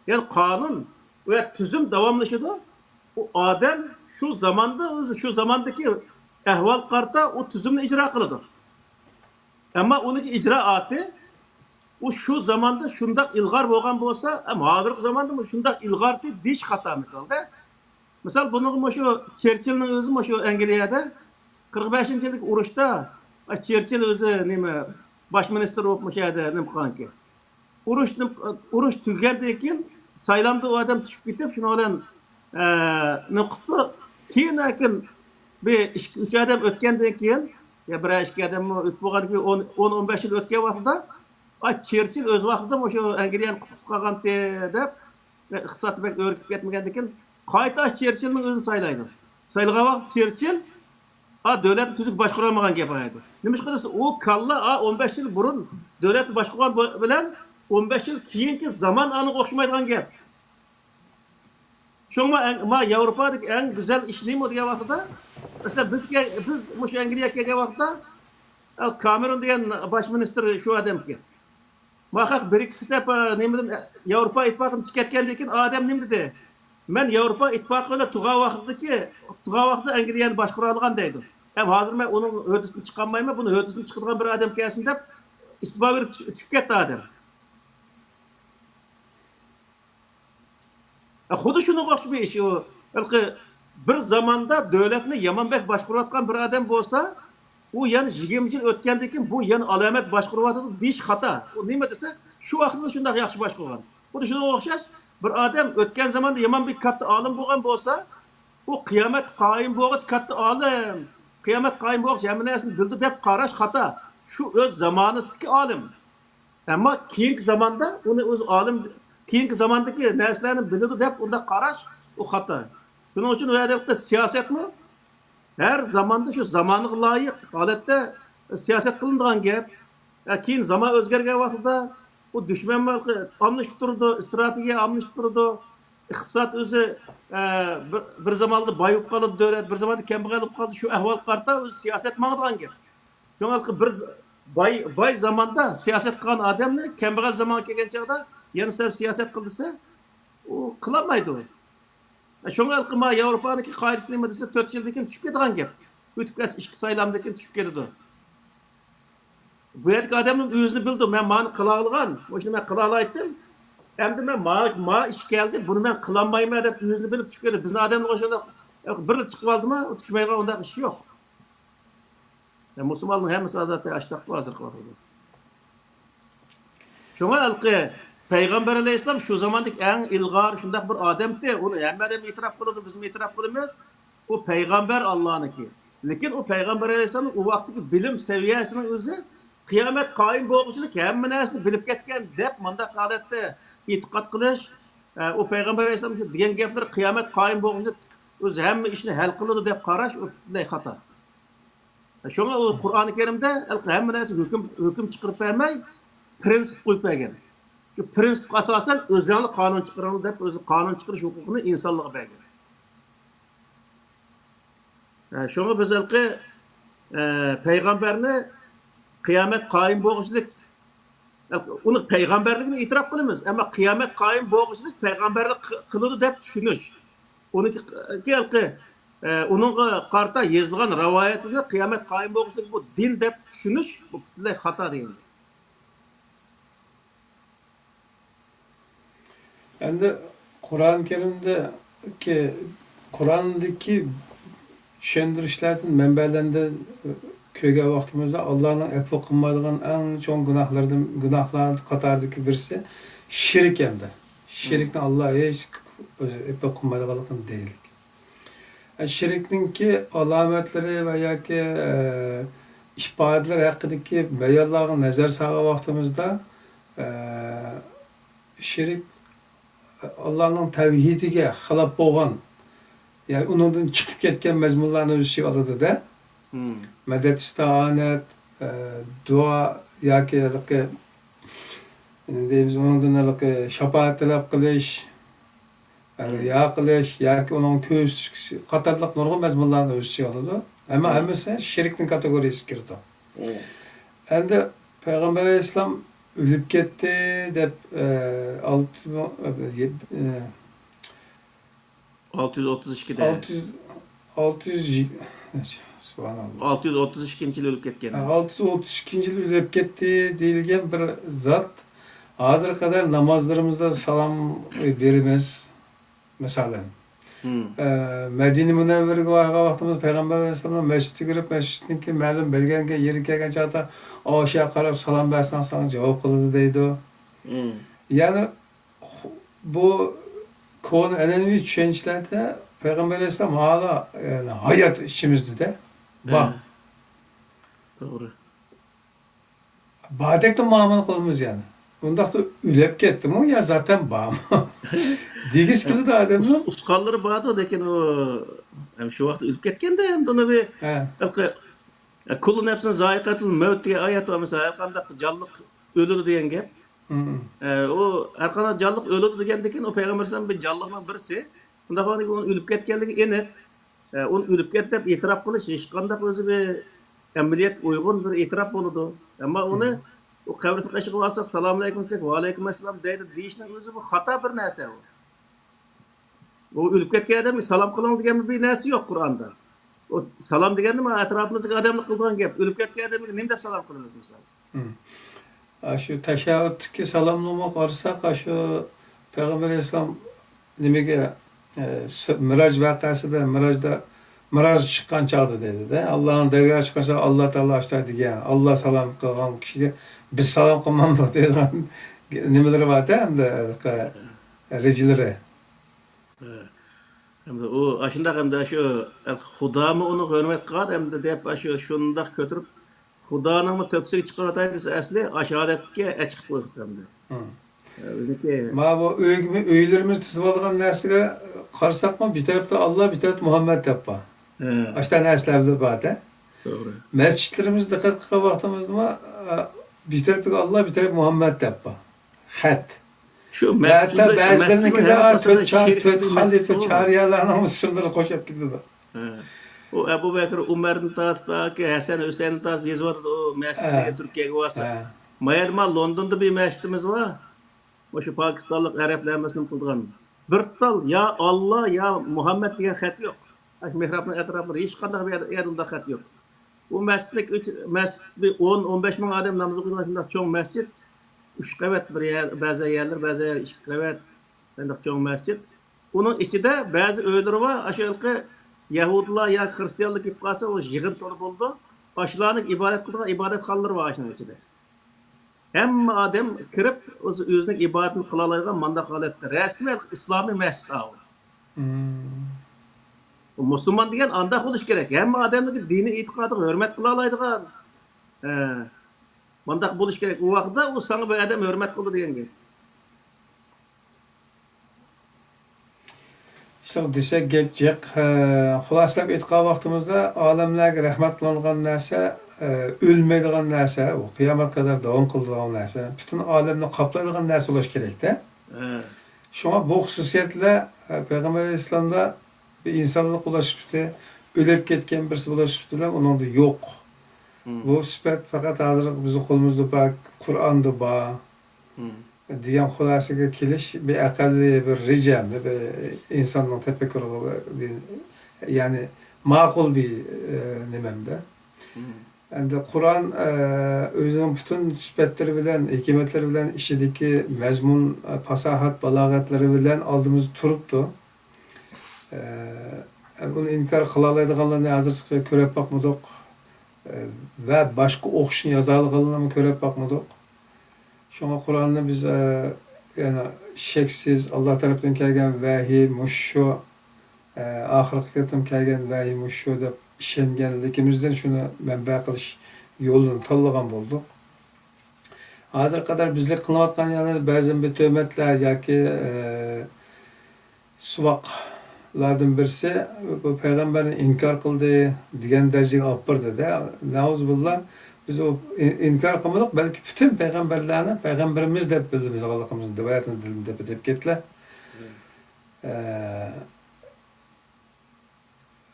Yani qonun ve tuzum davomlashadi. O adam şu zamandaki ahvol qarta o tuzumni ijro qiladi. Ama onun icraatı o şu zamanda şundak ilgar bo'lgan bo'lsa, ama hozirgi zamanda şundak ilgarni dish xato misolda. Misal bunu şu Churchillning o'zi şu Angliyada 45-yillik urushda Churchill o'zi nima bosh minister bo'lib o'shada nima qilganki. Urush tugagandan keyin saylamda o adam chiqib ketib, shuni bilan nima qildi? Keyin bir 2-3 adam o'tgandan keyin ya bir ikki adam o'tib bo'lgan 10-15 yil o'tgan vaqtda Churchill o'z vaqtida o'sha Angliyani qutib qolgan deb iqtisodni bek o'rgib ketmagandan keyin qayta Churchillning o'zini saylaydi. Saylagan vaqt Churchill davlatni tuzuk boshqara olmagan gap aytdi. Nima qilsa u kalla 15 yil burun davlatni boshqargan bilan 15 yil keyingi zaman aniq o'xshamaydigan gap. Şunma Avrupa'daki en güzel iş neymi degan vaqtda mesela biz mush Angliyaga kelgan vaqtda Cameron degan bosh minister shu odamki. Mahaq bir ikki step nima Yevropa ittifoqidan chiqayotgandan keyin odam nima dedi? Men Avrupa İttifakı'yla tuğa vaqtda Angliyani başqura algan deydi. Hem hazır men onun ödüsünü çıkanmayma, bunu ödüsünü çıkartgan bir adam kelsin dep istifa verip çıkıp ketdi adam. Xuddi shunga o'xshab bir ish u. Balki bir zamanda devletni Yamanbek başqurayotgan bir adam bo'lsa, u yana 20 yil o'tgandan keyin bu yana alomat boshqaryotdi deyish xato. U nima desa, shu vaqtda shunday yaxshi boshqargan. Xuddi shunga o'xshash bir odam o'tgan zamonda Yamanbek katta olim bo'lgan bo'lsa, u qiyomat qoyim bo'lg'ich katta olim. Qiyomat qoyim bo'lg'ich hamma narsani bildi deb qarash xato. Shu o'z zamonasidagi olim. Ama keyingi zamanda onu o'z olim keyingi zamandagi narsalarni biladi deb unda qarash u xato. Shuning uchun u yerda siyosatmi her zamanda shu zamonga loyiq holatda siyosat qilinadigan gap. Keyin zamon o'zgargan vaqtda u dushman almashib turdi, strategiya almashib turdi. İqtisod o'zi bir zamanda boyib qoldi davlat, bir zamanda kambag'al bo'lib qoldi. Shu ahvol qarta o'z siyosat mangdigan gap. Şoňalky bir bay zamanda siyaset kılan adamny kembagal zaman kelgen çağda ýani sen siyaset kıldırsa o kılamaydy o. Şoňalky ma Ýewropanyky gaýrysy nime dese 4 ýyldan keyin düşüp ketýän gep. Ötüp gäs işki saýlamdan keyin düşüp ketdi. Bu ýerki adamyň özüni bildi. Men many kıla algan, oşuny men kıla alaytdym. Endi men ma iş geldi, bunu men kılanmaýmän dep özüni bilip düşüp ketdi. Biziň adamlyk oşunda bir çıkyp aldymy, o düşmeýän onda iş ýok. Müslümanlığın hemisi zaten açlıklı hazır kılıyor. Şuna alqı Peygamber Aleyhisselam şu zamandaki en ilgar şundak bir adamdı. Onu hem adam itiraf kılıyordu, bizim itiraf kılmıyoruz. O Peygamber Allah'ınki. Lakin o Peygamber Aleyhisselam'ın o vaktiki bilim seviyesinin özü kıyamet kaim boğuculuk hem nesini bilip ketken dep mandak adette itikat kılış. O Peygamber Aleyhisselam şu diyen gepler kıyamet kaim boğuculuk özü hem işini hal kılıyordu dep karaş o bütünley hata. Şoňa o Qur'an-ı Kerimde hem näse hüküm çıkarıp bermey, prensip goýup bergen. Şu prensip asasen özlerli kanun çıkarılı dep özü kanun çıkarış hukukyny insanlyga bergen. Şoňa biz peygamberni kıyamet kaim boğuçluk onu peygamberligini itiraf kılymyz, ama kıyamet kaim boğuçluk peygamberlik kılıdy dep düşünüş. Onu ki onun karta yazılgan rivayetinde kıyamet kaim boğuçluk bu din dep düşünüş bu bütünley hata değil. Endi Kur'an-ı Kerim'de ki Kur'an'daki düşündürüşlerden menbelerinden köge vaktimizde Allah'ın epi kılmadığın en çok günahlar katardaki birisi şirik hem de. Şirikten Allah'a hiç epi kılmadığın değil. Şiriknin ki alametleri veya ki işbahatlar hakkındaki beyallarına nazar sağa vaktimizde şirik Allah'ın tevhidine halap boğan, yani onundan çıkıp ketken mezmunlarını öz içine aladı da. Medet istianet, dua, yaki deyimiz onundan şafaat talep kılış, riya kılış, yaki onun köz katarlık nurgun mezmunlarını öz içine aladı. Ama hemisi şirknin kategorisi girdi. Endi Peygamber Aleyhisselam ölüp ketdi dep 632'de. 632 yıl ölüp ketken. 632 yıl ölüp ketdi deyilgen bir zat. Hazır kadar namazlarımızda salam verimiz. Mesela. Medine Münevver'e vaktimiz Peygamber Aleyhisselam'ın mescide girip mescidinki ma'lum belgenge yeri kelgen çağda aşağı karab salam versen sana cevap kıldı deydi o. Yani bu konu önemli düşüncelerde Peygamber Aleyhisselam hala yani hayat içimizde de bak. Doğru. Badekte muamele kılımız yani. Bunda da ülep kettim o ya zaten bağım. Digiz gibi de adamın. Uskalları bağda dekin o hem şu vakti ülüp ketken de hem de onu bir kulun hepsini zayikatul mevt diye ayet var mesela erkanda canlık ölür diyen gep. O erkanda canlık ölür diyen dekin o peygamberden bir canlıkla birisi. Bunda hani onun ülüp ketkenligi ener. Onu ülüp ketip itiraf kılış hiç kandak özü bir emniyet uygun bir itiraf boludu. Ama onu o kavrisi kaşık olsa selamun aleyküm desek ve aleyküm esselam deydi deyişinin özü bu hata bir neyse o. O ölüp ketken adamga salam kılın degan bir narsa yok Kur'an'da. O salam degan nima? Atrofimizga odamlar qilgan gap. Ölüp ketken adamga nima deb salam qilamiz misol? Şu teşebbütteki salamlama varsa şu Peygamber Aleyhisselam nimaga Miraj vaqasida Miraj chiqqan chog'da dedi-da. Allohning dargohiga chiqsa Alloh taolo ashta degan. Alloh salom qilgan kishiga biz salom qilmadik degan nimalari bor-da hamda rejalari. Hem de o aşında hem de şu Xudo mu onu hürmet qiladi hem de dep şu şundaq kötürüp Xudoning mu töpsiga chiqarib ataydi asli aşağıdaki chiqib qo'yibdi hem de. Özniki Ma bu öylerimiz tizip algan narsaga qarasaqmi bir tarafda Allah bir tarafda Muhammed deb bor. Ashta narsalar bor-da. doğru. Mescitlerimiz diqqat qilgan vaqtimizda bir tarafga Allah bir tarafga Muhammed deb bor. Xat. Şu Hatta bazılarınınki de şirk Halid Çariyalarının isimleri koşup gidiyor. O Ebu Bekir Umar'ın tarafındaki Hasan Hüseyin'in tarafı yazıyordu o mescidine Türkiye'ye varsa. Mayadma London'da bir mescidimiz var. O şu Pakistanlık Araplarımızın kıldığı. Bir tal ya Allah ya Muhammed diye xat yok. Mihrabın etrafında hiç kadar bir yerinde xat yok. Bu mescidlik mescid bir 10-15 bin adam namazı kılıyor. Şimdi çok mescid. 3 qavat bir yer, bazı yerler, bazı yer 2 qavat. Sandak çoğun mescid. Onun içinde bazı öyleri var. Aşağılıkı Yahudiler ya Hristiyanlık gibi kalsa o yığın tolu buldu. Aşılarının ibadet kıldığı ibadet halları var aşağının içinde. Hem adam kirip özünün ibadetini kılalayılan mandak haletler. Resmi İslami mescid ağır. O Müslüman diyen andak oluş gerek. Hem adamın dini itikadını hürmet kılalaydıgan. Mandak buluş gerek. O vakitte o sana bir adam hürmet kıldı diyen gibi. İşte o desek geçecek. Xulaslab etqan vaqtimizda olamlarga rahmat qilingan narsa ölmeydigan narsa, o kıyamet kadar devam kıldigan narsa, bütün alemni qoplaydigan narsa bo'lish kerak-da. Şuna bu xususiyatlar Peygamber Aleyhisselam'da bir insanlık ulaşıptı, ölüp ketken birisi ulaşıptı bilen onun da yok. Bu sifat fakat hazır bizim kolumuzda bak, Kur'an'da bak. Diyen xulasıga kelish bir aqalli bir rejam, bir insanın tefekkürü bir yani ma'qul bir nimamda. Endi Kur'an özünün bütün sifatları bilen, hikmetleri bilen, işideki mezmun, fasahat, balağatları bilen aldığımız turuptu. Bunu inkar kılalaydıganlarını hazır körep bakmadık ve başka okşun yazarlıqlarını körep bakmadık. Şuna Kur'an'ı biz yani şeksiz Allah tarafından kelgen vahiy muşşu ahirki tarafından kelgen vahiy muşşu deb işengenlikimizden şunu menba qilish yo'lini tanlagan boldik. Hazır kadar bizlik kılıvatkan yani ba'zan bir töhmetler yoki suvaqlardan birisi bu peygamberin inkar qildi degan darajaga olib bordi-da. Nauzubillah. Biz o inkar kılmadık, belki bütün peygamberlerini peygamberimiz de bildi biz Allah'ımızın devayetini dilinde dep kettiler.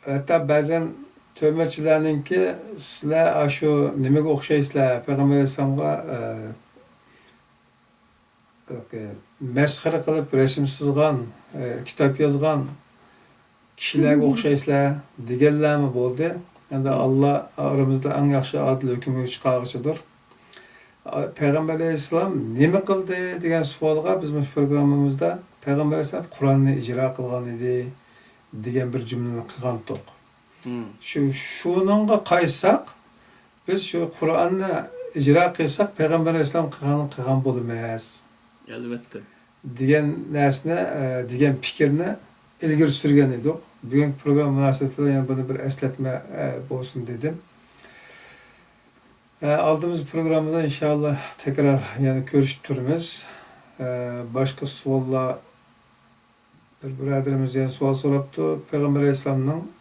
Hatta bazen tövmetçilerinki sizler şu nimaga o'xshaysizlar Peygamber Aleyhisselam'a mesxara qilib resim chizgan, kitap yozgan kishilarga o'xshaysizlar deganlarmi bo'ldi. Yani Allah aramızda en yaxshi adil hükümü çıkarıcıdır. Peygamber Aleyhisselam nima qildi degan savolga bizim programımızda Peygamber Aleyhisselam Kur'an'ı icra qilgan edi degan bir cümleni qilgandik. Şununla qaytsak biz şu Kur'an'ı icra qilsak Peygamber Aleyhisselam qilgan bo'lmas. Elbette. Degan narsani, degan fikrni ilgari surgan edik. Bugün program münasebetiyle yani bunu bir esletme olsun dedim. Aldığımız programda inşallah tekrar yani görüştürmez. Başka sualla bir biraderimiz yani sual soraptı. Peygamber Aleyhisselam'ın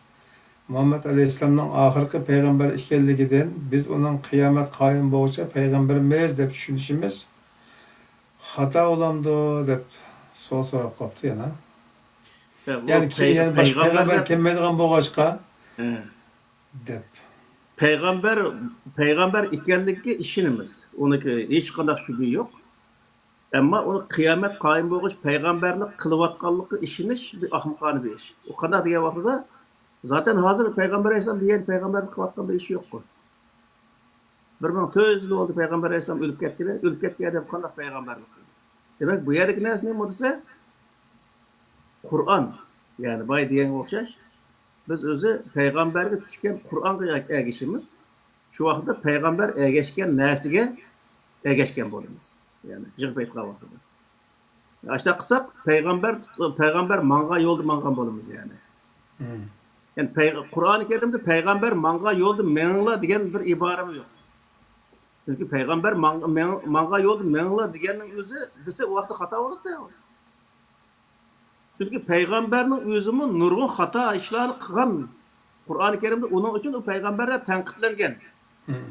Muhammed Aleyhisselam'ın ahirki peygamber ekanligidan biz onun kıyamet qayım bo'yicha peygamberimiz deb tushunishimiz xato olamdi deb sual sorab qolibdi yana. Yani peygamber kelmaydigan bo'lg'achqa deb. Peygamber ekanligi işinimiz. Onunki hiç kadar şüphe yok. Ama onu kıyamet kayın boğuş peygamberlik kılıvatkanlıkı işiniş bir ahmakane bir iş. O kadar diye vakıda zaten hazır peygamber aleyhisselam diyen peygamberlik kılıvatkan bir işi yok bu. 1400 yıl oldu peygamber aleyhisselam ölüp kettiler. Ölüp kettiler de bu kadar peygamberlik. Demek bu yerdeki neresi ne modise? Kur'an. Yani bay diyen okşaş. Biz özü peygamberge düşken Kur'an'a ergişimiz. Şu vaxtda peygamber ergeçken nersiga ergeçken bolumuz. Yani jıg peytqa vaxtida. Aşağı kısak peygamber manga yoldu mangan bolumuz yani. Yani Kur'an-ı Kerim'de peygamber manga yoldu menla diyen bir ibaremi yok. Çünkü peygamber manga yoldu menla diyenin özü dese o vaxtda hata olur da. Çünkü peygamberinin özümü nurgun hata işlerini kılgan. Kur'an-ı Kerim'de onun için o peygamberler tenkitlengen.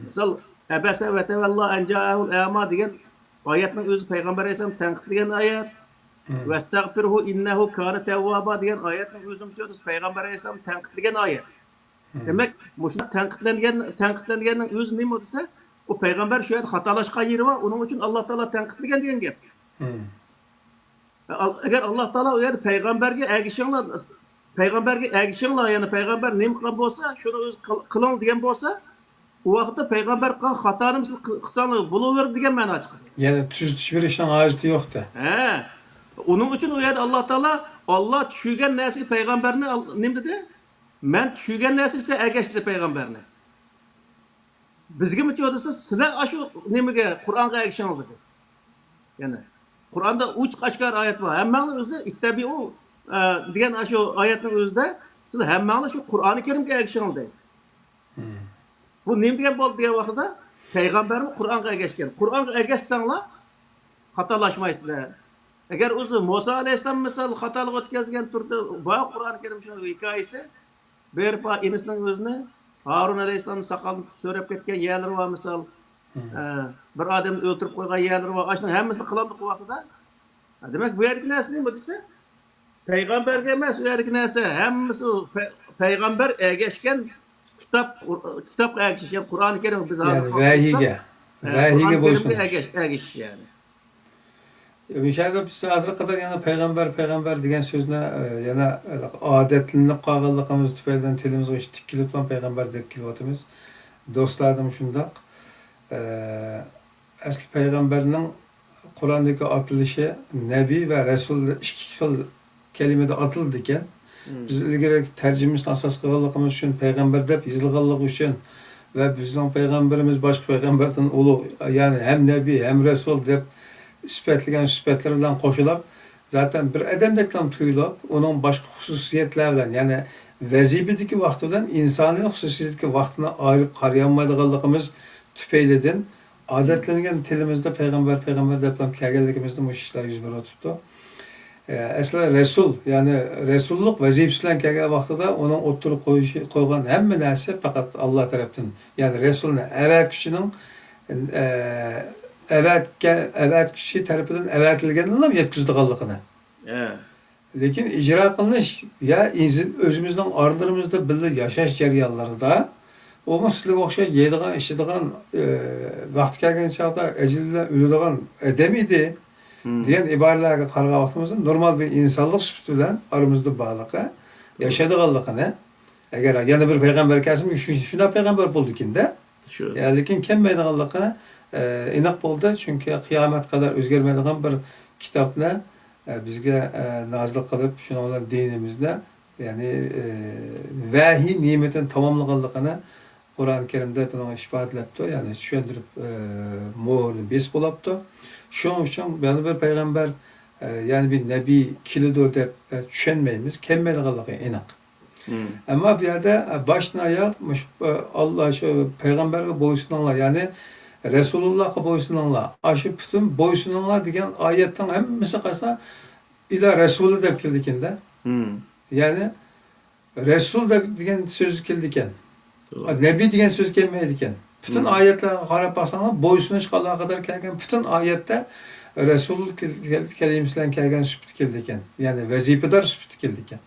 Misal Ebese ve tevella en ca'ahul ema diyen ayetinin özü peygamber aleyhisselam tenkitleyen ayet. Ve estağfirhu innehu kâne tevvaba diyen ayetin özüm diyoruz peygamber aleyhisselam tenkitleyen ayet. Demek bu tenkitlengenin özü ne mi dese o peygamber şöyle hatalaşkan yeri var onun için Allah Teala tenkitleyen diyen gep. Eğer Allah Teala o yer peygamberge ergişenler yani peygamber nem kılan bolsa şunu öz kılın diyen bolsa o vaxtda peygamber kılan hatanı kısanı buluver diyen mana çıkıyor. Yani tüzütüş bir işten acıtı yok da. He. Onun için o yer Allah Teala Allah düşügen nesli peygamberine nem dedi? Men düşügen nesli ergeçti peygamberine. Bizge mi diyorsa sizler aşı nemige Kur'an'a ergişen dedi. Yani Kur'an'da uç kaçkar ayet var. Hemmanın özü ittebi o diyen aşı ayetin özde siz hemmanın şu Kur'an-ı Kerim'e ergişen oldu. Bu nem diyen bol diye vaxtda peygamberim Kur'an'a ergeçken. Kur'an'a ergeçsenler hatalaşmaysınlar. Eğer uzun Musa Aleyhisselam misal hatalık ötkazgen turda va Kur'an-ı Kerim şunu hikayesi berpa inisinin özüne Harun Aleyhisselam'ın sakalını sörep ketken yerleri var misal bir adamı öldürüp koygan yerleri var. Aşının hemmesini kılandık o vaxtda. Demek bu yerdeki nersi ne mi dese? Peygamberge emas o yerdeki nersi hemmesi peygamber ergeçken kitap ergeçken Kur'an-ı Kerim biz hazır. Yani vahiyge. Vahiyge boysunmuş. Ergeç yani. Müşahede biz hazır kadar yana peygamber diyen sözüne yana adetlenip qalğanlığımız tüpelden telimiz o iştik kilitlan peygamber dep kilvatımız. Dostlarım şundak. Asli peygamberinin Kur'an'daki atılışı Nebi ve Resul iki kelimede atıldı iken biz ilgili tercümesini asas kılığımız için peygamber dep yazılğanlık için ve bizden peygamberimiz başka peygamberden ulu yani hem Nebi hem Resul dep süpetligen süpetler bilen koşulup zaten bir edemdekten tuyulup onun başka hususiyetlerden yani vazifedeki vaktinden insani hususiyetdeki vaktine ayırıp karayanmaydıqalligimiz tüpeyleden adetlengen tilimizde peygamber deplam kelgenligimizde bu işler yüz bera tuttu. Esla Resul yani Resulluk vazifesinden kelgen vaktida onun oturup koygan hemme narsa fakat Allah tarafından yani Resul'ün evvel kişinin evet kişi tarafından evetilgenliğine mi yetkizdiğalligine. Lekin icra kılınış ya özümüzden arılarımızda birlik yaşaş jaryanlarında o sizlik okşay yeydiğen, içidiğen vakti kelgen çağda eceliyle ölüdiğen edemiydi diyen ibarelerge qarga vaxtımızda normal bir insanlık süpütüden aramızda bağlıqı yaşadığalligine eğer yana bir peygamber kelsin şuna peygamber buldu ikinde. Lekin kelmeydiğalligine inak boldu çünkü kıyamet kadar özgermeydiğen bir kitapla bizge nazil kılıp şuna dinimizde yani vahiy nimetin tamamlığını Kur'an-ı Kerim'de bunu ispatlaptı yani düşündürüp muğurlu bes bolaptı. Şunun için yani bir peygamber yani bir nebi kilido dep düşünmeyimiz kelmeydiğallığı inak. Ama bir yerde başına ayak Allah şu peygamberge boysunanlar yani Resulullah'a boysunanlar aşı bütün boysunanlar diyen ayetten hemmesi kalsa ila Resulü dep kildikinde yani Resul diyen söz kildiken Nebi diyen söz gelmeydiken bütün ayetler qarab baksanlar boysunuş qalağa kadar kelgen bütün ayette Resul kelimesiyle kelgen süpüt kildiken yani vazifedar süpüt kildiken.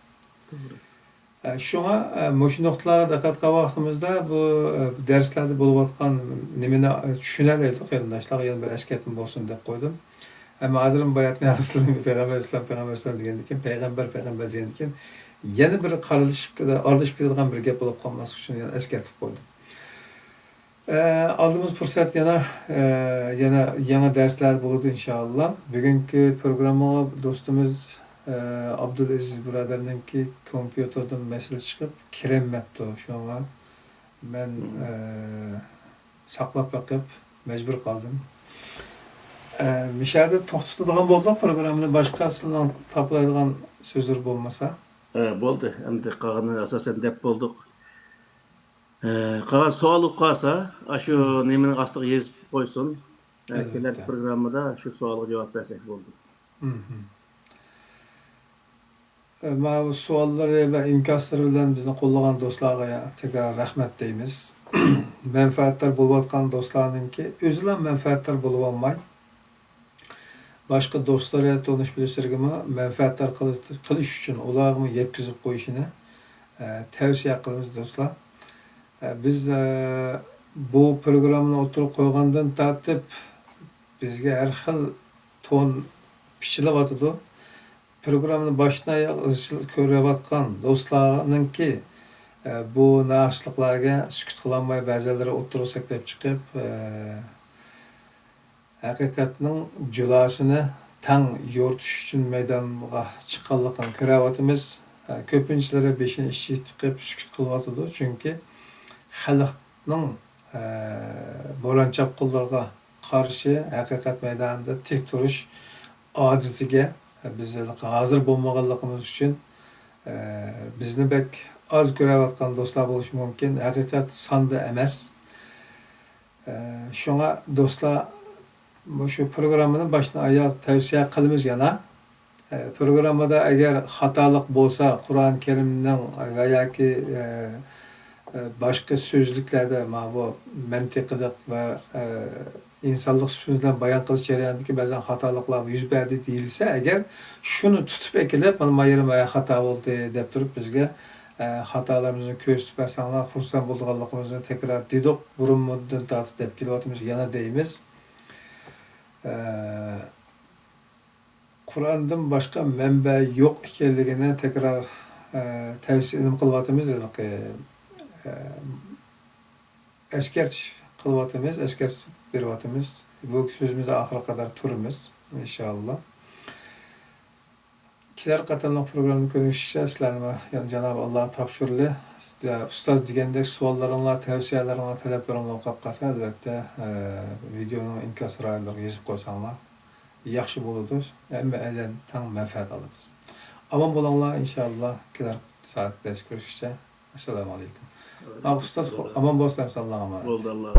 Şuna moşu noktalara dikkat qilib bu derslerde bulup atkan nimeni düşünebildik qarindoshlar yana bir esketme bolsun deb qo'ydim. Ama hazırın bayatını asılın Peygamber İslam degendikin, peygamber degendikin, yana bir aralashib ketadigan bir gap bo'lib qolmaslik uchun yana eskartib qo'ydim. Aldığımız fırsat yana yana dersler bo'ladi inşallah. Bugungi programma dostumuz Abdulaziz birodarininki kompyuterdan mesele chiqib kirolmabdi. Shunga men saqlab boqib majbur qoldim. Mishada to'xtatadigan bo'ldik programmani boshqasidan toplaydigan so'zlar bo'lmasa. Bo'ldi. Endi qolgani asosan deb bo'ldik. Qolgan savol qolsa, shu nimaning ostiga yozib qo'ysin. Kelar programmada shu savolga javob bersak bo'ldi. Bu savolları ve inkasları bilen bizni qo'llagan do'stlarga tekrar rahmat deymiz. Menfaatlar bo'layotgan do'stlarninki o'zilar menfaatlar bo'lib olmay, boshqa do'stlarga tonish bilishlarga menfaatlar qilish uchun ularni yetkazib qo'yishini tavsiya qilamiz do'stlar. Biz bu programni o'tirib qo'ygandan tortib bizga har xil ton pishilyotdi. Programni boshdan oyoq izchil ko'rayotgan do'stlarninki bu naqshliklarga sukut qilolmay ba'zilari o'tirib saklab chiqib haqiqatning julasini tang yo'rtish uchun maydonga chiqqanligini ko'ryapmiz. Ko'pinchilari beshini ichi tiqib sukut qilyotdi, chunki xalqning bo'ron chapqinlarga qarshi haqiqat maydonida tik turish odatiga biz hazır bo'lmaganligimiz uchun bizni bek az ko'rayotgan do'stlar bo'lishi mumkin. Haqiqat sonda emas. Shunga do'stlar shu programmani boshdan oyoq tavsiya qilamiz yana. Programmada agar xatolik bo'lsa, Qur'on Karimning va yoki boshqa so'zliklarda bu mantiqilik va insonlik sifatida bayon qilish jarayonidagi ba'zan xatoliklar yuz berdi deyilsa, agar shuni tutib ekilib, mana yerim xato bo'ldi deb turib bizga xatolarimizni ko'rsatib bersanglar, xursand bo'lganligimizni tekrar dedik, burun muddat tortib deb kelyapmiz, yana deymiz. Qur'ondan boshqa manba yo'q ekanligini tekrar tavsiya qilyapmiz. Eskartish qilyapmiz, eskartish beryapmiz. Bu so'zimizni oxiriga qadar turimiz inshaalloh. Kelar qatorliq programni ko'rishga sizlarni yana Janob Alloh topshirdi. Ustoz degandek savollaringlar, tavsiyalaringlar, talablaringlar qolib qolsa, albatta videoning inkaslarida yozib qo'ysanglar yaxshi bo'ladi. Hamma aylan tang manfaat olamiz. Omon bo'linglar inshaalloh. Kelar soatda ko'rishgacha. Assalomu alaykum. Ustoz omon bo'lsin, salom alaykum. Bo'ldi, Alloh